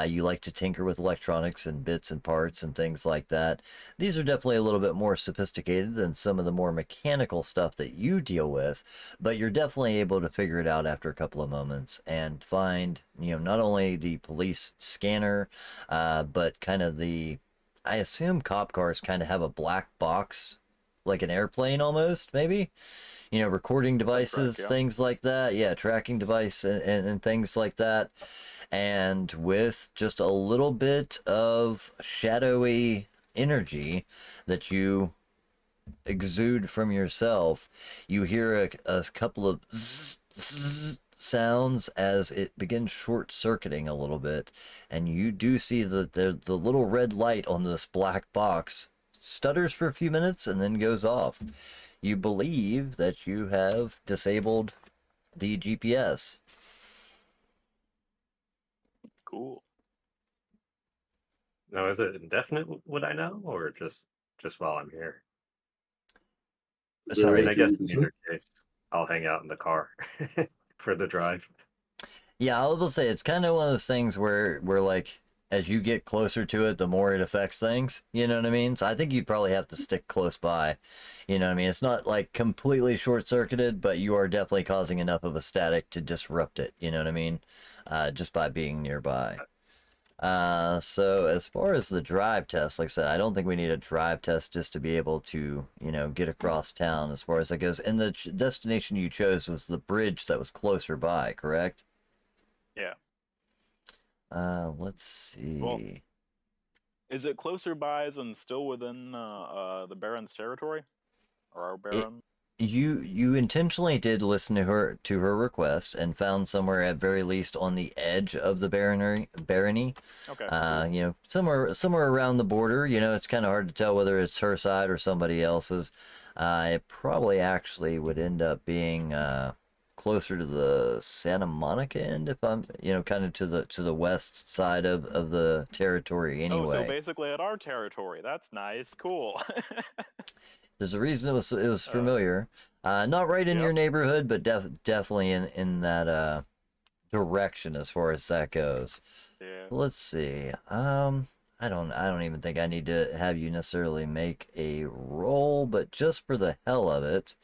you like to tinker with electronics and bits and parts and things like that. These are definitely a little bit more sophisticated than some of the more mechanical stuff that you deal with, but you're definitely able to figure it out after a couple of moments and find, not only the police scanner, but kind of I assume cop cars kind of have a black box, like an airplane almost, maybe? Recording devices,
yeah.
things like that. Yeah, tracking device and things like that. And with just a little bit of shadowy energy that you exude from yourself, you hear a couple of zzz sounds as it begins short-circuiting a little bit, and you do see the little red light on this black box stutters for a few minutes and then goes off. You believe that you have disabled the GPS.
Cool.
Now, is it indefinite? Would I know, or just while I'm here?
Is
I
there
mean,
Sorry.
I
like
guess in
a
either case, I'll hang out in the car for the drive.
Yeah, I will say it's kind of one of those things where like as you get closer to it, the more it affects things. You know what I mean? So I think you'd probably have to stick close by. You know what I mean? It's not like completely short circuited, but you are definitely causing enough of a static to disrupt it. You know what I mean? Just by being nearby. So as far as the drive test, like I said, I don't think we need a drive test just to be able to, get across town as far as that goes. And the destination you chose was the bridge that was closer by, correct?
Yeah.
Let's see.
Well, is it closer by and still within the Baron's territory? Or our
It,
Baron?
you intentionally did listen to her request and found somewhere at very least on the edge of the barony.
Okay. Cool.
Somewhere around the border. It's kind of hard to tell whether it's her side or somebody else's. It probably actually would end up being closer to the Santa Monica end, if I'm, kind of to the west side of the territory
Oh, so
anyway.
basically at our territory. That's nice. Cool.
There's a reason it was familiar. Not right in
Yep.
your neighborhood, but definitely in that direction as far as that goes.
Yeah.
Let's see. I don't even think I need to have you necessarily make a roll, but just for the hell of it,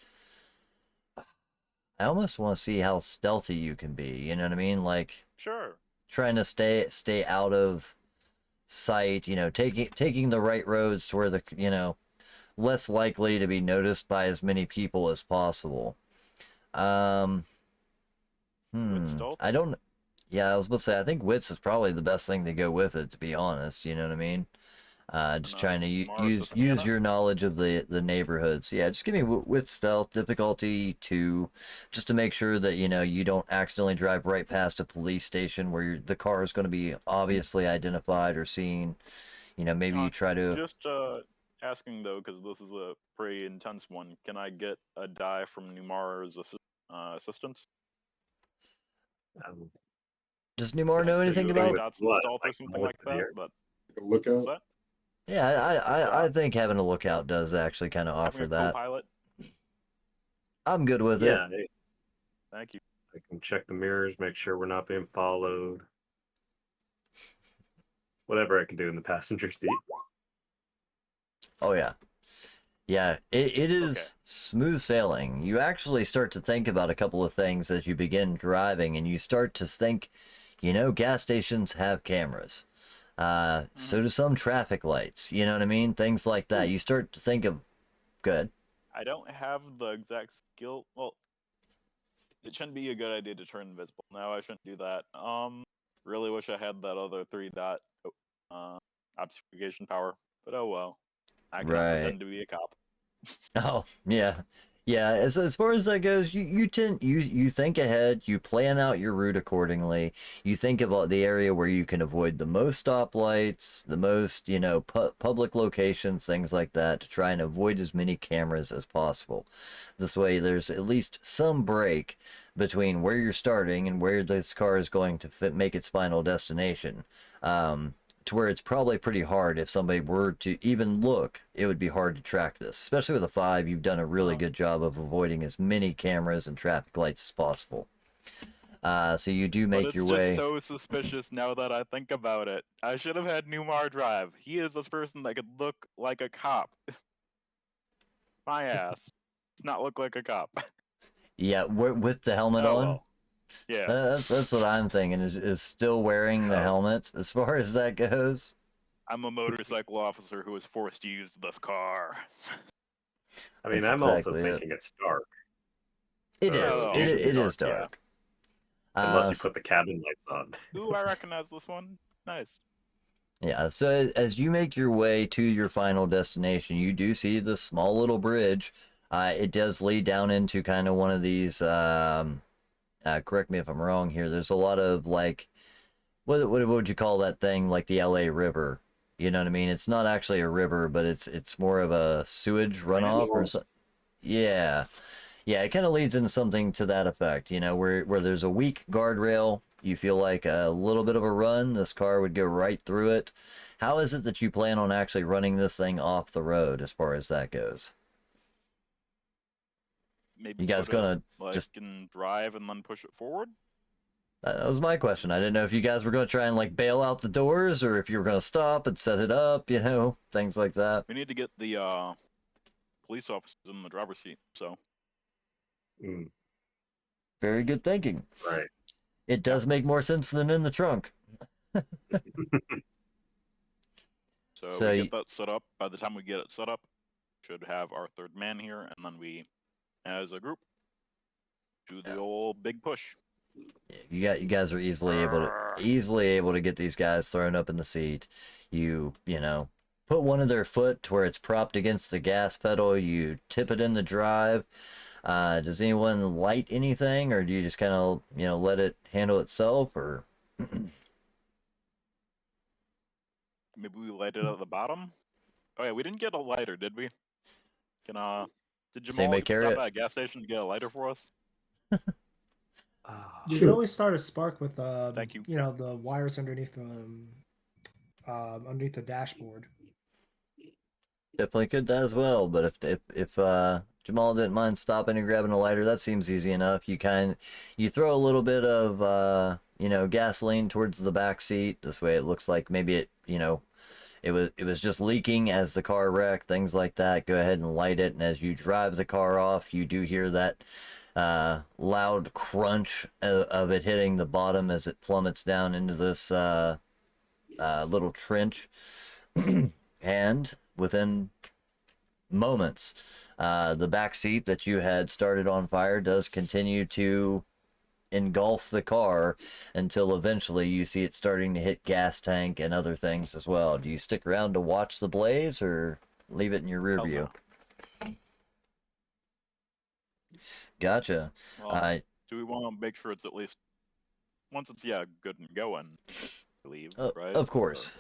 I almost want to see how stealthy you can be. You know what I mean? Like
Sure.
trying to stay out of sight. Taking the right roads to where less likely to be noticed by as many people as possible. Um,
With stealth?
I don't. Yeah, I was about to say I think wits is probably the best thing to go with it. To be honest, you know what I mean. Just trying to
Mars
use
with Indiana?
your knowledge of the neighborhoods. Yeah, just give me wit stealth difficulty 2, just to make sure that you don't accidentally drive right past a police station where the car is going to be obviously identified or seen. Maybe you try to.
Just asking though, because this is a pretty intense one. Can I get a die from Numar's assistance?
Um,
Does Numar know anything
Assisting
about?
with
stats and
what?
stealth or
Like
something
knowledge
like
of the
that.
area?
But
look
what's
out?
that?
Yeah, I
Yeah.
think having a lookout does actually kind of
Having
offer
a
that.
co-pilot.
I'm good with it.
Yeah,
Thank you.
I can check the mirrors, make sure we're not being followed. Whatever I can do in the passenger seat.
Oh yeah. Yeah, it is
Okay.
smooth sailing. You actually start to think about a couple of things as you begin driving, and you start to think, gas stations have cameras. So do some traffic lights. You know what I mean? Things like that. You start to think of good.
I don't have the exact skill. Well, it shouldn't be a good idea to turn invisible. No, I shouldn't do that. Really wish I had that other 3 dot. obfuscation power. But oh well. I cannot
Right.
pretend to be a cop.
Oh, yeah. Yeah, as far as that goes, you think ahead, you plan out your route accordingly. You think about the area where you can avoid the most stoplights, the most, public locations, things like that, to try and avoid as many cameras as possible. This way, there's at least some break between where you're starting and where this car is going to make its final destination. To where it's probably pretty hard if somebody were to even look, it would be hard to track this. Especially with a 5, you've done a really good job of avoiding as many cameras and traffic lights as possible. So you do make your way.
But it's just so suspicious now that I think about it. I should have had Newmar drive. He is this person that could look like a cop. My ass. Does not look like a cop.
Yeah, with the helmet
Oh,
on.
well. Yeah.
That's what I'm thinking is still wearing the helmet as far as that goes.
I'm a motorcycle officer who was forced to use this car.
I mean,
That's
I'm also
exactly it.
thinking it's dark.
It is.
Oh,
It is
yeah.
dark.
Unless you put the cabin lights on.
Ooh, I recognize this one. Nice.
Yeah, so as you make your way to your final destination, you do see this small little bridge. It does lead down into kind of one of these, correct me if I'm wrong here, there's a lot of, like, what would you call that thing, like the LA River? You know what I mean? It's not actually a river, but it's more of a sewage runoff or something. Yeah. Yeah, it kind of leads into something to that effect, where there's a weak guardrail. You feel like a little bit of a run, this car would go right through it. How is it that you plan on actually running this thing off the road as far as that goes?
Maybe
You guys
put it,
gonna
like,
just...
can drive and then push it forward?
That was my question. I didn't know if you guys were going to try and, like, bail out the doors or if you were going to stop and set it up, things like that.
We need to get the police officers in the driver's seat, so.
Very good thinking.
Right.
It does make more sense than in the trunk.
So we get that set up. By the time we get it set up, should have our third man here, and then we, as a group, do the old big push.
You guys are easily able to get these guys thrown up in the seat. You put one of their foot to where it's propped against the gas pedal. You tip it in the drive. Does anyone light anything, or do you just kind of let it handle itself, or?
Maybe we light it at the bottom. Oh yeah, we didn't get a lighter, did we? Did Jamal stop at a gas station to get a lighter for us?
You can always start a spark with
Thank you.
The wires underneath the dashboard.
Definitely could that as well, but if Jamal didn't mind stopping and grabbing a lighter, that seems easy enough. You throw a little bit of gasoline towards the back seat. This way, it looks like maybe it was just leaking as the car wrecked, things like that. Go ahead and light it, and as you drive the car off, you do hear that loud crunch of it hitting the bottom as it plummets down into this little trench. And within moments, the back seat that you had started on fire does continue to engulf the car until eventually you see it starting to hit gas tank and other things as well. Do you stick around to watch the blaze or leave it in your rear view?
No.
Gotcha.
Well, do we want to make sure it's at least once it's good and going, leave, right?
Of course.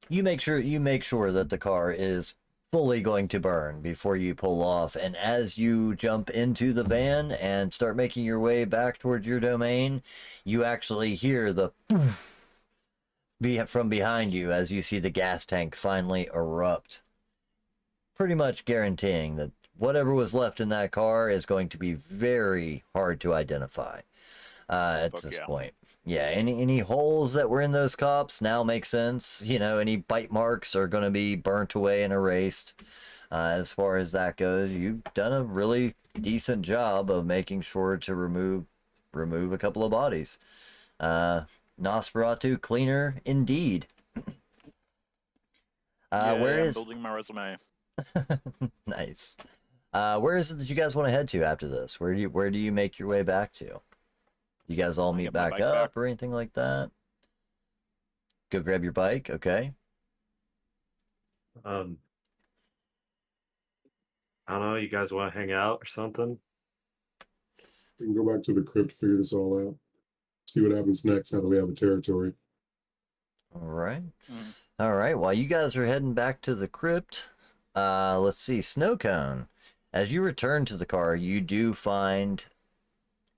You make sure that the car is fully going to burn before you pull off, and as you jump into the van and start making your way back towards your domain, you actually hear the from behind you as you see the gas tank finally erupt, pretty much guaranteeing that whatever was left in that car is going to be very hard to identify at this point. Yeah, any holes that were in those cops now make sense. Any bite marks are going to be burnt away and erased. As far as that goes, you've done a really decent job of making sure to remove a couple of bodies. Nosferatu cleaner indeed.
I'm building my resume.
Nice. Where is it that you guys want to head to after this? Where do you make your way back to? You guys all meet back up or anything like that? go grab your bike. Okay.
I don't know. You guys want to hang out or something?
We can go back to the crypt, figure this all out, see what happens next now that we have a territory.
All right.
Mhm.
All right. While you guys are heading back to the crypt, let's see. Snow cone. As you return to the car, you do find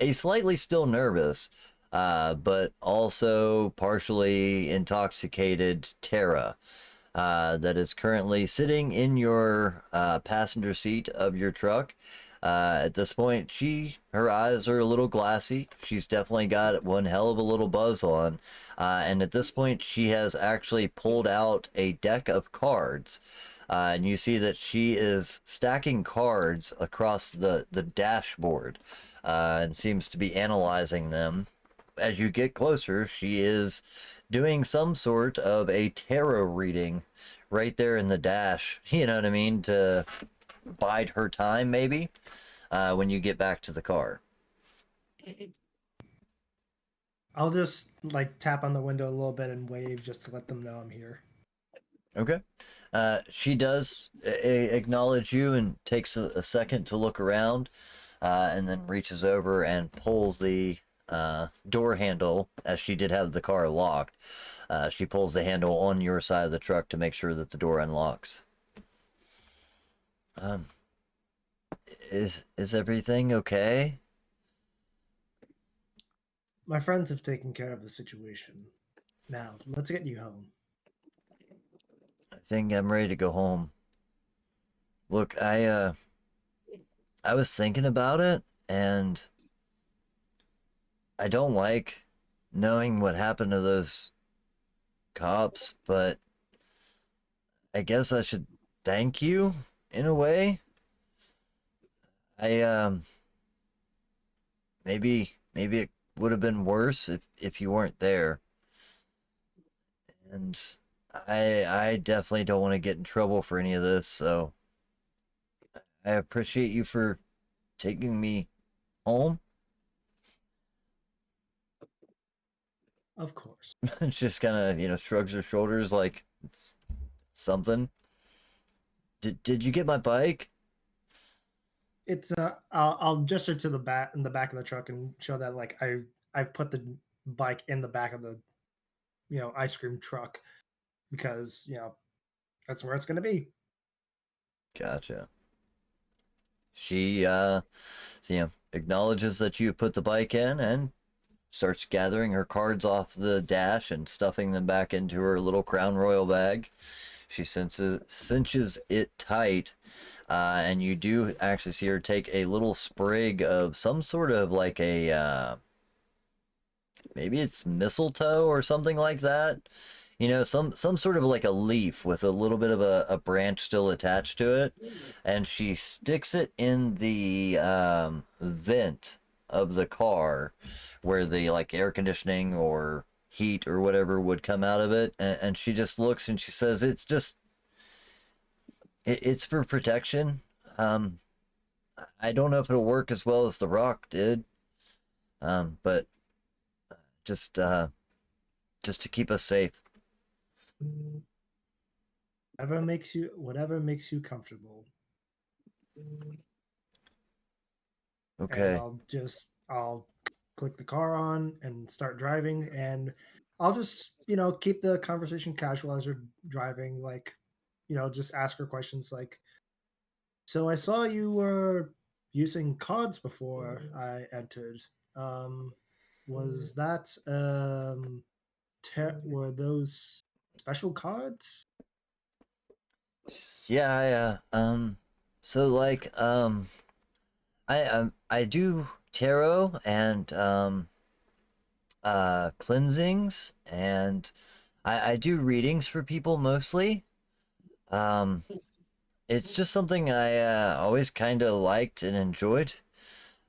a slightly still nervous, but also partially intoxicated Tara. That is currently sitting in your passenger seat of your truck. At this point, her eyes are a little glassy. She's definitely got one hell of a little buzz on. And at this point, she has actually pulled out a deck of cards. And you see that she is stacking cards across the dashboard and seems to be analyzing them. As you get closer, she is doing some sort of a tarot reading right there in the dash, you know what I mean, to bide her time maybe when you get back to the car.
I'll just like tap on the window a little bit and wave just to let them know I'm here.
Okay. She does acknowledge you and takes a second to look around and then reaches over and pulls the door handle, as she did have the car locked. She pulls the handle on your side of the truck to make sure that the door unlocks. Is everything okay?
My friends have taken care of the situation. Now, let's get you home.
I think I'm ready to go home. Look, I was thinking about it, and I don't like knowing what happened to those cops, but I guess I should thank you in a way. I maybe it would have been worse if you weren't there. And I definitely don't want to get in trouble for any of this, so I appreciate you for taking me home.
Of course.
Just kind of, shrugs her shoulders like it's something. Did you get my bike?
It's I'll gesture to the back in the back of the truck and show that like I've put the bike in the back of the ice cream truck because that's where it's gonna be.
Gotcha. She acknowledges that you put the bike in and starts gathering her cards off the dash and stuffing them back into her little Crown Royal bag. She cinches it tight, and you do actually see her take a little sprig of some sort of like a maybe it's mistletoe or something like that. Some sort of like a leaf with a little bit of a branch still attached to it, and she sticks it in the vent of the car where the like air conditioning or heat or whatever would come out of it, and she just looks and she says it's for protection. I don't know if it'll work as well as the rock did, but just to keep us safe.
Whatever makes you comfortable.
Okay.
And I'll click the car on and start driving, and I'll just keep the conversation casual as we're driving, like just ask her questions like, so I saw you were using cards before I entered. Was that were those special cards?
Yeah, so like I do tarot and cleansings, and I do readings for people mostly. Um it's just something I always kind of liked and enjoyed.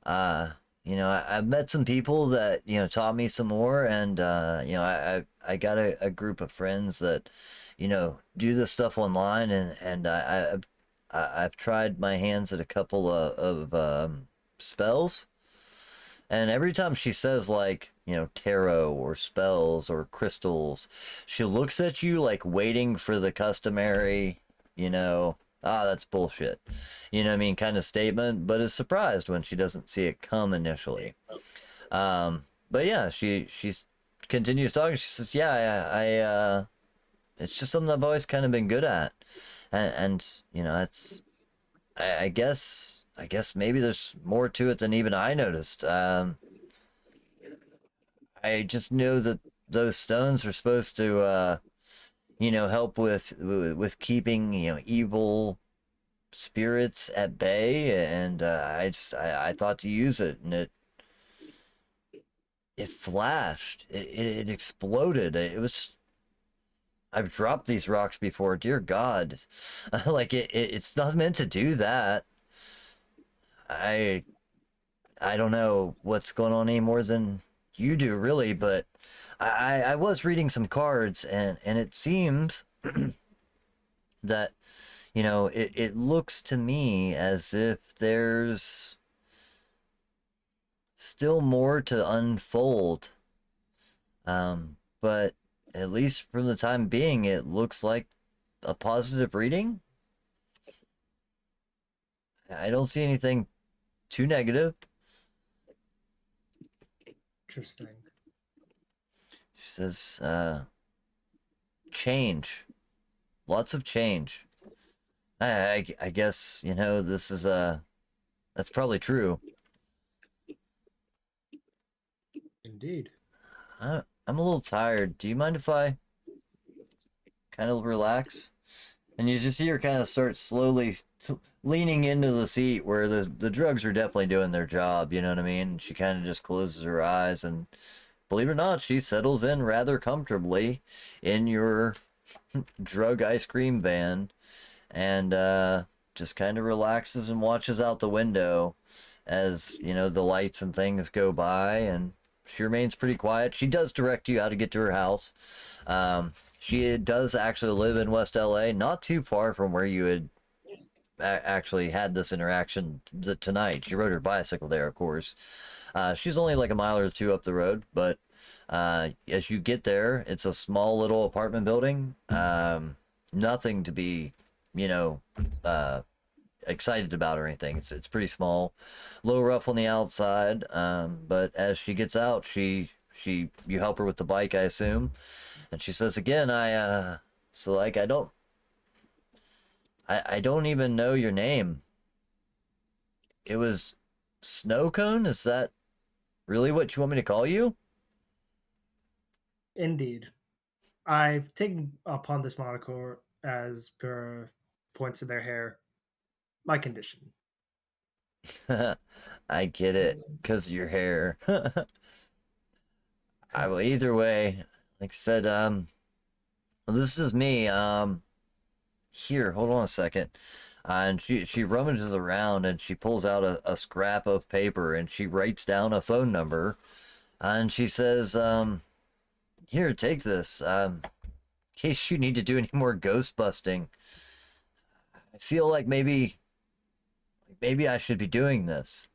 I've met some people that taught me some more, and I got a group of friends that do this stuff online, and I've tried my hands at a couple of spells, and every time she says like tarot or spells or crystals. She looks at you like waiting for the customary, that's bullshit. You know what I mean? Kind of statement, but is surprised when she doesn't see it come initially. But yeah, she's continues talking. She says, "Yeah, I it's just something I've always kind of been good at, and it's I guess maybe there's more to it than even I noticed. I just know that those stones are supposed to help with keeping evil spirits at bay, and I thought to use it, and it flashed, it exploded. It was just, I've dropped these rocks before, dear God. Like it's not meant to do that. I don't know what's going on any more than you do, really, but I was reading some cards, and it seems that it looks to me as if there's still more to unfold, but at least from the time being, it looks like a positive reading. I don't see anything too negative.
Interesting.
She says, change. Lots of change. I guess, this is, that's probably true.
Indeed.
I'm a little tired. Do you mind if I kind of relax? And you just see her kind of start slowly leaning into the seat where the drugs are definitely doing their job, you know what I mean? She kind of just closes her eyes, and believe it or not, she settles in rather comfortably in your drug ice cream van, and just kind of relaxes and watches out the window as the lights and things go by, and she remains pretty quiet. She does direct you how to get to her house. She does actually live in West LA, not too far from where you had actually had this interaction tonight. She rode her bicycle there, of course. She's only like a mile or two up the road, but as you get there, it's a small little apartment building. Nothing to be, excited about or anything. It's pretty small, a little rough on the outside. But as she gets out, you help her with the bike, I assume, and she says again, I don't even know your name. It was Snow Cone? Is that really what you want me to call you?
Indeed. I've taken upon this moniker as per points in their hair my condition.
I get it, because of your hair. Either way, like I said, this is me. Here, hold on a second. And she rummages around, and she pulls out a scrap of paper, and she writes down a phone number, and she says, here, take this, in case you need to do any more ghost busting. I feel like maybe I should be doing this.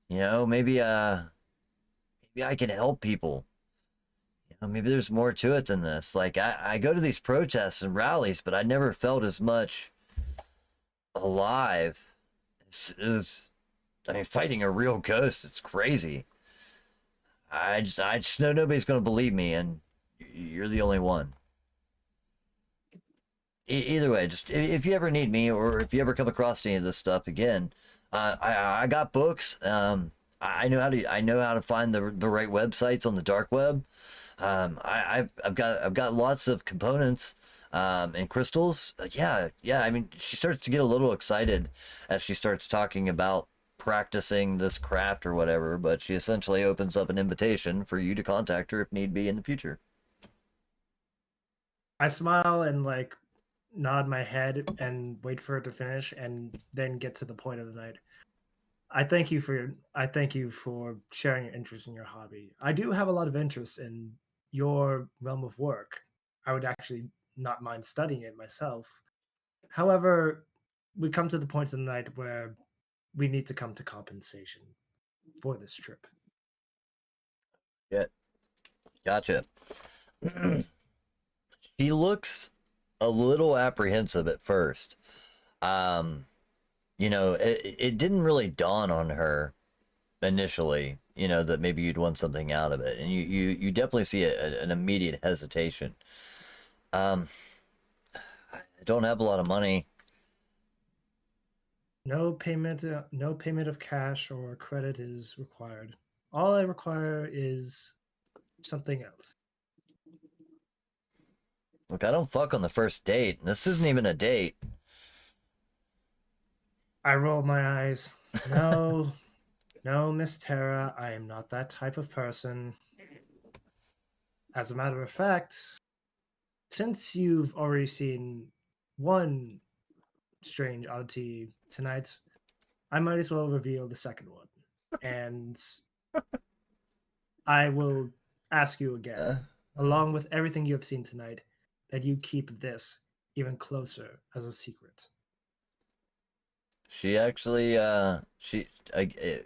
Maybe I can help people. Maybe there's more to it than this. Like, I go to these protests and rallies, but I never felt as much alive as fighting a real ghost. It's crazy. I just know nobody's gonna believe me, and you're the only one. Either way, just if you ever need me, or if you ever come across any of this stuff again, I got books. I know how to find the right websites on the dark web. I've got lots of components, and crystals. Yeah. I mean, she starts to get a little excited as she starts talking about practicing this craft or whatever, but she essentially opens up an invitation for you to contact her if need be in the future.
I smile and nod my head and wait for her to finish, and then get to the point of the night. I thank you for sharing your interest in your hobby. I do have a lot of interest in your realm of work. I would actually not mind studying it myself. However, we come to the point of the night where we need to come to compensation for this trip.
Yeah, gotcha. She looks a little apprehensive at first. Um, it didn't really dawn on her initially, that maybe you'd want something out of it, and you definitely see an immediate hesitation. Um, I don't have a lot of money.
No payment of cash or credit is required. All I require is something else.
Look, I don't fuck on the first date. This isn't even a date.
I roll my eyes. No, no, Miss Tara, I am not that type of person. As a matter of fact, since you've already seen one strange oddity tonight, I might as well reveal the second one. And I will ask you again,
Uh,
along with everything you have seen tonight, that you keep this even closer as a secret.
she actually,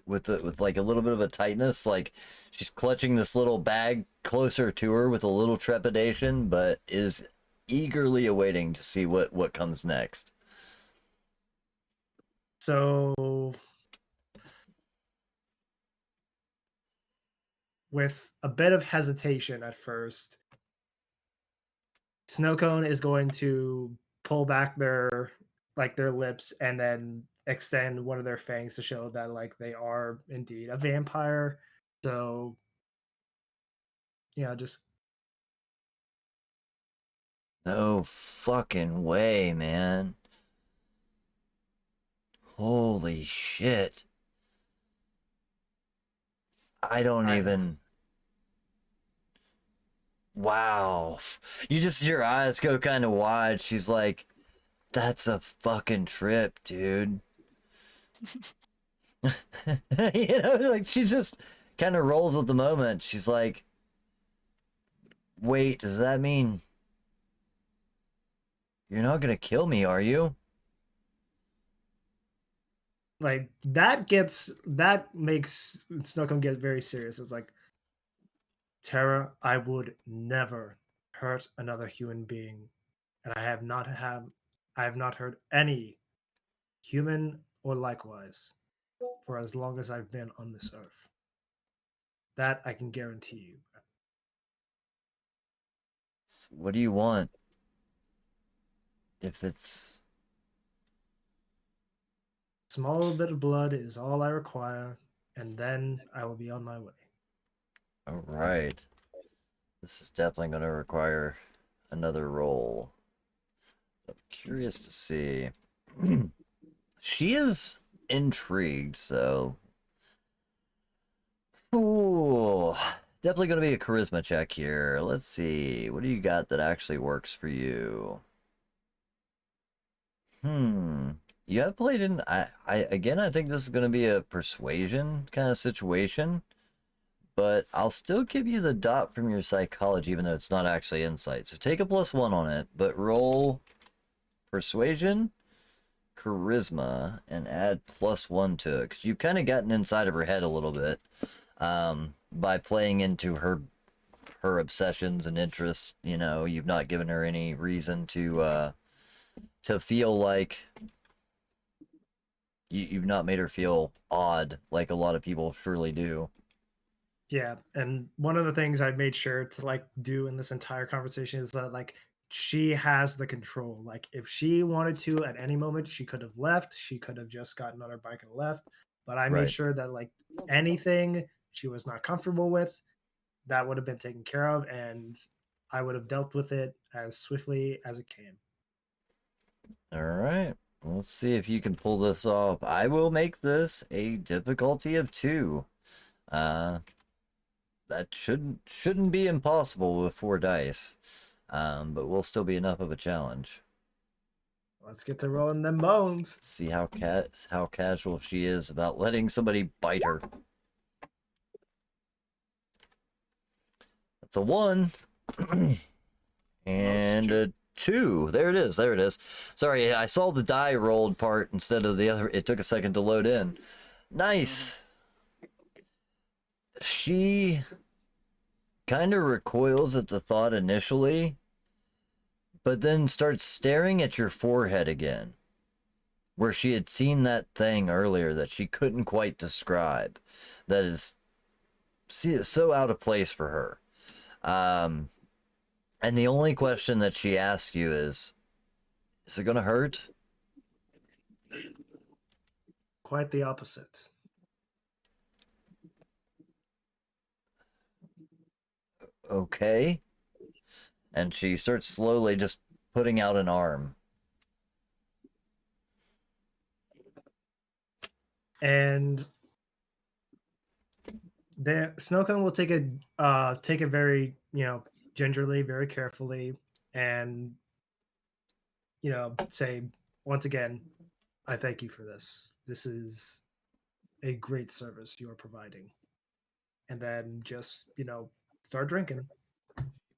with like a little bit of a tightness, like she's clutching this little bag closer to her with a little trepidation, but is eagerly awaiting to see what comes next.
So, with a bit of hesitation at first, Snowcone is going to pull back their lips and then extend one of their fangs to show that they are indeed a vampire. So, just
No fucking way, man. Holy shit. I don't
I
even. Wow. You just see her eyes go kind of wide. She's like, that's a fucking trip, dude. Like she just kind of rolls with the moment. She's like, wait, does that mean you're not gonna kill me, are you?
that makes Snowcone get very serious. It's like, Tara, I would never hurt another human being, and I have not hurt any human or likewise for as long as I've been on this earth. That I can guarantee you.
What do you want? If it's
Small bit of blood is all I require, and then I will be on my way.
all right, this is definitely gonna require another roll. I'm curious to see. She is intrigued, so. Ooh, definitely going to be a charisma check here. Let's see. What do you got that actually works for you? You have played in. I think this is going to be a persuasion kind of situation, but I'll still give you the dot from your psychology, even though it's not actually insight. So take a +1 on it, but roll persuasion, charisma, and add +1 to it because you've kind of gotten inside of her head a little bit. By playing into her obsessions and interests, you've not given her any reason to feel like you've not made her feel odd like a lot of people surely do.
Yeah, and one of the things I made sure to do in this entire conversation is that she has the control. Like if she wanted to at any moment, she could have left. She could have just gotten on her bike and left. But I made
Right.
sure that anything she was not comfortable with, that would have been taken care of, and I would have dealt with it as swiftly as it came.
All right. Let's see if you can pull this off. I will make this a difficulty of 2. That shouldn't be impossible with 4 dice. But will still be enough of a challenge.
Let's get to rolling them bones.
See how casual she is about letting somebody bite her. That's a 1. And a 2. There it is. There it is. Sorry, I saw the die rolled part instead of the other. It took a second to load in. Nice. She kind of recoils at the thought initially, but then starts staring at your forehead again, where she had seen that thing earlier that she couldn't quite describe, that is so out of place for her. And the only question that she asks you is it going to hurt?
Quite the opposite.
Okay. And she starts slowly just putting out an arm.
And the Snowcone will take it very, gingerly, very carefully, and say once again, I thank you for this. This is a great service you are providing. And then just, start drinking.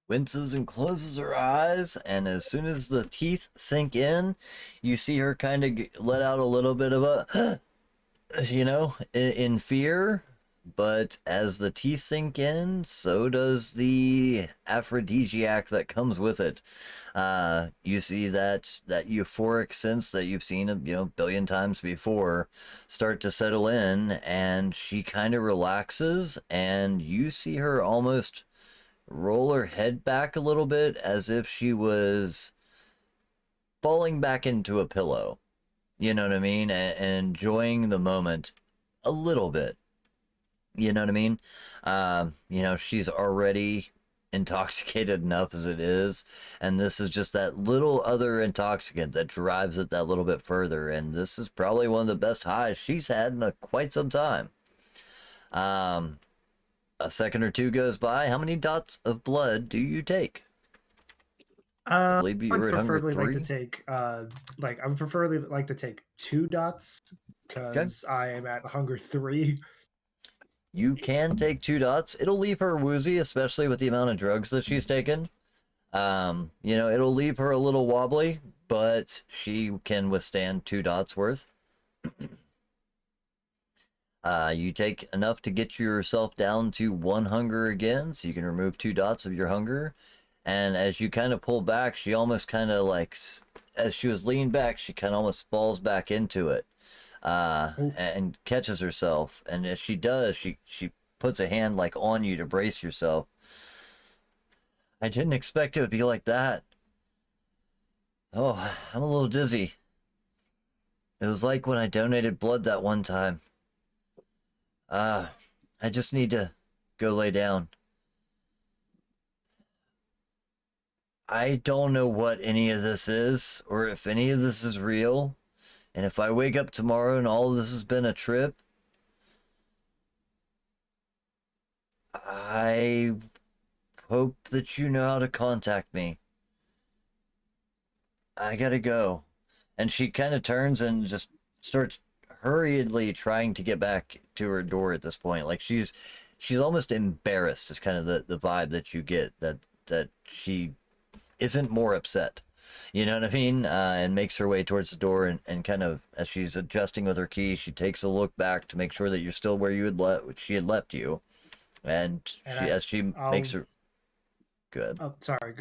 Winces and closes her eyes, and as soon as the teeth sink in, you see her kind of let out a little bit of a, in fear. But as the teeth sink in, so does the aphrodisiac that comes with it. You see that euphoric sense that you've seen a billion times before start to settle in, and she kind of relaxes, and you see her almost roll her head back a little bit as if she was falling back into a pillow. You know what I mean? And enjoying the moment a little bit. You know what I mean? She's already intoxicated enough as it is, and this is just that little other intoxicant that drives it that little bit further, and this is probably one of the best highs she's had in quite some time. A second or two goes by. How many dots of blood do you take?
I'd
You're at hunger
preferably like to
3?
take I would preferably like to take 2 dots because I am at hunger 3.
You can take 2 dots. It'll leave her woozy, especially with the amount of drugs that she's taken. It'll leave her a little wobbly, but she can withstand 2 dots worth. You take enough to get yourself down to 1 hunger again, so you can remove 2 dots of your hunger. And as you kind of pull back, she almost kind of as she was leaning back, she kind of almost falls back into it. And catches herself, and as she does, she puts a hand on you to brace yourself. I didn't expect it would be like that. Oh, I'm a little dizzy. It was like when I donated blood that one time. I just need to go lay down. I don't know what any of this is, or if any of this is real. And if I wake up tomorrow and all of this has been a trip, I hope that you know how to contact me. I gotta go. And she kind of turns and just starts hurriedly trying to get back to her door at this point. She's almost embarrassed is kind of the vibe that you get, that she isn't more upset. You know what I mean? And makes her way towards the door, and kind of, as she's adjusting with her key, she takes a look back to make sure that you're still where she had left you. And makes her... Good.
Oh, sorry.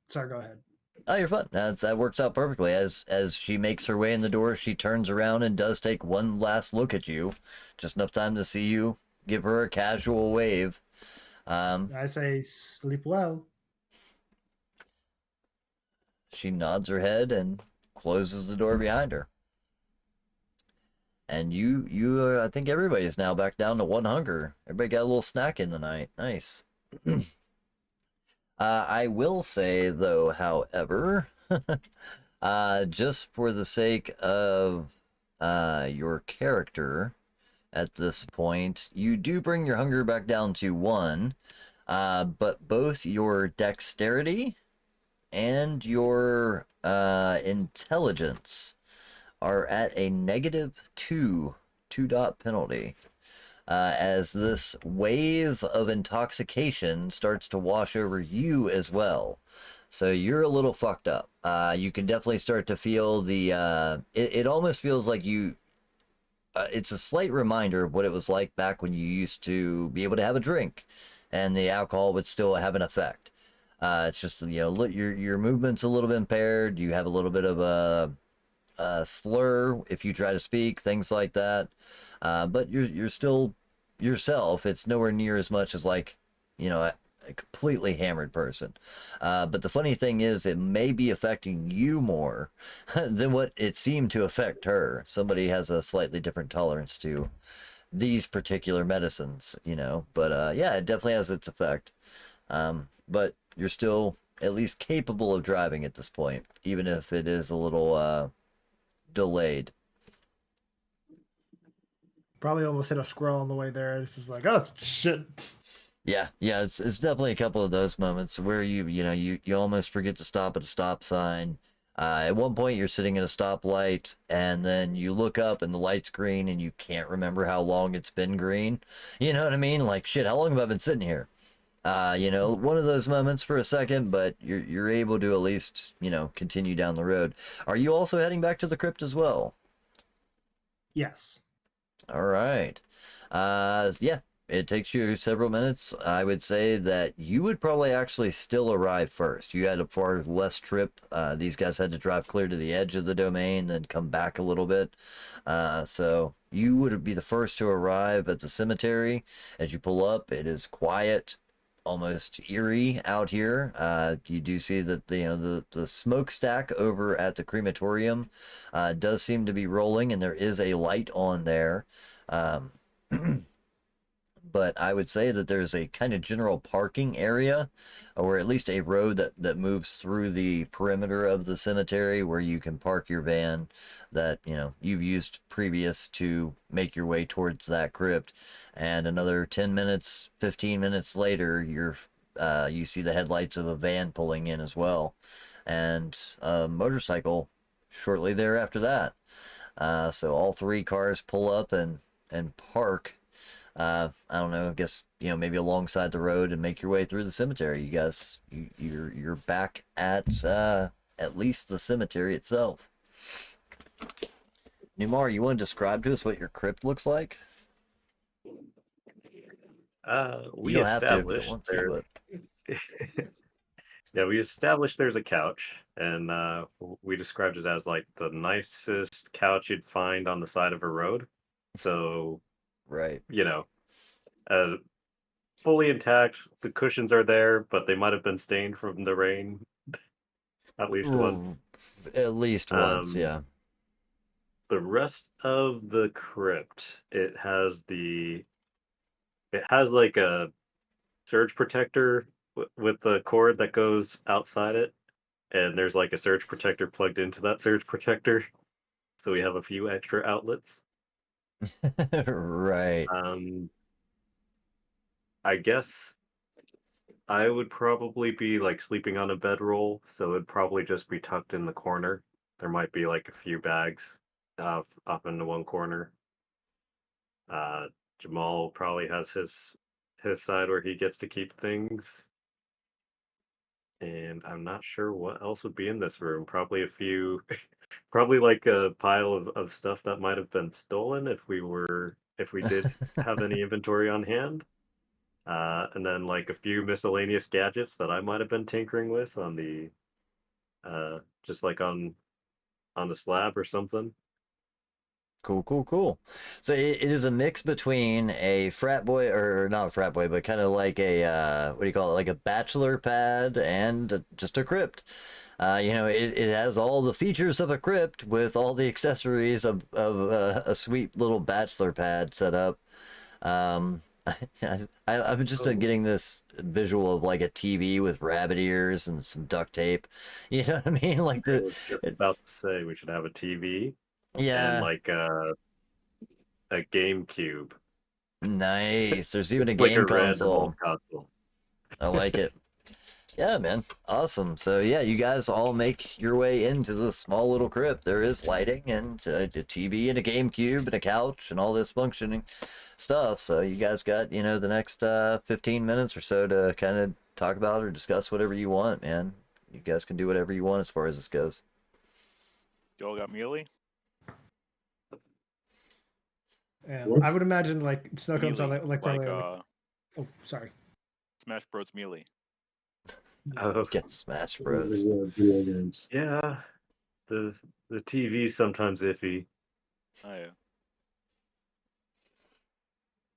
Sorry, go ahead.
Oh, you're fine. That works out perfectly. As she makes her way in the door, she turns around and does take one last look at you. Just enough time to see you give her a casual wave.
I say, sleep well.
She nods her head and closes the door behind her. And you I think everybody's now back down to 1 hunger. Everybody got a little snack in the night. Nice. I will say, though, however, just for the sake of your character at this point, you do bring your hunger back down to 1, but both your dexterity and your intelligence are at a -2 2-dot penalty, as this wave of intoxication starts to wash over you as well. So you're a little fucked up. You can definitely start to feel it almost feels like you... it's a slight reminder of what it was like back when you used to be able to have a drink and the alcohol would still have an effect. It's just, look, your movement's a little bit impaired. You have a little bit of a slur if you try to speak, things like that. But you're still yourself. It's nowhere near as much as like, a completely hammered person. But the funny thing is, it may be affecting you more than what it seemed to affect her. Somebody has a slightly different tolerance to these particular medicines, But yeah, it definitely has its effect. But you're still at least capable of driving at this point, even if it is a little delayed.
Probably almost hit a squirrel on the way there. It's just like, oh shit.
Yeah, it's definitely a couple of those moments where you almost forget to stop at a stop sign. At one point, you're sitting at a stoplight, and then you look up, and the light's green, and you can't remember how long it's been green. You know what I mean? Like, shit, how long have I been sitting here? One of those moments for a second, but you're able to at least continue down the road. Are you also heading back to the crypt as well?
Yes.
All right. Yeah, it takes you several minutes. I would say that you would probably actually still arrive first. You had a far less trip. These guys had to drive clear to the edge of the domain, then come back a little bit. So you would be the first to arrive at the cemetery. As you pull up, it is quiet, almost eerie out here. You do see that the smokestack over at the crematorium does seem to be rolling, and there is a light on there. Um, but I would say that there's a kind of general parking area, or at least a road that moves through the perimeter of the cemetery where you can park your van that you've used previous to make your way towards that crypt. And another 10 minutes, 15 minutes later, you see the headlights of a van pulling in as well, and a motorcycle shortly thereafter that. So all three cars pull up and park. I don't know. I guess maybe alongside the road and make your way through the cemetery. You guys, you're back at least the cemetery itself. Numar, you want to describe to us what your crypt looks like?
We
You don't have to if you don't
established
want to,
there.
but
Yeah, we established there's a couch, and we described it as like the nicest couch you'd find on the side of a road. So,
right.
uh, fully intact. The cushions are there, but they might have been stained from the rain at least
Ooh,
once.
at least once,
Um,
yeah.
the rest of the crypt, it has like a surge protector with the cord that goes outside it, and there's like a surge protector plugged into that surge protector, so we have a few extra outlets.
Right.
I guess I would probably be like sleeping on a bedroll, so it'd probably just be tucked in the corner. There might be like a few bags up into one corner. Uh, Jamal probably has his side where he gets to keep things. And I'm not sure what else would be in this room. Probably a few, probably like a pile of stuff that might have been stolen if we did have any inventory on hand. And then like a few miscellaneous gadgets that I might have been tinkering with on the just like on the slab or something.
Cool. So it is a mix between a frat boy, or not a frat boy, but kind of like a what do you call it, like a bachelor pad and just a crypt. It has all the features of a crypt with all the accessories of a sweet little bachelor pad set up. Um, I'm just
Oh,
getting this visual of like a TV with rabbit ears and some duct tape. You know what I mean? Like
I was just about to say we should have a TV and
yeah,
like a GameCube,
nice. There's even a
like a
game
random old
console.
console.
I like it. Yeah, man. Awesome. So yeah, you guys all make your way into the small little crypt. There is lighting and a TV and a GameCube and a couch and all this functioning stuff. So you guys got, the next 15 minutes or so to kind of talk about or discuss whatever you want, man. You guys can do whatever you want as far as this goes.
You all got melee?
And
What?
I would imagine like snow cones on
Melee,
like probably like,
uh,
oh sorry.
Smash Bros. Melee.
Oh,
Get Smash
They
Bros.
were video games.
yeah. The TV's sometimes iffy.
Oh yeah.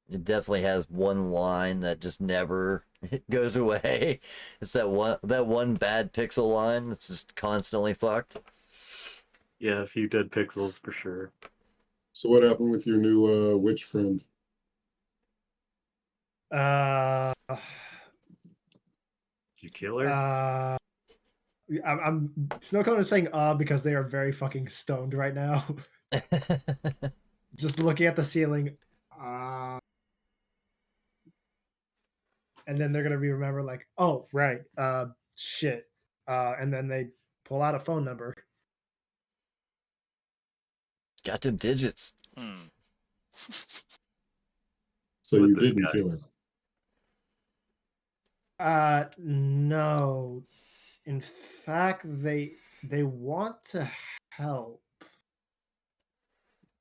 It definitely has one line that just never goes away. It's that one bad pixel line that's just constantly fucked.
Yeah, a few dead pixels for sure.
So what happened with your new witch friend?
Uh,
Did you kill her?
I'm Snowcone is saying because they are very fucking stoned right now. Just looking at the ceiling. And then they're gonna be remember like, oh right, shit. And then they pull out a phone number.
Got them digits.
Hmm.
So
With
you
this
didn't
guy.
kill her.
No. In fact, they want to help.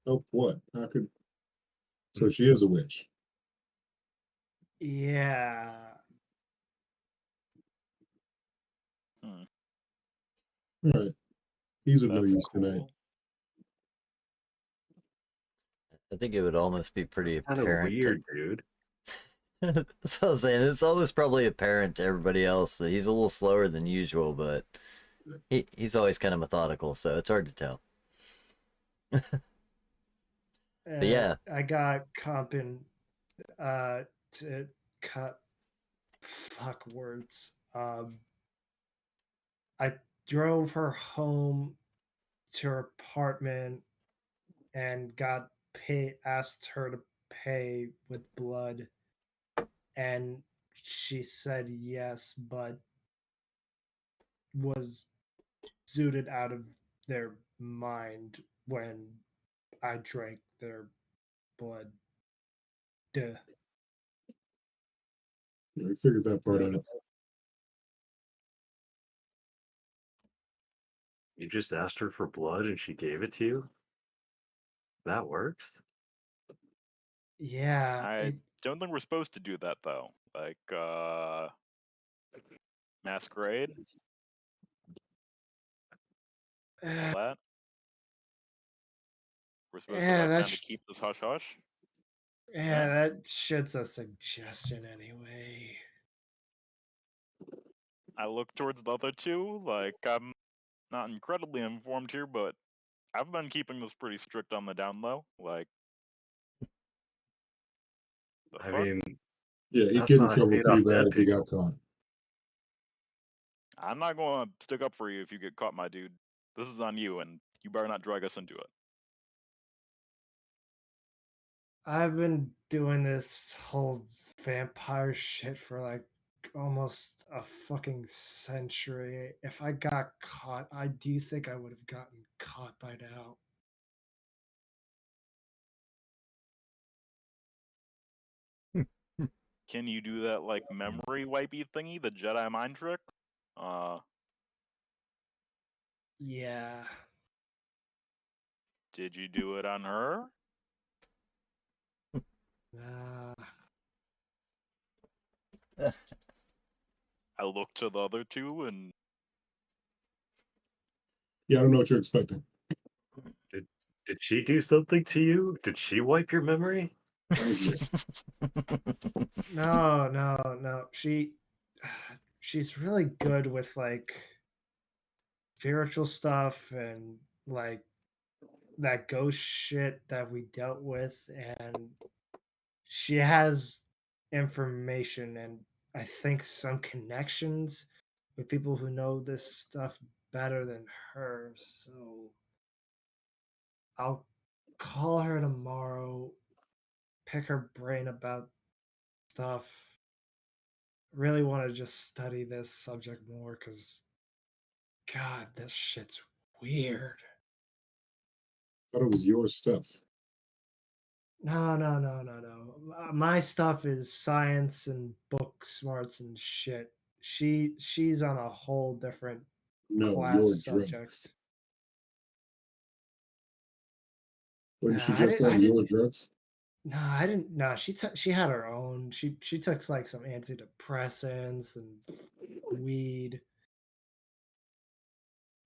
Oh, what? How could? So she is a witch.
Yeah.
Hmm.
All right. He's of no
That's
use tonight.
cool.
I think it would almost be pretty
Kind of
apparent.
weird, dude.
That's what I was saying. It's always probably apparent to everybody else that he's a little slower than usual, but he's always kind of methodical, so it's hard to tell. But yeah,
I got comping to cut fuck words. I drove her home to her apartment and asked her to pay with blood, and she said yes, but was zooted out of their mind when I drank their blood. Duh.
Yeah, we figured that part
Yeah.
out.
You just asked her for blood and she gave it to you? That works?
Yeah,
I don't think we're supposed to do that though. Like Masquerade, all that. We're supposed to
yeah,
like kind
that's
of keep this hush hush.
yeah, that shit's a suggestion anyway.
I look towards the other two. Like I'm not incredibly informed here, but I've been keeping this pretty strict on the down low. Like the
I
fuck?
mean,
Yeah, he'd
that's
get in
not
trouble
paid
pretty
off
bad
dead
if he got
people.
caught.
I'm not going to stick up for you if you get caught, my dude. This is on you, and you better not drag us into it.
I've been doing this whole vampire shit for like almost a fucking century. If I got caught, I do think I would have gotten caught by now.
Can you do that like memory wipey thingy, the Jedi mind trick?
Yeah.
Did you do it on her?
Uh,
I look to the other two, and
Yeah, I don't know what you're expecting.
Did she do something to you? Did she wipe your memory?
Thank you.
no. She's really good with like spiritual stuff and like that ghost shit that we dealt with, and she has information and I think some connections with people who know this stuff better than her. So I'll call her tomorrow, pick her brain about stuff. Really want to just study this subject more because, God, this shit's weird.
Thought it was your stuff.
No. My stuff is science and book smarts and shit. She's on a whole different
No,
class
your
subject.
drugs. Wouldn't she
I
just
didn't.
have your drugs?
No, I didn't. No, she had her own. She took like some antidepressants and weed.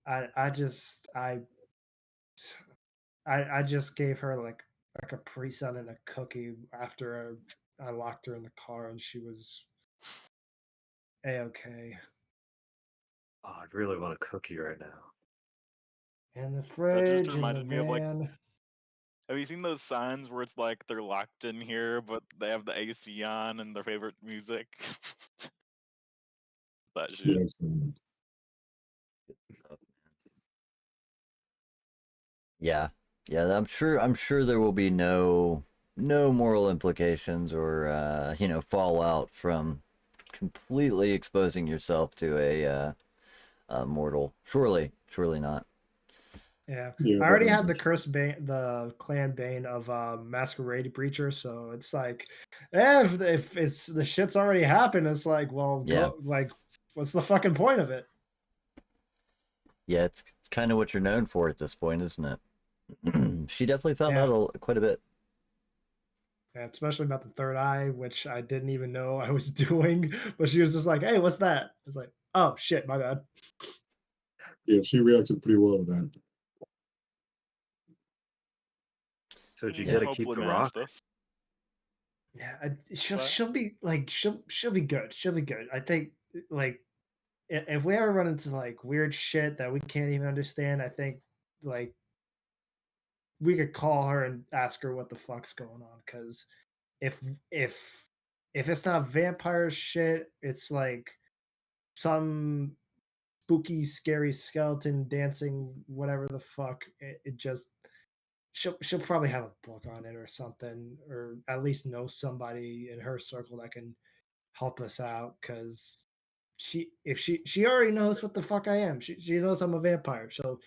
I just I just gave her like a Capri Sun and a cookie after I locked her in the car and she was a-okay.
Oh, I'd really want a cookie right now.
In the
That just
fridge, in the
reminded me of like,
van.
have you seen those signs where it's like they're locked in here, but they have the AC on and their favorite music? That shit.
Yeah, so
Yeah, yeah. I'm sure there will be no moral implications or fallout from completely exposing yourself to a mortal. Surely not.
Yeah.
yeah,
I
that
already
makes
have the
sense.
curse bane, the clan bane of Masquerade Breacher, so it's like, if it's the shit's already happened, it's like, well,
Yeah,
go like, what's the fucking point of it?
yeah. It's kind of what you're known for at this point, isn't it? She definitely found
Yeah.
out quite a bit.
Yeah, especially about the third eye, which I didn't even know I was doing. But she was just like, "Hey, what's that?" It's like, "Oh shit, my bad."
Yeah, she reacted pretty well to that.
So did you
Yeah.
get to keep
Hopefully
the
manage
rock?
this.
Yeah, she'll
But
she'll be like she'll be good. She'll be good. I think like if we ever run into like weird shit that we can't even understand, I think like we could call her and ask her what the fuck's going on. Because if if if it's not vampire shit, it's like some spooky, scary skeleton dancing, whatever the fuck. It just she'll probably have a book on it or something, or at least know somebody in her circle that can help us out. Because she already knows what the fuck I am. She knows I'm a vampire, so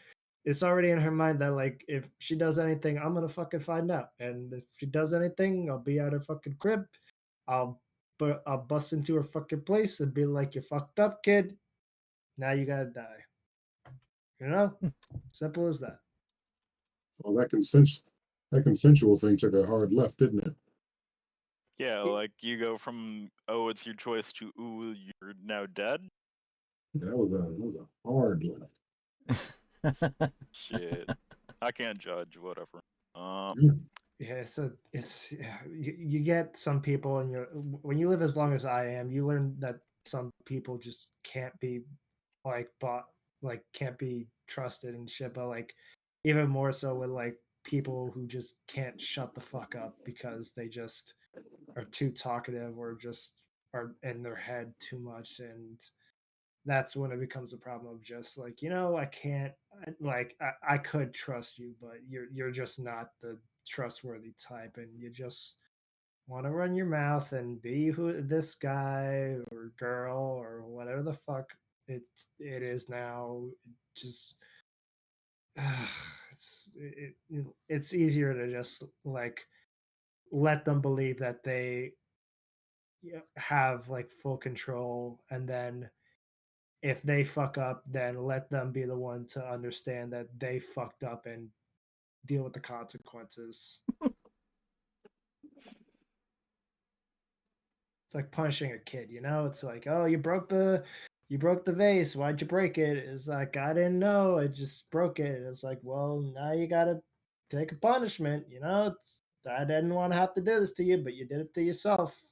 it's already in her mind that like if she does anything, I'm gonna fucking find out. And if she does anything, I'll be at her fucking crib. I'll but I'll bust into her fucking place and be like, "You fucked up, kid. Now you gotta die." You know, simple as that.
Well, that consensual thing took a hard left, didn't it?
yeah, like you go from oh it's your choice to ooh you're now dead.
That was a hard left.
Shit, I can't judge. Whatever.
Yeah,
Yeah, so it's yeah, you get some people, and when you live as long as I am, you learn that some people just can't be like bought, like can't be trusted and shit. But like even more so with like people who just can't shut the fuck up because they just are too talkative or just are in their head too much, and that's when it becomes a problem of just like, I can't, like I could trust you, but you're just not the trustworthy type, and you just want to run your mouth and be who this guy or girl or whatever the fuck it is now. Just it's easier to just like let them believe that they have like full control, and then if they fuck up, then let them be the one to understand that they fucked up and deal with the consequences. It's like punishing a kid, you know? It's like, oh, you broke the vase. Why'd you break it? It's like, I didn't know. I just broke it. It's like, well, now you gotta take a punishment, you know? I didn't want to have to do this to you, but you did it to yourself.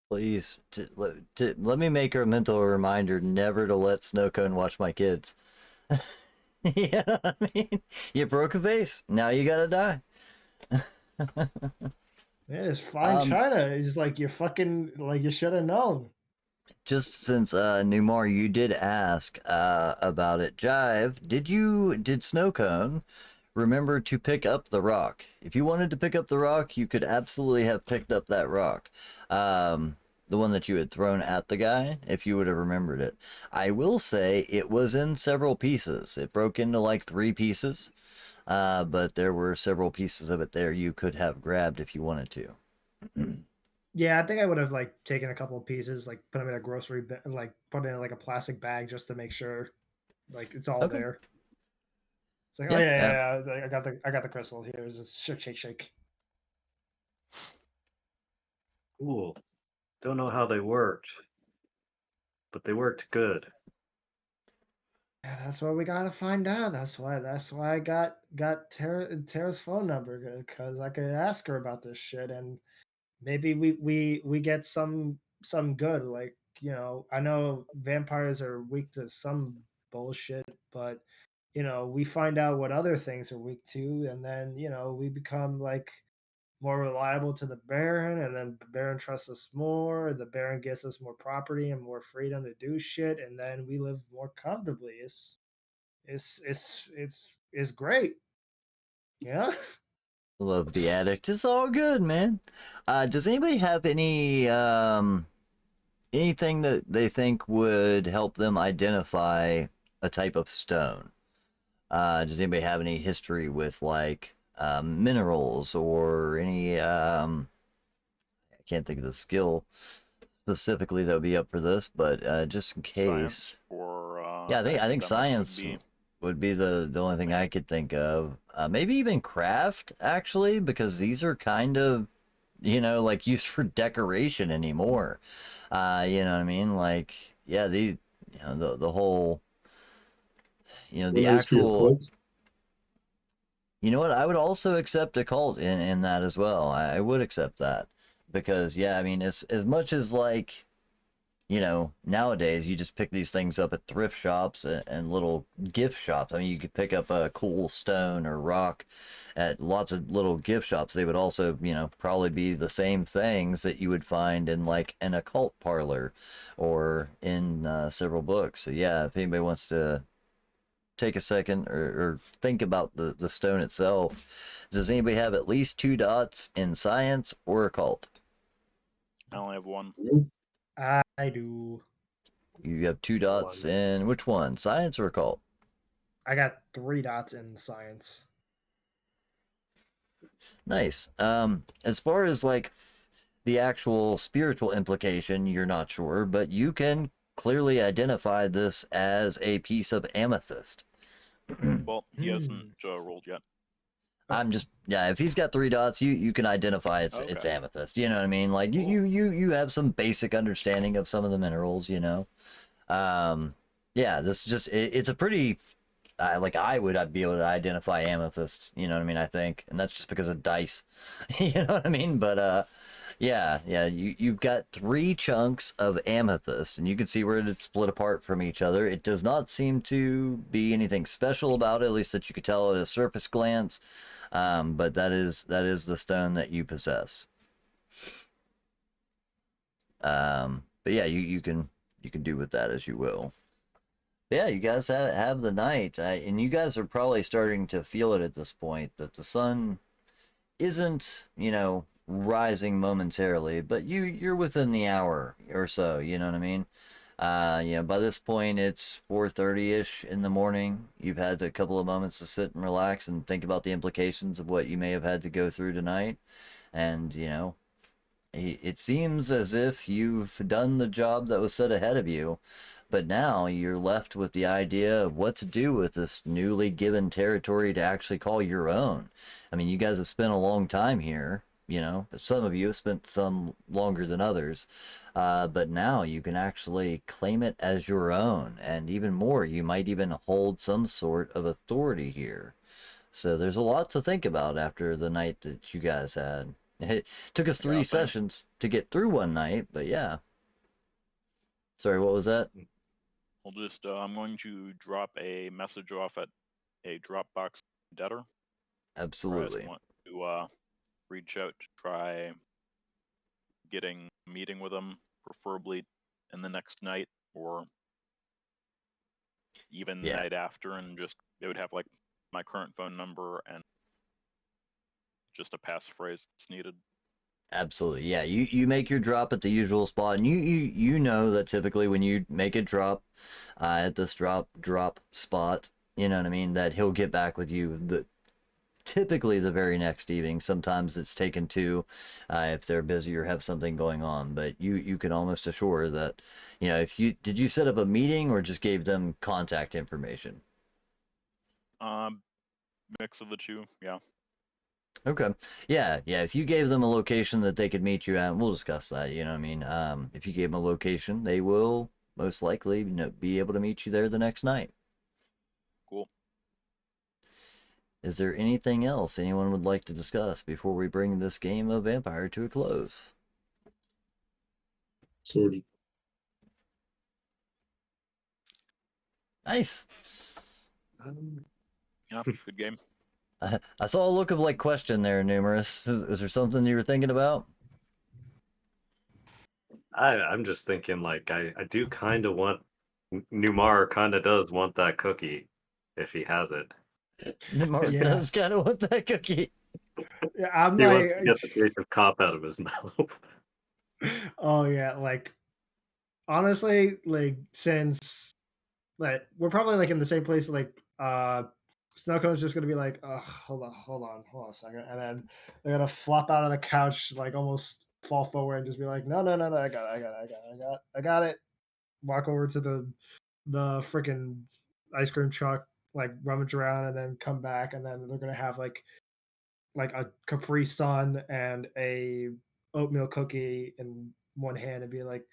Please, let me make a mental reminder never to let Snowcone watch my kids. Yeah, I mean, you broke a vase. Now you gotta die.
Yeah, it's fine
Um,
China. It's like you fucking like you should have known.
just since Numar, you did ask about it, Jive, did Snowcone remember to pick up the rock? If you wanted to pick up the rock, you could absolutely have picked up that rock. The one that you had thrown at the guy, if you would have remembered it. I will say it was in several pieces. It broke into like 3 pieces, but there were several pieces of it there you could have grabbed if you wanted to.
Yeah, I think I would have like taken a couple of pieces, like put them in a like put it in like a plastic bag just to make sure like it's all
Okay.
there. It's like, oh
Yeah,
yeah,
yeah.
yeah, yeah. I got the crystal here. It's just shake, shake, shake.
Cool. Don't know how they worked, but they worked good.
Yeah, that's what we gotta find out. That's why I got Tara's phone number because I could ask her about this shit, and maybe we get some good. Like, I know vampires are weak to some bullshit, but we find out what other things are weak to, and then we become like more reliable to the Baron, and then the Baron trusts us more. The Baron gives us more property and more freedom to do shit, and then we live more comfortably. It's great. Yeah.
Love the addict. It's all good, man. Does anybody have anything that they think would help them identify a type of stone? Does anybody have any history with like minerals or any I can't think of the skill specifically that would be up for this, but just in case.
Science or
Yeah, I think
academics
science
would be.
would be the only thing I could think of. Maybe even craft actually, because these are kind of like used for decoration anymore. You know what I mean? Like yeah, the whole the
Will this be a
actual.
cult?
You know what? I would also accept a cult in that as well. I would accept that because yeah, I mean as much as like nowadays you just pick these things up at thrift shops and little gift shops. I mean, you could pick up a cool stone or rock at lots of little gift shops. They would also, probably be the same things that you would find in like an occult parlor or in several books. So yeah, if anybody wants to take a second or think about the stone itself, does anybody have at least 2 dots in science or occult?
I only have one.
I do.
You have 2 dots
One.
in which one? Science or occult?
I got 3 dots in science.
Nice. As far as like the actual spiritual implication, you're not sure, but you can clearly identify this as a piece of amethyst.
Well, he hasn't rolled yet.
I'm just yeah. If he's got 3 dots, you can identify it's
Okay.
amethyst. You know what I mean? Like
Cool.
you have some basic understanding of some of the minerals. Yeah. This just it's a pretty like I'd be able to identify amethyst. You know what I mean? I think, and that's just because of dice. You know what I mean? But yeah, you've got 3 chunks of amethyst, and you can see where it's split apart from each other. It does not seem to be anything special about it, at least that you could tell at a surface glance. But that is the stone that you possess. But yeah, you can do with that as you will. Yeah, you guys have the night, and you guys are probably starting to feel it at this point that the sun isn't rising momentarily, but you're within the hour or so. You know what I mean? By this point it's 4:30ish in the morning. You've had a couple of moments to sit and relax and think about the implications of what you may have had to go through tonight, and it seems as if you've done the job that was set ahead of you, but now you're left with the idea of what to do with this newly given territory to actually call your own. I mean, you guys have spent a long time here, but some of you have spent some longer than others. But now you can actually claim it as your own, and even more, you might even hold some sort of authority here. So there's a lot to think about after the night that you guys had. It took us
I
3
gotta think.
sessions to get through one night, but yeah. Sorry, what was that?
We'll just I'm going to drop a message off at a Dropbox debtor.
Absolutely.
I want to reach out to try getting a meeting with him, preferably in the next night or even the
Yeah.
night after, and just it would have like my current phone number and just a passphrase that's needed.
Absolutely. Yeah, you make your drop at the usual spot, and you know that typically when you make a drop at this drop spot, you know what I mean, that he'll get back with you typically the very next evening. Sometimes it's taken 2 if they're busy or have something going on, but you can almost assure that if did you set up a meeting or just gave them contact information?
Mix of the two, yeah.
Okay. Yeah, yeah. If you gave them a location that they could meet you at, we'll discuss that. You know what I mean? If you gave them a location, they will most likely be able to meet you there the next night.
Cool.
Is there anything else anyone would like to discuss before we bring this game of Vampire to a close?
Sort of.
Nice.
Yeah, good game.
I saw a look of like question there, Numerous. Is there something you were thinking about?
I'm just thinking, like, I do kind of want, Numar kind of does want that cookie if he has it.
Mark
Yeah.
does kind of want that cookie.
Yeah, I'm
He
like,
wants to get the creative cop out of his mouth.
oh yeah, like honestly, like since like we're probably like in the same place, like Snowcone's just gonna be like, oh, hold on a second, and then they're gonna flop out of the couch, like almost fall forward and just be like, no, I got it. Walk over to the freaking ice cream truck, like rummage around, and then come back, and then they're gonna have like a Capri Sun and a oatmeal cookie in one hand and be like,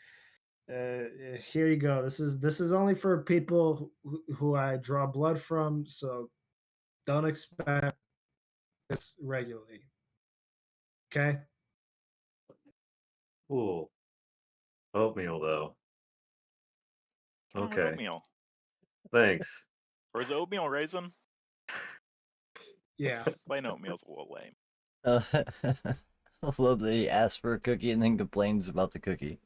here you go. This is only for people who I draw blood from, so don't expect this regularly. Okay?
Ooh, oatmeal though.
What's wrong with
Okay,
oatmeal?
thanks.
Or is it oatmeal raisin?
Yeah.
Plain oatmeal's a little lame.
I love that he asks for a cookie and then complains about the cookie.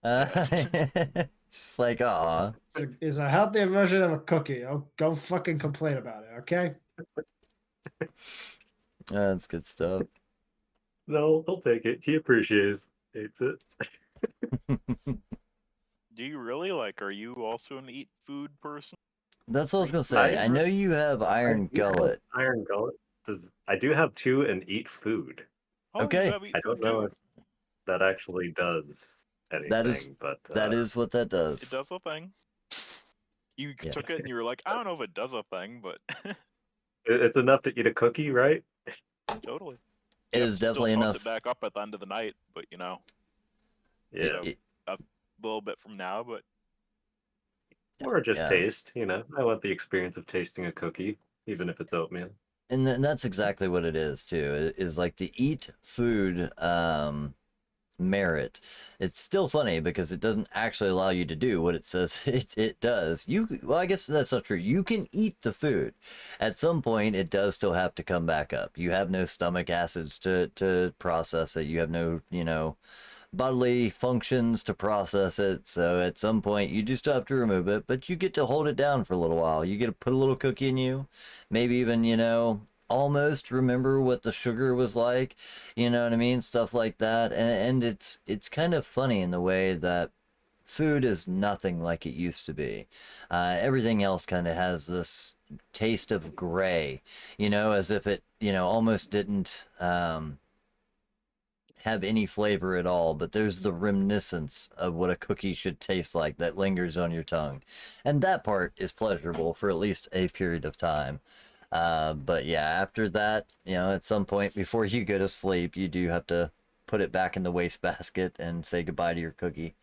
Yeah.
Just like, aw.
It's a healthier version of a cookie. Oh, go fucking complain about it, okay?
That's good stuff.
No, he'll take it. He appreciates it.
Do you really? Like, are you also an eat food person?
That's what I was gonna say. I know you have
I
Iron
do have
Gullet.
Iron Gullet. I do have two and eat food.
Oh,
Okay.
you have eat
I
food
don't know
too.
if that actually does
That is
anything, but
that is what that
It
does.
does a thing. You
Yeah.
took it and you were like, I don't know if it does a thing, but
it's enough to eat a cookie, right?
totally.
It
You have
is
to still
definitely
toss
enough.
it back up at the end of the night, but you know,
Yeah.
so a little bit from now, but
Or just
Yeah.
taste, I want the experience of tasting a cookie, even if it's oatmeal.
And that's exactly what it is too. Is like the eat food merit. It's still funny because it doesn't actually allow you to do what it says it does. Well, I guess that's not true. You can eat the food. At some point it does still have to come back up. You have no stomach acids to process it. You have no, bodily functions to process it. So at some point you do still have to remove it, but you get to hold it down for a little while. You get to put a little cookie in you, maybe even, almost remember what the sugar was like, you know what I mean? Stuff like that. And it's kind of funny in the way that food is nothing like it used to be. Everything else kind of has this taste of gray, as if it, almost didn't have any flavor at all, but there's the reminiscence of what a cookie should taste like that lingers on your tongue. And that part is pleasurable for at least a period of time. But yeah, after that, at some point before you go to sleep, you do have to put it back in the wastebasket and say goodbye to your cookie.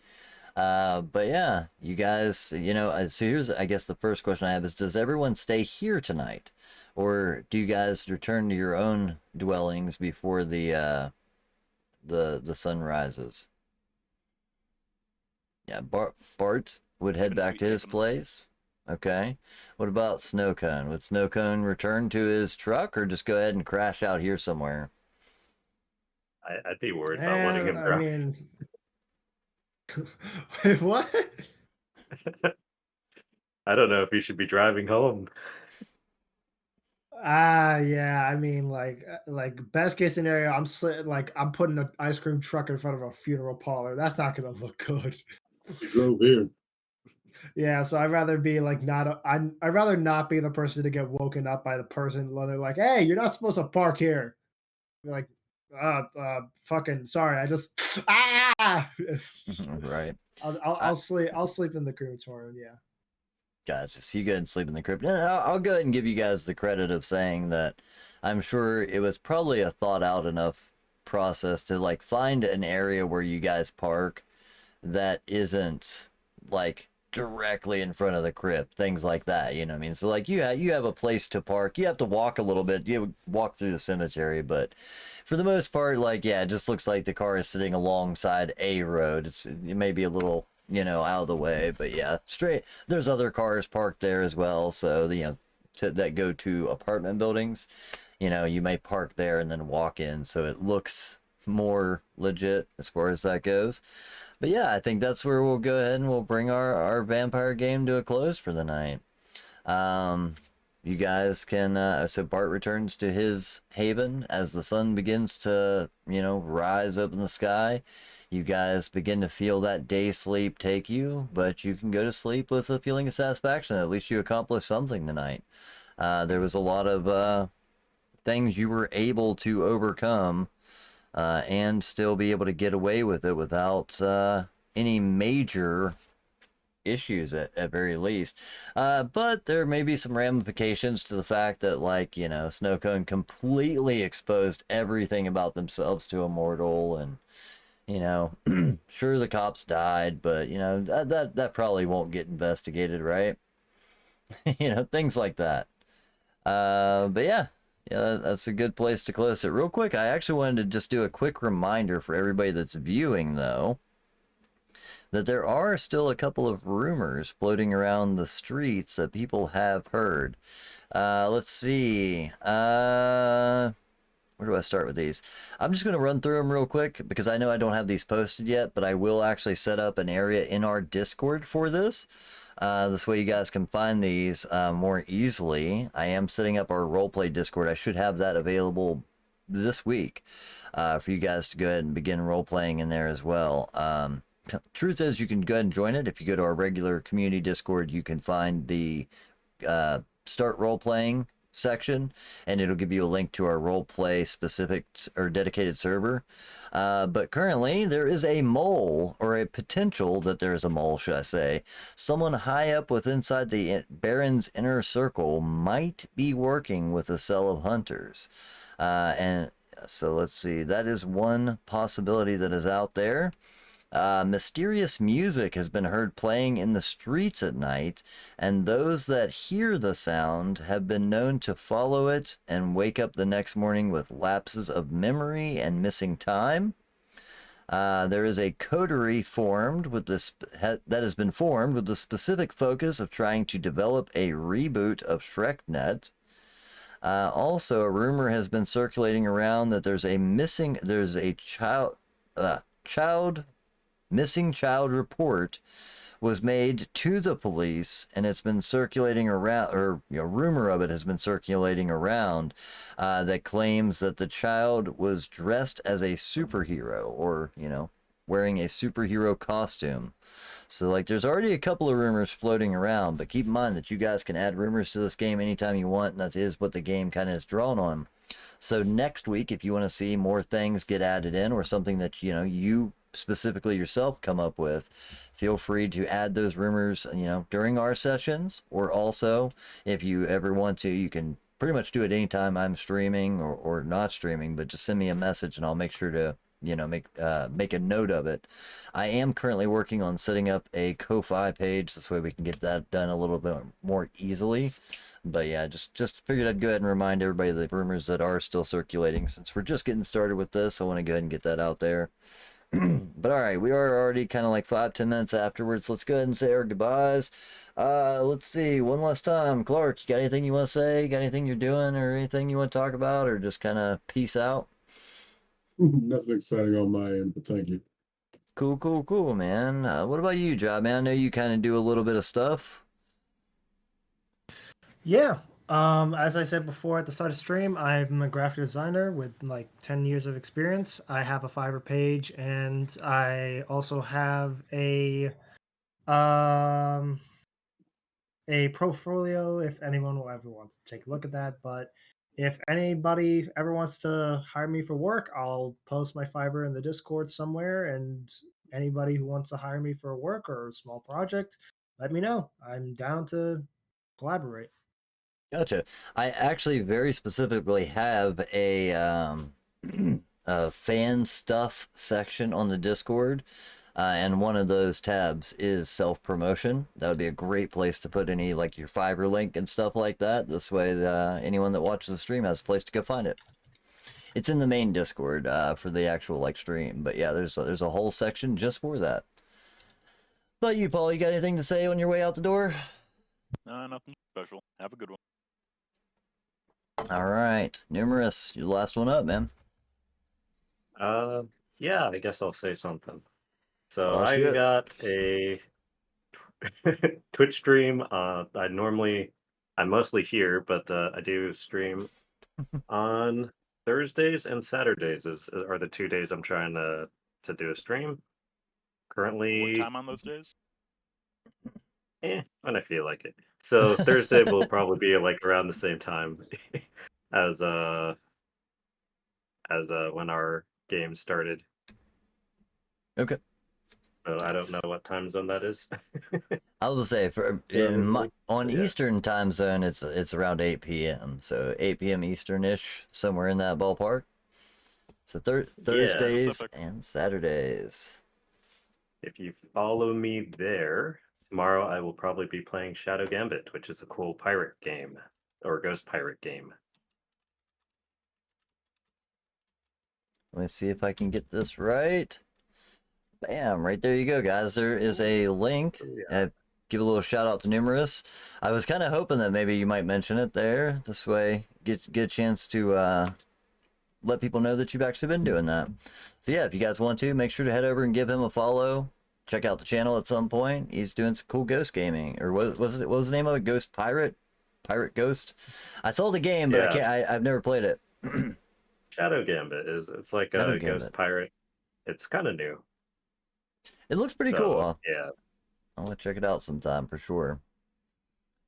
But yeah, you guys, so here's, I guess the first question I have is, does everyone stay here tonight? Or do you guys return to your own dwellings before the sun rises? Yeah, Bart would head
been
back to his
sweet-taking.
place. Okay. What about Snowcone? Would Snowcone return to his truck or just go ahead and crash out here somewhere?
I'd be worried about letting him
I
drive.
mean, wait, what?
I don't know if he should be driving home.
Yeah. I mean, like best case scenario, I'm putting an ice cream truck in front of a funeral parlor. That's not gonna look good.
You drove here.
Yeah, so I'd rather be like I'd rather not be the person to get woken up by the person when they're like, "Hey, you're not supposed to park here." You're like, fucking sorry, I just
Right.
I'll sleep in the crematorium. Yeah.
Gotcha. So you go ahead and sleep in the crypt. And I'll go ahead and give you guys the credit of saying that I'm sure it was probably a thought out enough process to like find an area where you guys park that isn't like directly in front of the crypt, things like that. You know what I mean? So like you have a place to park. You have to walk a little bit. You walk through the cemetery, but for the most part, like yeah, it just looks like the car is sitting alongside a road. It may be a little out of the way, but yeah, straight. There's other cars parked there as well, so that go to apartment buildings. You may park there and then walk in, so it looks more legit as far as that goes. But yeah, I think that's where we'll go ahead and we'll bring our vampire game to a close for the night. You guys can, so Bart returns to his haven as the sun begins to, rise up in the sky. You guys begin to feel that day sleep take you, but you can go to sleep with a feeling of satisfaction. At least you accomplished something tonight. There was a lot of things you were able to overcome and still be able to get away with it without any major issues at very least. But there may be some ramifications to the fact that, like, Snowcone completely exposed everything about themselves to a mortal, and sure, the cops died, but that probably won't get investigated, right? Things like that. But yeah, that's a good place to close it. Real quick, I actually wanted to just do a quick reminder for everybody that's viewing, though, that there are still a couple of rumors floating around the streets that people have heard. Let's see. Where do I start with these? I'm just going to run through them real quick because I know I don't have these posted yet, but I will actually set up an area in our Discord for this. This way you guys can find these more easily. I am setting up our roleplay Discord. I should have that available this week for you guys to go ahead and begin role-playing in there as well. Truth is, you can go ahead and join it. If you go to our regular community Discord, you can find the start role-playing section, and it'll give you a link to our roleplay specific or dedicated server. But currently there is a mole, or a potential that there is a mole, should I say. Someone high up inside the Baron's inner circle might be working with a cell of hunters. And so let's see, that is one possibility that is out there. Mysterious music has been heard playing in the streets at night, and those that hear the sound have been known to follow it and wake up the next morning with lapses of memory and missing time. There is a coterie that has been formed with the specific focus of trying to develop a reboot of ShrekNet. Also, a rumor has been circulating around that there's a missing child report was made to the police, and it's been circulating around, or rumor of it has been circulating around, that claims that the child was dressed as a superhero, or wearing a superhero costume. So like, there's already a couple of rumors floating around, but keep in mind that you guys can add rumors to this game anytime you want, and that is what the game kind of is drawn on. So next week, if you want to see more things get added in, or something that you specifically yourself come up with, feel free to add those rumors during our sessions, or also if you ever want to, you can pretty much do it anytime I'm streaming or not streaming, but just send me a message and I'll make sure to make a note of it. I am currently working on setting up a Ko-Fi page, this way we can get that done a little bit more easily. But yeah, just figured I'd go ahead and remind everybody of the rumors that are still circulating. Since we're just getting started with this, I want to go ahead and get that out there. But all right, we are already kind of like 5-10 minutes afterwards. Let's go ahead and say our goodbyes. Let's see, one last time. Clark, you got anything you want to say? Got anything you're doing, or anything you want to talk about, or just kind of peace out?
Nothing exciting on my end, but thank you.
Cool, man. What about you, Job, man? I know you kind of do a little bit of stuff.
Yeah. As I said before at the start of stream, I'm a graphic designer with like 10 years of experience. I have a Fiverr page, and I also have a portfolio if anyone will ever want to take a look at that. But if anybody ever wants to hire me for work, I'll post my Fiverr in the Discord somewhere, and anybody who wants to hire me for work or a small project, let me know. I'm down to collaborate.
Gotcha. I actually very specifically have a fan stuff section on the Discord, and one of those tabs is self promotion. That would be a great place to put any like your Fiverr link and stuff like that. This way, anyone that watches the stream has a place to go find it. It's in the main Discord for the actual like stream, but yeah, there's a whole section just for that. But you, Paul, you got anything to say on your way out the door?
Nothing special. Have a good one.
All right, Numerous, you're the last one up, man.
Yeah, I guess I'll say something. So
Well,
I
shit.
got a Twitch stream. I'm mostly here, but I do stream on Thursdays and Saturdays. Are the 2 days I'm trying to do a stream.
What
Currently,
time on those days?
when I feel like it. So Thursday will probably be like around the same time as when our game started.
Okay.
So I don't know what time zone that is.
I will say for on
Yeah.
Eastern time zone, it's around 8 p.m. So 8 p.m. Eastern-ish, somewhere in that ballpark. So Thursdays
Pacific.
and Saturdays.
If you follow me there, tomorrow I will probably be playing Shadow Gambit, which is a cool pirate game or ghost pirate game.
Let me see if I can get this right. Bam, right there you go, guys. There is a link.
Yeah.
Give a little shout out to Numerous. I was kind of hoping that maybe you might mention it there. This way, get a chance to let people know that you've actually been doing that. So yeah, if you guys want to, make sure to head over and give him a follow. Check out the channel at some point. He's doing some cool ghost gaming. Or what was the name of it? Ghost Pirate? Pirate Ghost? I saw the game, but I've never played it.
Shadow Gambit it's like a ghost pirate. It's kind of new.
It looks pretty cool.
Yeah.
I want to check it out sometime for sure.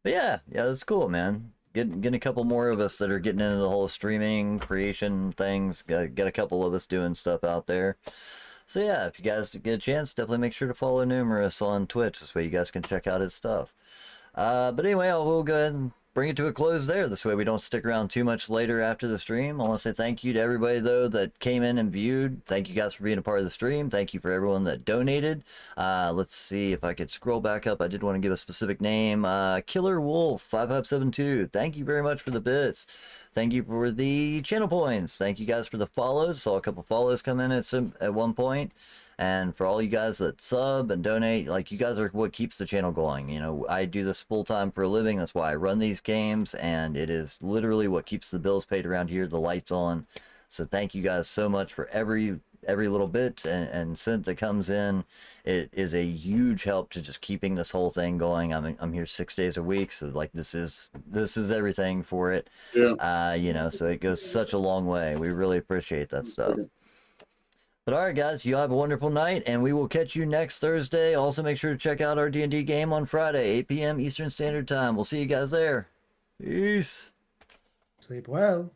But yeah, that's cool, man. Getting a couple more of us that are getting into the whole streaming creation things. Got a couple of us doing stuff out there. So yeah, if you guys get a chance, definitely make sure to follow Numerous on Twitch. This way you guys can check out his stuff. But anyway, I will go ahead and bring it to a close there. This way we don't stick around too much later after the stream. I want to say thank you to everybody, though, that came in and viewed. Thank you guys for being a part of the stream. Thank you for everyone that donated. Let's see if I could scroll back up. I did want to give a specific name. Killer Wolf 5572. Thank you very much for the bits. Thank you for the channel points. Thank you guys for the follows. Saw a couple follows come in at one point. And for all you guys that sub and donate, like, you guys are what keeps the channel going. You know, I do this full time for a living. That's why I run these games, and it is literally what keeps the bills paid around here, the lights on. So thank you guys so much for every little bit and cent that comes in. It is a huge help to just keeping this whole thing going. I'm here 6 days a week, so like this is everything for it.
Yeah.
You know, so it goes such a long way. We really appreciate that stuff. But all right, guys, you have a wonderful night, and we will catch you next Thursday. Also, make sure to check out our D&D game on Friday, 8 p.m. Eastern Standard Time. We'll see you guys there. Peace.
Sleep well.